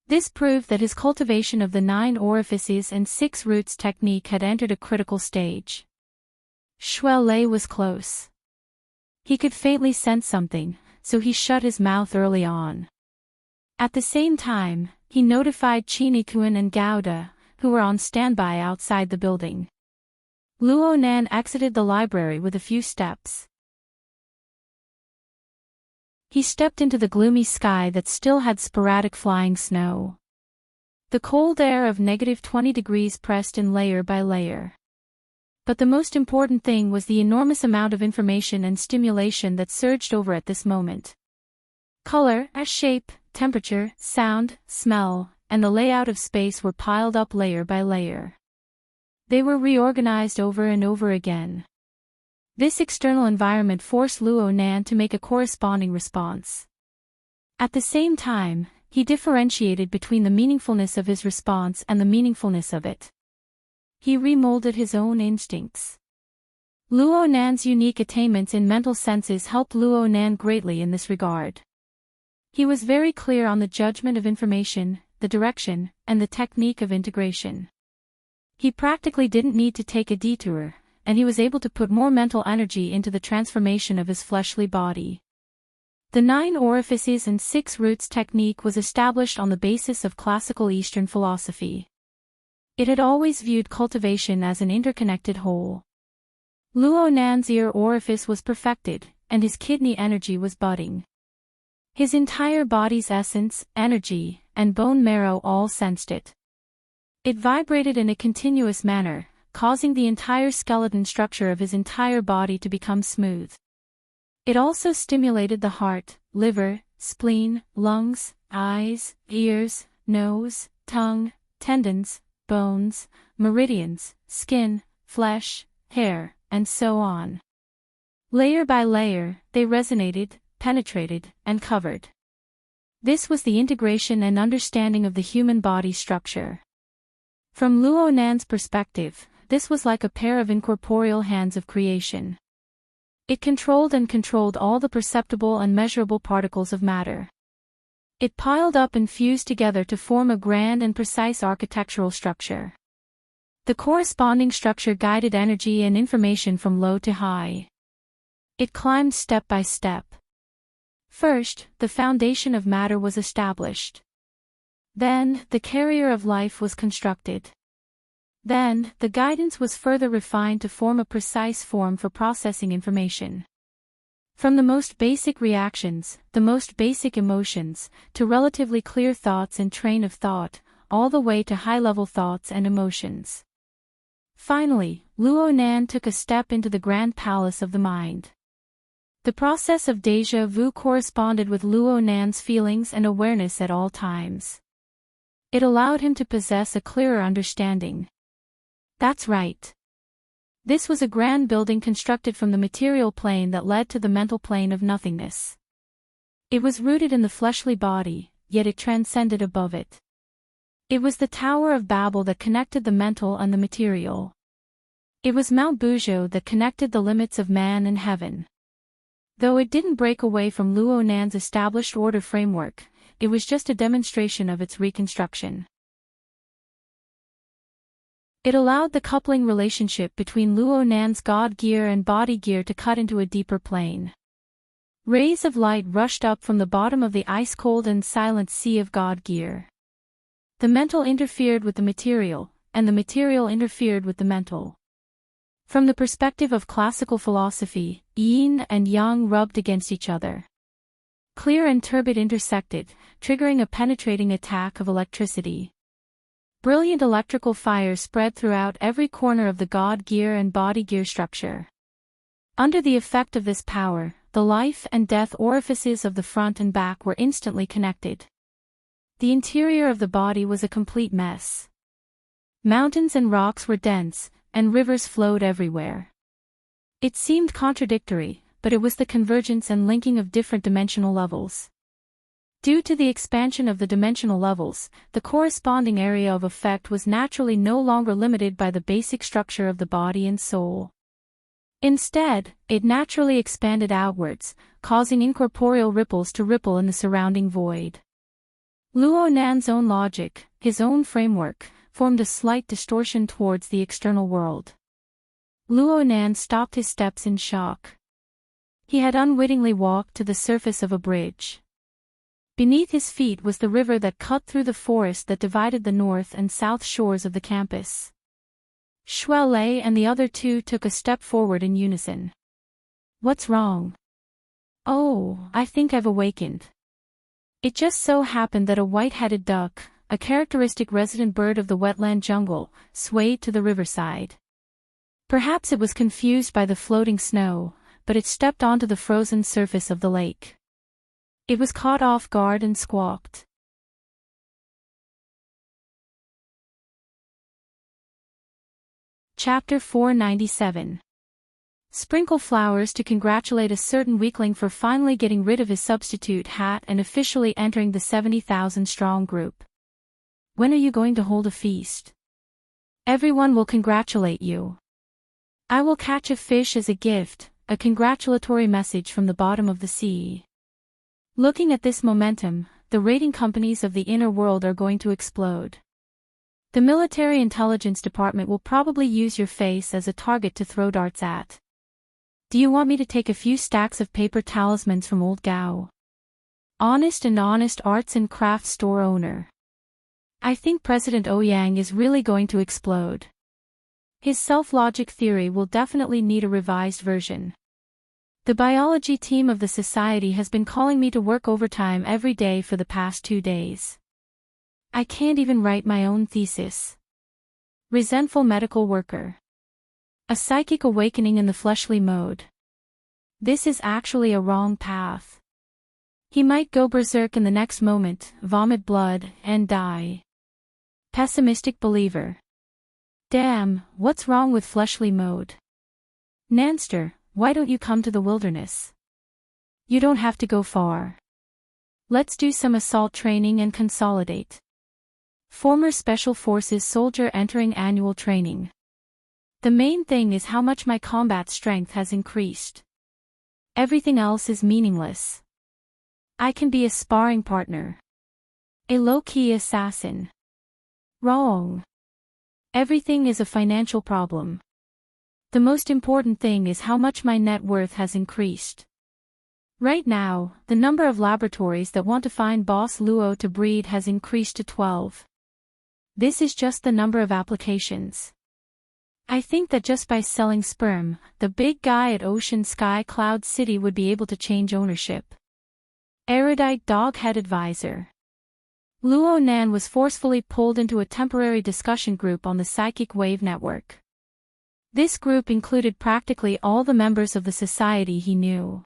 This proved that his cultivation of the 9 orifices and 6 roots technique had entered a critical stage. Shuai Lei was close. He could faintly sense something, so he shut his mouth early on. At the same time, he notified Qinikuan and Gauda, who were on standby outside the building. Luo Nan exited the library with a few steps. He stepped into the gloomy sky that still had sporadic flying snow. The cold air of -20 degrees pressed in layer by layer. But the most important thing was the enormous amount of information and stimulation that surged over at this moment. Color, shape, temperature, sound, smell, and the layout of space were piled up layer by layer. They were reorganized over and over again. This external environment forced Luo Nan to make a corresponding response. At the same time, he differentiated between the meaningfulness of his response and the meaningfulness of it. He remolded his own instincts. Luo Nan's unique attainments in mental senses helped Luo Nan greatly in this regard. He was very clear on the judgment of information, the direction, and the technique of integration. He practically didn't need to take a detour, and he was able to put more mental energy into the transformation of his fleshly body. The 9 orifices and 6 roots technique was established on the basis of classical Eastern philosophy. It had always viewed cultivation as an interconnected whole. Luo Nan's ear orifice was perfected, and his kidney energy was budding. His entire body's essence, energy, and bone marrow all sensed it. It vibrated in a continuous manner, causing the entire skeleton structure of his entire body to become smooth. It also stimulated the heart, liver, spleen, lungs, eyes, ears, nose, tongue, tendons, bones, meridians, skin, flesh, hair, and so on. Layer by layer, they resonated, penetrated, and covered. This was the integration and understanding of the human body structure. From Luo Nan's perspective, this was like a pair of incorporeal hands of creation. It controlled all the perceptible and measurable particles of matter. It piled up and fused together to form a grand and precise architectural structure. The corresponding structure guided energy and information from low to high. It climbed step by step. First, the foundation of matter was established. Then, the carrier of life was constructed. Then, the guidance was further refined to form a precise form for processing information. From the most basic reactions, the most basic emotions, to relatively clear thoughts and train of thought, all the way to high-level thoughts and emotions. Finally, Luo Nan took a step into the grand palace of the mind. The process of déjà vu corresponded with Luo Nan's feelings and awareness at all times. It allowed him to possess a clearer understanding. That's right. This was a grand building constructed from the material plane that led to the mental plane of nothingness. It was rooted in the fleshly body, yet it transcended above it. It was the Tower of Babel that connected the mental and the material. It was Mount Bujo that connected the limits of man and heaven. Though it didn't break away from Luo Nan's established order framework, it was just a demonstration of its reconstruction. It allowed the coupling relationship between Luo Nan's God gear and body gear to cut into a deeper plane. Rays of light rushed up from the bottom of the ice-cold and silent sea of God gear. The mental interfered with the material, and the material interfered with the mental. From the perspective of classical philosophy, yin and yang rubbed against each other. Clear and turbid intersected, triggering a penetrating attack of electricity. Brilliant electrical fire spread throughout every corner of the God gear and body gear structure. Under the effect of this power, the life and death orifices of the front and back were instantly connected. The interior of the body was a complete mess. Mountains and rocks were dense, and rivers flowed everywhere. It seemed contradictory, but it was the convergence and linking of different dimensional levels. Due to the expansion of the dimensional levels, the corresponding area of effect was naturally no longer limited by the basic structure of the body and soul. Instead, it naturally expanded outwards, causing incorporeal ripples to ripple in the surrounding void. Luo Nan's own logic, his own framework, formed a slight distortion towards the external world. Luo Nan stopped his steps in shock. He had unwittingly walked to the surface of a bridge. Beneath his feet was the river that cut through the forest that divided the north and south shores of the campus. Shuai and the other two took a step forward in unison. What's wrong? Oh, I think I've awakened. It just so happened that a white-headed duck, a characteristic resident bird of the wetland jungle, swayed to the riverside. Perhaps it was confused by the floating snow, but it stepped onto the frozen surface of the lake. It was caught off guard and squawked. Chapter 497. Sprinkle flowers to congratulate a certain weakling for finally getting rid of his substitute hat and officially entering the 70,000-strong group. When are you going to hold a feast? Everyone will congratulate you. I will catch a fish as a gift, a congratulatory message from the bottom of the sea. Looking at this momentum, the rating companies of the inner world are going to explode. The military intelligence department will probably use your face as a target to throw darts at. Do you want me to take a few stacks of paper talismans from Old Gao? Honest arts and crafts store owner. I think President Ouyang is really going to explode. His self-logic theory will definitely need a revised version. The biology team of the society has been calling me to work overtime every day for the past 2 days. I can't even write my own thesis. Resentful medical worker. A psychic awakening in the fleshly mode. This is actually a wrong path. He might go berserk in the next moment, vomit blood, and die. Pessimistic believer. Damn, what's wrong with fleshly mode? Nanster, why don't you come to the wilderness? You don't have to go far. Let's do some assault training and consolidate. Former Special Forces soldier entering annual training. The main thing is how much my combat strength has increased. Everything else is meaningless. I can be a sparring partner. A low-key assassin. Wrong. Everything is a financial problem. The most important thing is how much my net worth has increased. Right now, the number of laboratories that want to find Boss Luo to breed has increased to 12. This is just the number of applications. I think that just by selling sperm, the big guy at Ocean Sky Cloud City would be able to change ownership. Erudite dog-head advisor. Luo Nan was forcefully pulled into a temporary discussion group on the Psychic Wave Network. This group included practically all the members of the society he knew.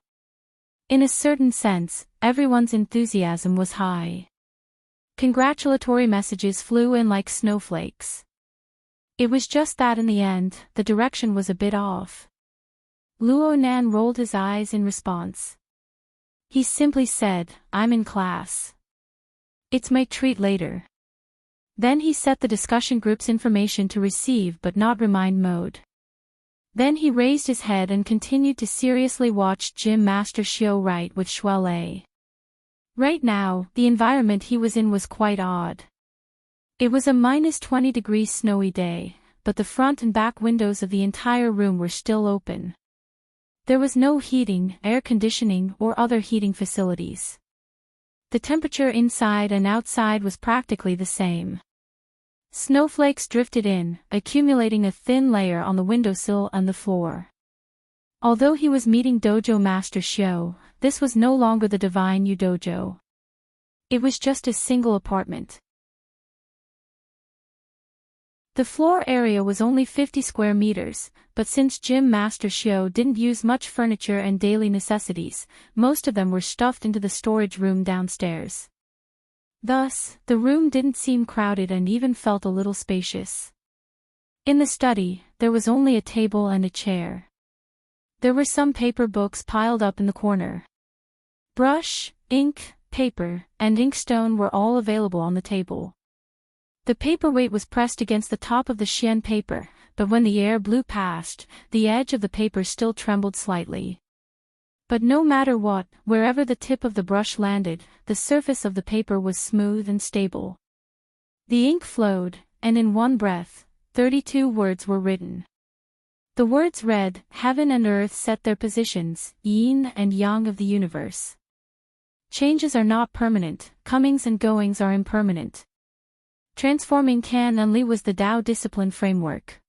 In a certain sense, everyone's enthusiasm was high. Congratulatory messages flew in like snowflakes. It was just that in the end, the direction was a bit off. Luo Nan rolled his eyes in response. He simply said, "I'm in class. It's my treat later." Then he set the discussion group's information to receive but not remind mode. Then he raised his head and continued to seriously watch Gym Master Xiao write with Shuele. Right now, the environment he was in was quite odd. It was a -20 degrees snowy day, but the front and back windows of the entire room were still open. There was no heating, air conditioning, or other heating facilities. The temperature inside and outside was practically the same. Snowflakes drifted in, accumulating a thin layer on the windowsill and the floor. Although he was meeting Dojo Master Xiao, this was no longer the Divine Yu Dojo. It was just a single apartment. The floor area was only 50 square meters, but since Gym Master Xiao didn't use much furniture and daily necessities, most of them were stuffed into the storage room downstairs. Thus, the room didn't seem crowded and even felt a little spacious. In the study, there was only a table and a chair. There were some paper books piled up in the corner. Brush, ink, paper, and inkstone were all available on the table. The paperweight was pressed against the top of the Xian paper, but when the air blew past, the edge of the paper still trembled slightly. But no matter what, wherever the tip of the brush landed, the surface of the paper was smooth and stable. The ink flowed, and in one breath, 32 words were written. The words read, "Heaven and earth set their positions, yin and yang of the universe. Changes are not permanent, comings and goings are impermanent. Transforming can only was the Tao discipline framework.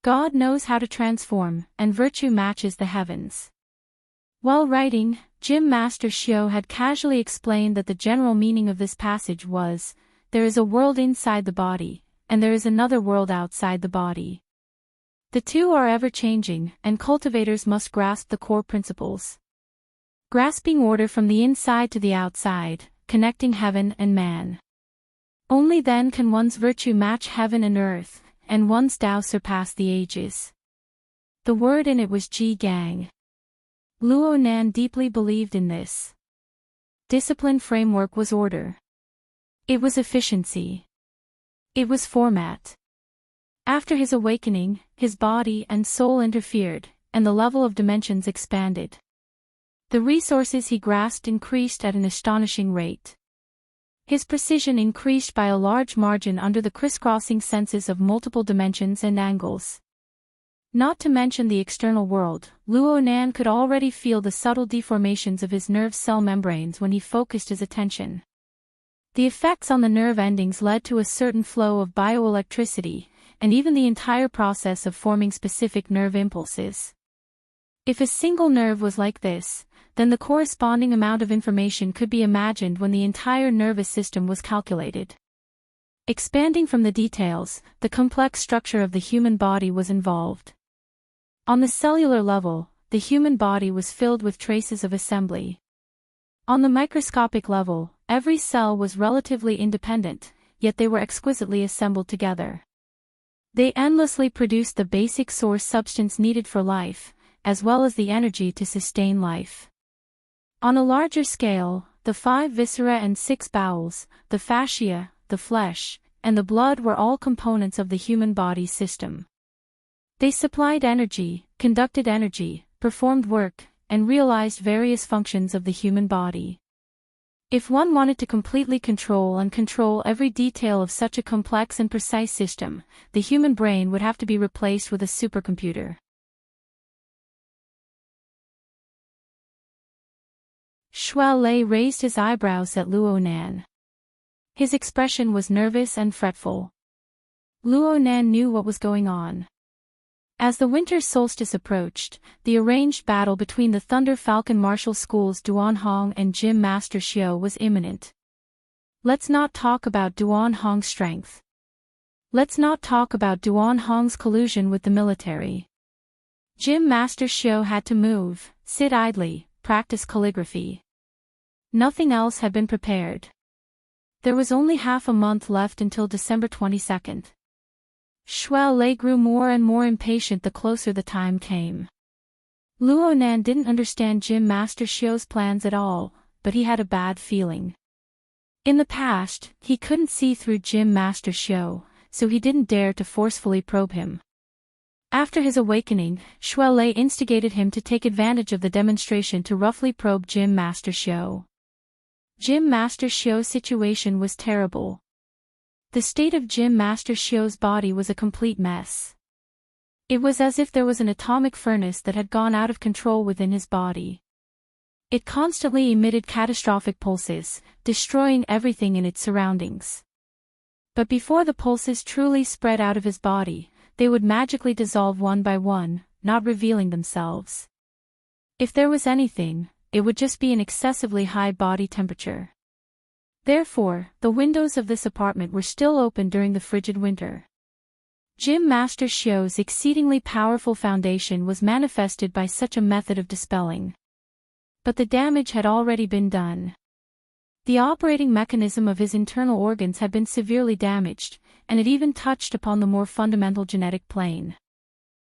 God knows how to transform, and virtue matches the heavens." While writing, Gym Master Xiao had casually explained that the general meaning of this passage was, there is a world inside the body, and there is another world outside the body. The two are ever-changing, and cultivators must grasp the core principles. Grasping order from the inside to the outside, connecting heaven and man. Only then can one's virtue match heaven and earth, and one's Tao surpass the ages. The word in it was Ji Gang. Luo Nan deeply believed in this. Discipline framework was order. It was efficiency. It was format. After his awakening, his body and soul interfered, and the level of dimensions expanded. The resources he grasped increased at an astonishing rate. His precision increased by a large margin under the crisscrossing senses of multiple dimensions and angles. Not to mention the external world, Luo Nan could already feel the subtle deformations of his nerve cell membranes when he focused his attention. The effects on the nerve endings led to a certain flow of bioelectricity, and even the entire process of forming specific nerve impulses. If a single nerve was like this, then the corresponding amount of information could be imagined when the entire nervous system was calculated. Expanding from the details, the complex structure of the human body was involved. On the cellular level, the human body was filled with traces of assembly. On the microscopic level, every cell was relatively independent, yet they were exquisitely assembled together. They endlessly produced the basic source substance needed for life, as well as the energy to sustain life. On a larger scale, the 5 viscera and 6 bowels, the fascia, the flesh, and the blood were all components of the human body system. They supplied energy, conducted energy, performed work, and realized various functions of the human body. If one wanted to completely control every detail of such a complex and precise system, the human brain would have to be replaced with a supercomputer. Shui Lei raised his eyebrows at Luo Nan. His expression was nervous and fretful. Luo Nan knew what was going on. As the winter solstice approached, the arranged battle between the Thunder Falcon Martial School's Duan Hong and Gym Master Xiao was imminent. Let's not talk about Duan Hong's strength. Let's not talk about Duan Hong's collusion with the military. Gym Master Xiao had to move, sit idly, practice calligraphy. Nothing else had been prepared. There was only half a month left until December 22nd. Shui Lei grew more and more impatient the closer the time came. Luo Nan didn't understand Gym Master Xiao's plans at all, but he had a bad feeling. In the past, he couldn't see through Gym Master Xiao, so he didn't dare to forcefully probe him. After his awakening, Shui Lei instigated him to take advantage of the demonstration to roughly probe Gym Master Xiao. Gym Master Xiao's situation was terrible. The state of Gym Master Xiao's body was a complete mess. It was as if there was an atomic furnace that had gone out of control within his body. It constantly emitted catastrophic pulses, destroying everything in its surroundings. But before the pulses truly spread out of his body, they would magically dissolve one by one, not revealing themselves. If there was anything, it would just be an excessively high body temperature. Therefore, the windows of this apartment were still open during the frigid winter. Gym Master Xiao's exceedingly powerful foundation was manifested by such a method of dispelling. But the damage had already been done. The operating mechanism of his internal organs had been severely damaged, and it even touched upon the more fundamental genetic plane.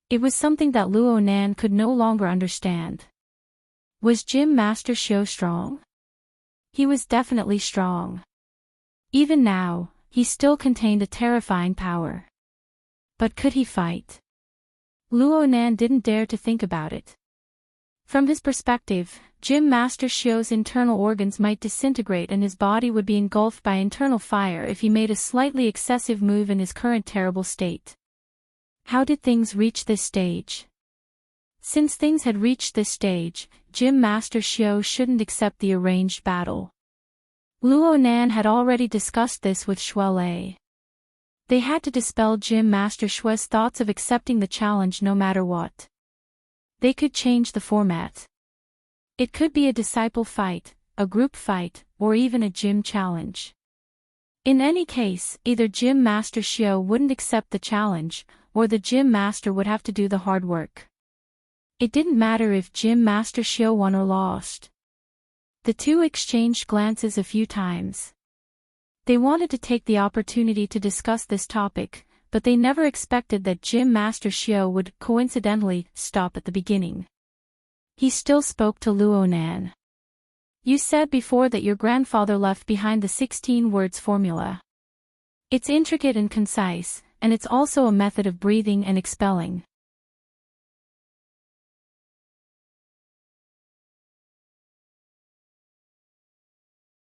It was something that Luo Nan could no longer understand. Was Gym Master Xiao strong? He was definitely strong. Even now, he still contained a terrifying power. But could he fight? Luo Nan didn't dare to think about it. From his perspective, Gym Master Xiao's internal organs might disintegrate and his body would be engulfed by internal fire if he made a slightly excessive move in his current terrible state. How did things reach this stage? Since things had reached this stage, Gym Master Xiao shouldn't accept the arranged battle. Luo Nan had already discussed this with Shui Lei. They had to dispel Gym Master Shui's thoughts of accepting the challenge no matter what. They could change the format. It could be a disciple fight, a group fight, or even a gym challenge. In any case, either Gym Master Xiao wouldn't accept the challenge, or the Gym Master would have to do the hard work. It didn't matter if Gym Master Xiao won or lost. The two exchanged glances a few times. They wanted to take the opportunity to discuss this topic, but they never expected that Gym Master Xiao would, coincidentally, stop at the beginning. He still spoke to Luo Nan. You said before that your grandfather left behind the 16 words formula. It's intricate and concise, and it's also a method of breathing and expelling.